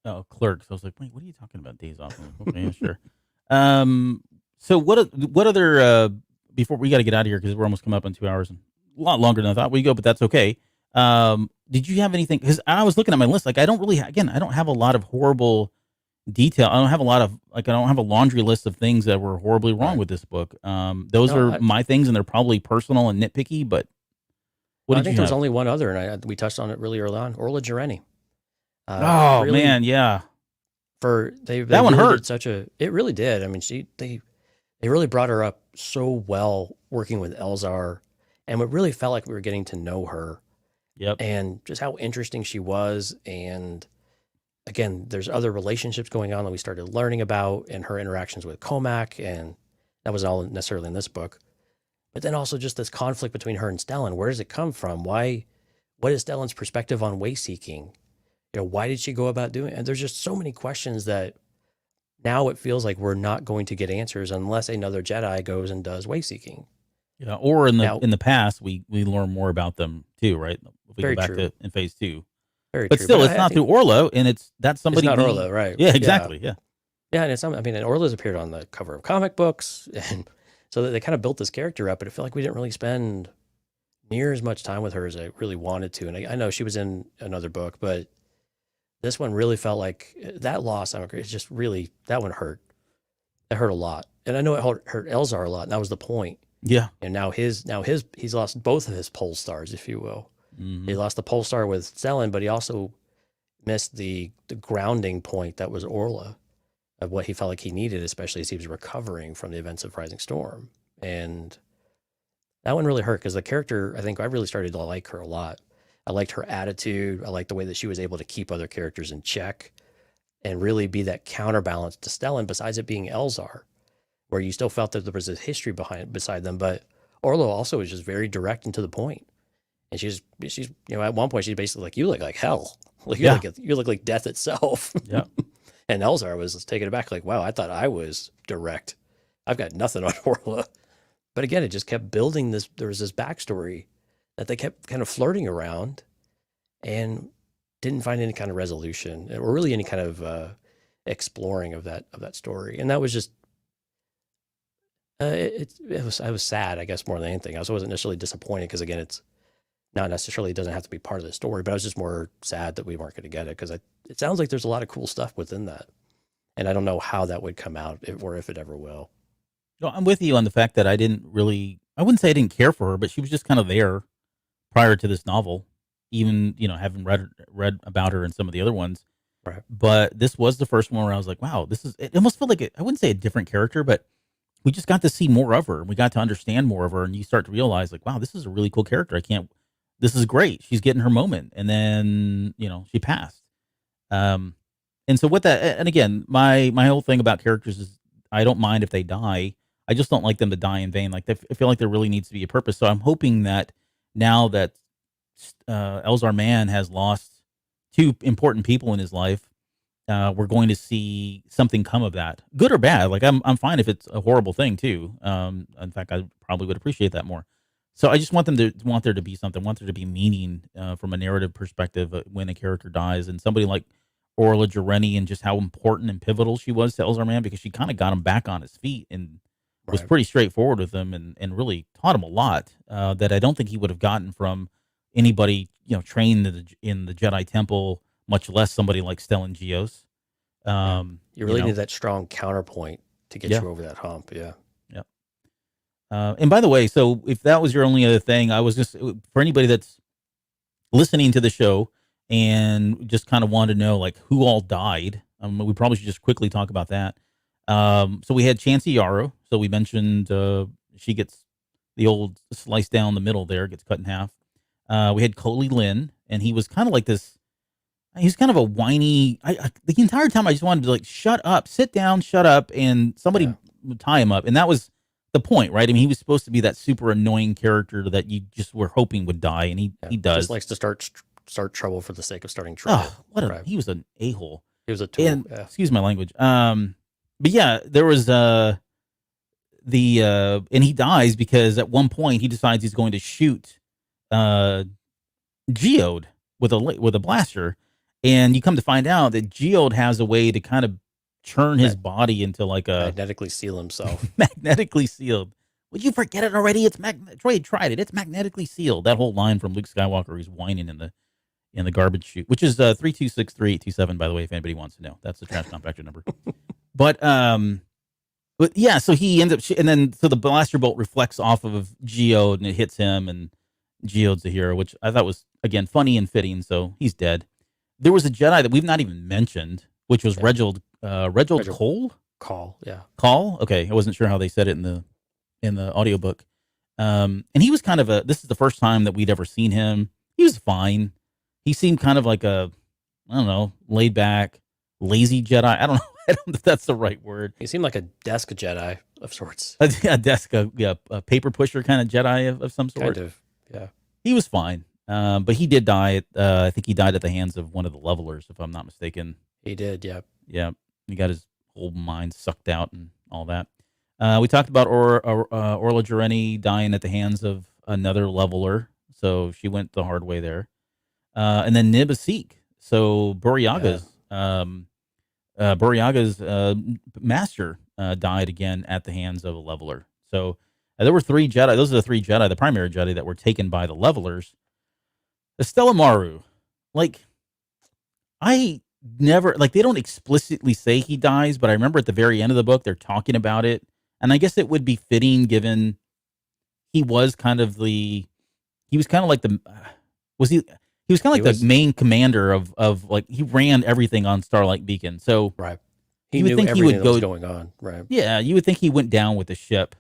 Oh, Clerks. I was like, wait, what are you talking about? Days off? Okay, yeah, sure. So what other before we got to get out of here, because we're almost coming up on 2 hours, and a lot longer than I thought we go, but that's okay. Did you have anything? Because I was looking at my list, like I don't have a lot of horrible detail. I don't have a laundry list of things that were horribly wrong with this book. Those are my things, and they're probably personal and nitpicky, but I think there's only one other, and we touched on it really early on. Orla Jareni. Man, yeah. That one hurt. It really did. I mean, they really brought her up so well working with Elzar, and it really felt like we were getting to know her. Yep. And just how interesting she was. And again, there's other relationships going on that we started learning about, and her interactions with Comac, and that was all necessarily in this book. But then also just this conflict between her and Stellan. Where does it come from? What is Stellan's perspective on way seeking? Why did she go about doing it? And there's just so many questions that now it feels like we're not going to get answers unless another Jedi goes and does way seeking. Yeah, or in the past we learn more about them too, right? If we very go back true. to in Phase 2. Very but true. Still, it's not through Orla, and that's somebody. It's not Orla, right? Yeah, exactly. Yeah. Yeah, and Orla's appeared on the cover of comic books, and so they kind of built this character up, but it felt like we didn't really spend near as much time with her as I really wanted to. And I know she was in another book, but this one really felt like that loss. It's just really, that one hurt. It hurt a lot. And I know it hurt Elzar a lot, and that was the point. Yeah. And now he's lost both of his pole stars, if you will. Mm-hmm. He lost the pole star with Stellan, but he also missed the grounding point that was Orla, of what he felt like he needed, especially as he was recovering from the events of Rising Storm. And that one really hurt, because the character, I think I really started to like her a lot. I liked her attitude. I liked the way that she was able to keep other characters in check and really be that counterbalance to Stellan, besides it being Elzar, where you still felt that there was a history beside them. But Orlo also was just very direct and to the point. And she's at one point she's basically like, you look like hell. Like you look like death itself. Yeah. And Elzar was taken aback, like, wow, I thought I was direct. I've got nothing on Orla. But again, it just kept building this. There was this backstory that they kept kind of flirting around and didn't find any kind of resolution or really any kind of exploring of that story. And that was just, I was sad, I guess, more than anything. I wasn't necessarily disappointed because, again, it's not necessarily, it doesn't have to be part of the story, but I was just more sad that we weren't going to get it because it sounds like there's a lot of cool stuff within that. And I don't know how that would come out or if it ever will. No, I'm with you on the fact that I wouldn't say I didn't care for her, but she was just kind of there prior to this novel, even, having read about her in some of the other ones. Right. But this was the first one where I was like, wow, it almost felt like I wouldn't say a different character, but we just got to see more of her and we got to understand more of her. And you start to realize like, wow, this is a really cool character. This is great. She's getting her moment. And then, she passed. And so with that, and again, my whole thing about characters is I don't mind if they die. I just don't like them to die in vain. Like I feel like there really needs to be a purpose. So I'm hoping that now that Elzar Mann has lost two important people in his life, we're going to see something come of that, good or bad. Like I'm fine if it's a horrible thing too. In fact, I probably would appreciate that more. So I just want there to be something, want there to be meaning from a narrative perspective when a character dies, and somebody like Orla Jareni and just how important and pivotal she was to Elzar Mann, because she kind of got him back on his feet and was pretty straightforward with him and really taught him a lot that I don't think he would have gotten from anybody trained in the Jedi Temple, much less somebody like Stellan Gios. You really need that strong counterpoint to get you over that hump. Yeah. Yeah. And by the way, so if that was your only other thing, I was just, for anybody that's listening to the show and just kind of wanted to know like who all died, we probably should just quickly talk about that. So we had Chancey Yarrow. So we mentioned she gets the old slice down the middle there, gets cut in half. We had Coley Lynn, and he was kind of like this. He's kind of a whiny. The entire time I just wanted to like shut up, sit down, shut up, and somebody would tie him up, and that was the point, right? I mean, he was supposed to be that super annoying character that you just were hoping would die, and he does. Just likes to start trouble for the sake of starting trouble. Oh, he was an a-hole. He was a tool. And, excuse my language. But yeah, there was and he dies because at one point he decides he's going to shoot Geode with a blaster, and you come to find out that Geode has a way to kind of churn his body into like a magnetically seal himself. Magnetically sealed. Would you forget it already? Troy tried it. It's magnetically sealed. That whole line from Luke Skywalker, he's whining in the garbage chute, which is 3263827, by the way, if anybody wants to know. That's the trash compactor number. But yeah, so he ends up, and then so the blaster bolt reflects off of Geode and it hits him, and Geode's the hero, which I thought was again funny and fitting. So he's dead. There was a Jedi that we've not even mentioned, which was Reginald Cole. Call. Okay, I wasn't sure how they said it in the audiobook. And he was kind of this is the first time that we'd ever seen him. He was fine. He seemed kind of like a, I don't know, laid back, lazy Jedi. I don't know if that's the right word. He seemed like a desk Jedi of sorts. A paper pusher kind of Jedi of some sort. Kind of, yeah. He was fine. But he did die. I think he died at the hands of one of the levelers, if I'm not mistaken. He did, yeah. Yeah. He got his whole mind sucked out and all that. We talked about Orla Jareni dying at the hands of another leveler. So she went the hard way there. And then Nib Asik. So Burryaga's master died again at the hands of a leveler. So there were three Jedi. Those are the three Jedi, the primary Jedi, that were taken by the levelers. Estella Maru, like, I never, like, they don't explicitly say he dies, but I remember at the very end of the book, they're talking about it. And I guess it would be fitting given he was kind of like the main commander of like, he ran everything on Starlight Beacon. So right. He knew everything that was going on. Right. Yeah. You would think he went down with the ship,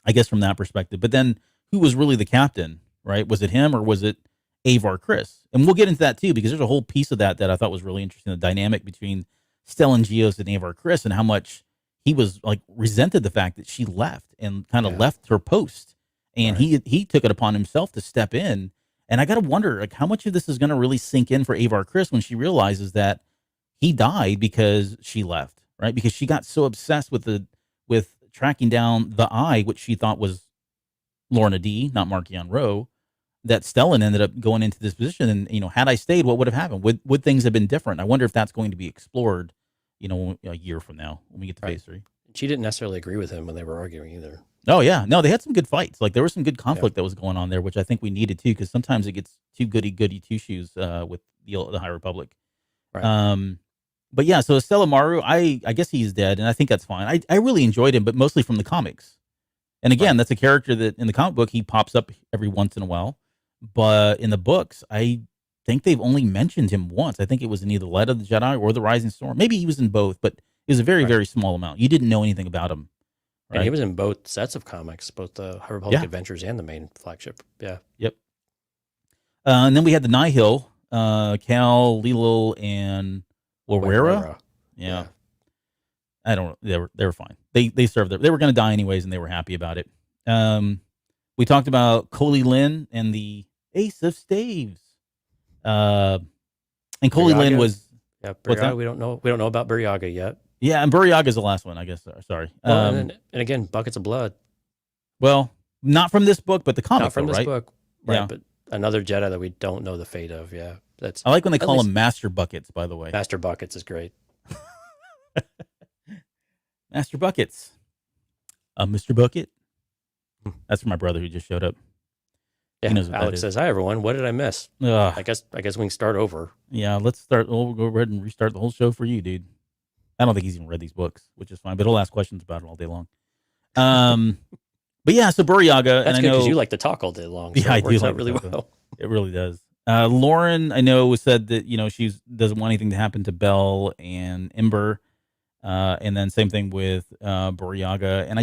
I guess, from that perspective. But then who was really the captain, right? Was it him or was it Avar Chris. And we'll get into that too, because there's a whole piece of that I thought was really interesting. The dynamic between Stellan Gios and Avar Chris, and how much he was like resented the fact that she left and kind of left her post. And he took it upon himself to step in. And I got to wonder, like, how much of this is going to really sink in for Avar Chris when she realizes that he died because she left, right? Because she got so obsessed with tracking down the eye, which she thought was Lorna D, not Markion Rowe, that Stellan ended up going into this position. And, had I stayed, what would have happened? Would things have been different? I wonder if that's going to be explored, a year from now when we get to phase 3. She didn't necessarily agree with him when they were arguing either. Oh, yeah. No, they had some good fights. Like, there was some good conflict that was going on there, which I think we needed too, because sometimes it gets too goody two-shoes with the High Republic. Right. But yeah, so Stella Maru, I guess he's dead, and I think that's fine. I really enjoyed him, but mostly from the comics. And again, that's a character that in the comic book, he pops up every once in a while. But in the books, I think they've only mentioned him once. I think it was in either Light of the Jedi or the Rising Storm. Maybe he was in both, but it was a very, very small amount. You didn't know anything about him. Right? And he was in both sets of comics, both the High Republic Adventures and the main flagship. Yeah. Yep. And then we had the Nihil, Cal, Lilo, and Warrera. Yeah. I don't know. They were fine. They served they were going to die anyways, and they were happy about it. We talked about Coley Lynn and the Ace of Staves. And Coley Lynn was Buryaga. We don't know about Buryaga yet. Yeah, and Buryaga is the last one, I guess. Sorry. Well, and again, Buckets of Blood. Well, not from this book, but the comic. Not from this book, right? Yeah. But another Jedi that we don't know the fate of. Yeah, I like when they call him Master Buckets. By the way, Master Buckets is great. Master Buckets. Mr. Bucket. That's for my brother who just showed up. Yeah, Alex says, "Hi everyone. What did I miss? I guess we can start over." Yeah, let's start. We'll go ahead and restart the whole show for you, dude. I don't think he's even read these books, which is fine, but he'll ask questions about it all day long. But yeah, so Buryaga. That's good because you like to talk all day long. So yeah, I do like really well. It really does. Lauren, I know, said that she doesn't want anything to happen to Bell and Ember, and then same thing with Buryaga. And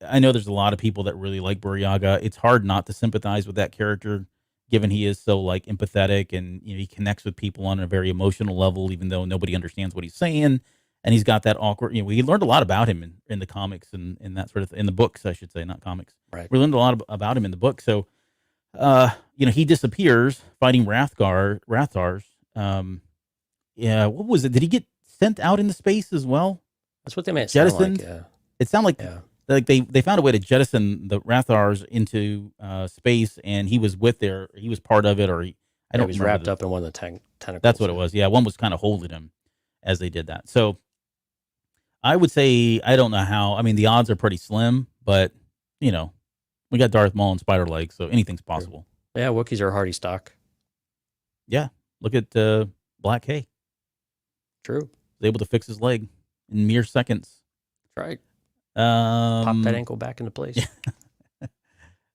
I know there's a lot of people that really like Buryaga. It's hard not to sympathize with that character, given he is so like empathetic and he connects with people on a very emotional level, even though nobody understands what he's saying. And he's got that awkward, we learned a lot about him in the comics and that sort of in the books, I should say, not comics. Right. We learned a lot about him in the book. So, he disappears fighting Rathars. Yeah, what was it? Did he get sent out into space as well? That's what they meant. Jettisoned? Like, it sounded like they found a way to jettison the Rathars into space, and he was he was part of it, or he was wrapped up in one of the tentacles. That's what it was. Yeah, one was kind of holding him as they did that. So I would say, I don't know how. I mean, the odds are pretty slim, but we got Darth Maul and Spider Legs, so anything's possible. Yeah, Wookiees are hardy stock. Yeah, look at Black Hay. True. Was able to fix his leg in mere seconds. That's right. Pop that ankle back into place.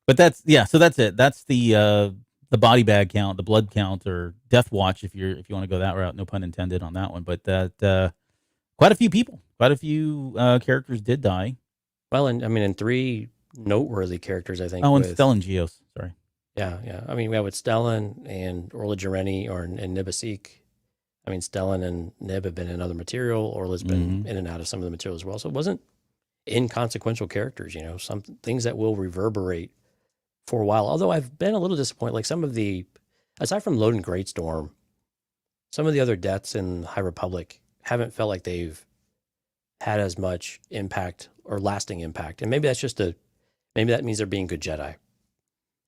But so that's it. That's the body bag count, the blood count, or death watch if you want to go that route. No pun intended on that one. But that quite a few people, quite a few characters did die. Well, and 3 noteworthy characters, I think. Oh, and Stellan Gios. Sorry. Yeah. I mean, we have with Stellan and Orla Jareni and Nibasik. I mean, Stellan and Nib have been in other material. Orla's been in and out of some of the material as well. So it wasn't inconsequential characters, some things that will reverberate for a while. Although I've been a little disappointed, like some of the, aside from Loden Greatstorm, some of the other deaths in High Republic haven't felt like they've had as much impact or lasting impact. And maybe that's maybe that means they're being good Jedi.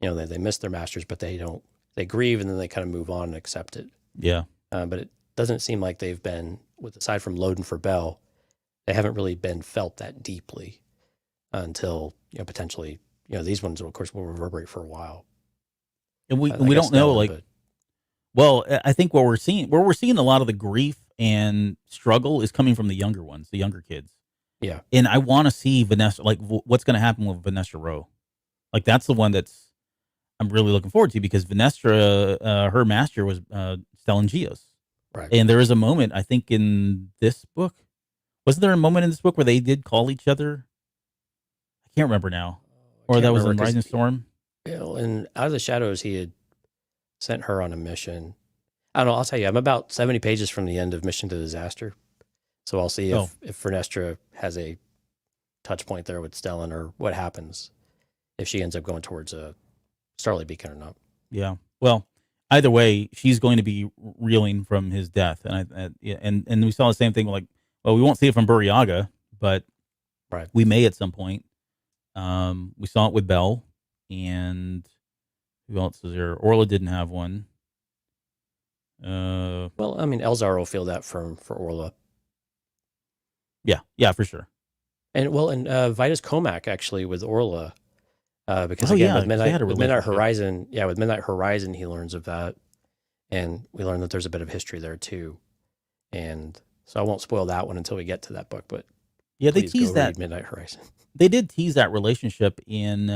They miss their masters, but they grieve and then they kind of move on and accept it. Yeah. But it doesn't seem like they've been, aside from Loden for Bell, they haven't really been felt that deeply until, potentially, these ones, of course, will reverberate for a while. And we don't know, well, I think where we're seeing a lot of the grief and struggle is coming from the younger ones, the younger kids. Yeah. And I want to see Vanessa, like what's going to happen with Vanessa Rowe. Like that's the one I'm really looking forward to, because Vanessa, her master was Stellan Gios. Right. And there is a moment, I think, in this book. Wasn't there a moment in this book where they did call each other? I can't remember now. Or that was in Rising Storm? And Out of the Shadows, he had sent her on a mission. I don't know. I'll tell you, I'm about 70 pages from the end of Mission to Disaster. So I'll see if Vernestra has a touch point there with Stellan, or what happens if she ends up going towards a Starlight Beacon or not. Yeah. Well, either way, she's going to be reeling from his death, and and we saw the same thing. Like, well, we won't see it from Buryaga, but we may at some point. We saw it with Bell, and who else is there? Orla didn't have one. Well, I mean, Elzar will feel that for Orla. Yeah, for sure. And Vitus Comac actually with Orla, because with Midnight Horizon, with Midnight Horizon, he learns of that, and we learn that there's a bit of history there too, and so I won't spoil that one until we get to that book. But yeah, they teased that Midnight Horizon. They did tease that relationship in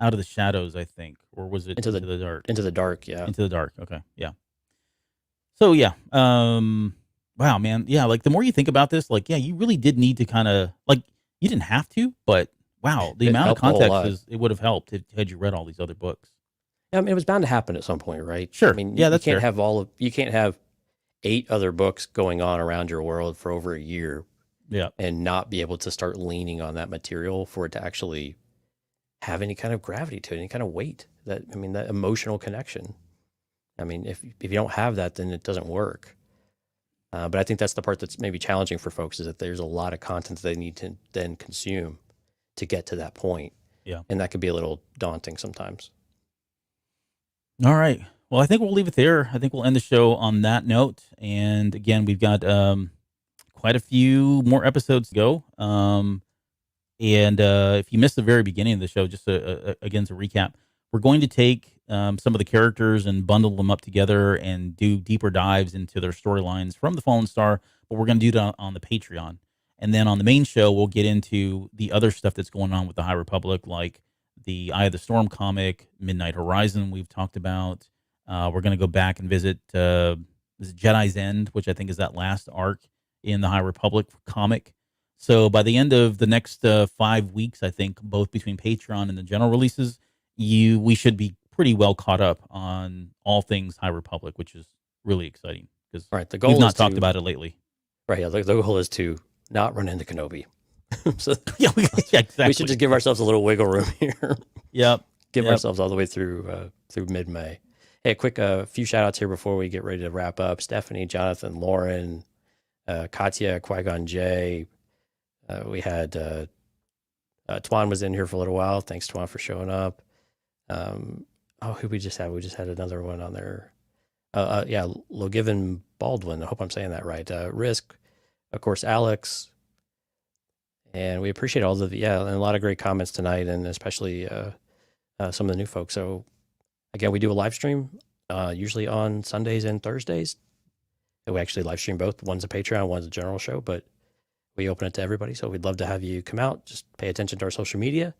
Out of the Shadows, I think, or was it Into the Dark? Into the Dark, yeah. Into the Dark. Okay, yeah. So yeah, wow, man, yeah. Like the more you think about this, like you really did need to kind of like you didn't have to, but wow, the amount of context it would have helped had you read all these other books. Yeah, I mean, it was bound to happen at some point, right? Sure. I mean, that's you can't fair. You can't have 8 other books going on around your world for over a year. Yeah. And not be able to start leaning on that material for it to actually have any kind of gravity to it, any kind of weight. That emotional connection. I mean, if you don't have that, then it doesn't work. But I think that's the part that's maybe challenging for folks, is that there's a lot of content that they need to then consume to get to that point. Yeah. And that could be a little daunting sometimes. All right. Well, I think we'll leave it there. I think we'll end the show on that note. And again, we've got quite a few more episodes to go. And if you missed the very beginning of the show, just again to recap, we're going to take some of the characters and bundle them up together and do deeper dives into their storylines from the Fallen Star, but we're going to do that on the Patreon. And then on the main show, we'll get into the other stuff that's going on with the High Republic, like the Eye of the Storm comic, Midnight Horizon we've talked about. We're going to go back and visit Jedi's End, which I think is that last arc in the High Republic comic. So by the end of the next 5 weeks, I think, both between Patreon and the general releases, we should be pretty well caught up on all things High Republic, which is really exciting because the goal we've not talked about it lately. Right, yeah. The goal is to not run into Kenobi. So exactly. We should just give ourselves a little wiggle room here. Yep. Give ourselves all the way through mid-May. Hey, a quick few shout-outs here before we get ready to wrap up. Stephanie, Jonathan, Lauren, Katya, Qui-Gon J. We had Twan was in here for a little while. Thanks, Twan, for showing up. Who we just had? We just had another one on there. Logiven Baldwin. I hope I'm saying that right. Risk, of course, Alex. And we appreciate all and a lot of great comments tonight, and especially some of the new folks. So, again, we do a live stream usually on Sundays and Thursdays. And we actually live stream both. One's a Patreon, one's a general show, but we open it to everybody. So we'd love to have you come out. Just pay attention to our social media,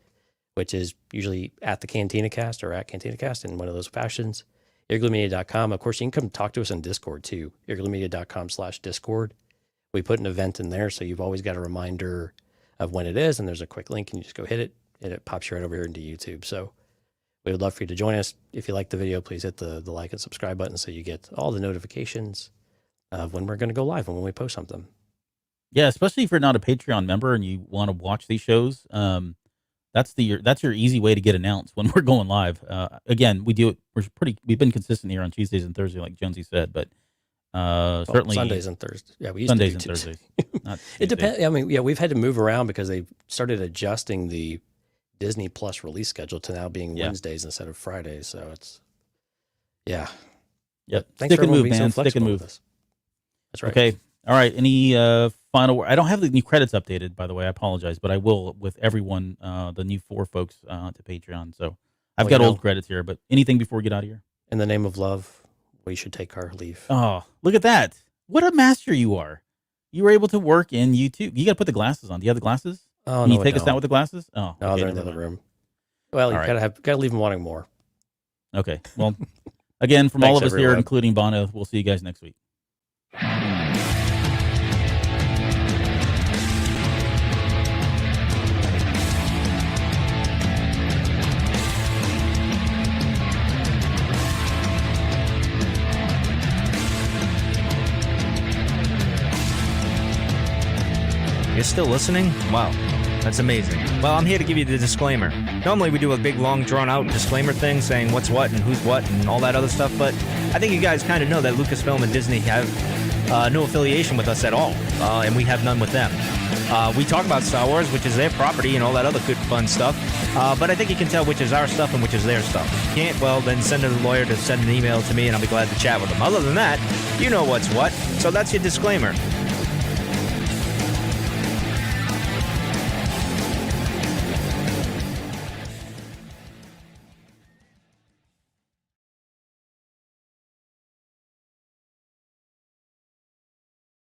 which is usually at the Cantina Cast or at Cantina Cast in one of those fashions. IrgleMedia.com. Of course, you can come talk to us on Discord too. IrgleMedia.com/Discord. We put an event in there, so you've always got a reminder of when it is, and there's a quick link, and you just go hit it, and it pops you right over here into YouTube. So we would love for you to join us. If you like the video, please hit the like and subscribe button so you get all the notifications of when we're going to go live and when we post something. Yeah, especially if you're not a Patreon member and you want to watch these shows, that's your easy way to get announced when we're going live. Again, we do it. We've been consistent here on Tuesdays and Thursdays, like Jonesy said, but certainly Sundays and Thursdays. Yeah, we used Sundays to do and Thursdays. It depends. I mean, yeah, we've had to move around because they started adjusting the Disney Plus release schedule to now being Wednesdays instead of Fridays. So it's Yep. Thanks Stick for and move, being man. so Stick and flexible move. with us. That's right. Okay. All right. Any final word? I don't have the new credits updated, by the way. I apologize, but I will with everyone, the new 4 folks to Patreon. So I've got old credits here, but anything before we get out of here? In the name of love, we should take our leave. Oh, look at that. What a master you are. You were able to work in YouTube. You got to put the glasses on. Do you have the glasses? Oh, Can no, you take us down with the glasses? Oh, no, okay, they're in the other room. Well, you gotta leave them wanting more. Okay. Well, again, from all of us everyone. here, including Bono, we'll see you guys next week. You're still listening? Wow. That's amazing. Well, I'm here to give you the disclaimer. Normally we do a big, long, drawn-out disclaimer thing saying what's what and who's what and all that other stuff, but I think you guys kind of know that Lucasfilm and Disney have no affiliation with us at all, and we have none with them. We talk about Star Wars, which is their property and all that other good, fun stuff, but I think you can tell which is our stuff and which is their stuff. If you can't, well, then send a lawyer to send an email to me, and I'll be glad to chat with them. Other than that, you know what's what, so that's your disclaimer.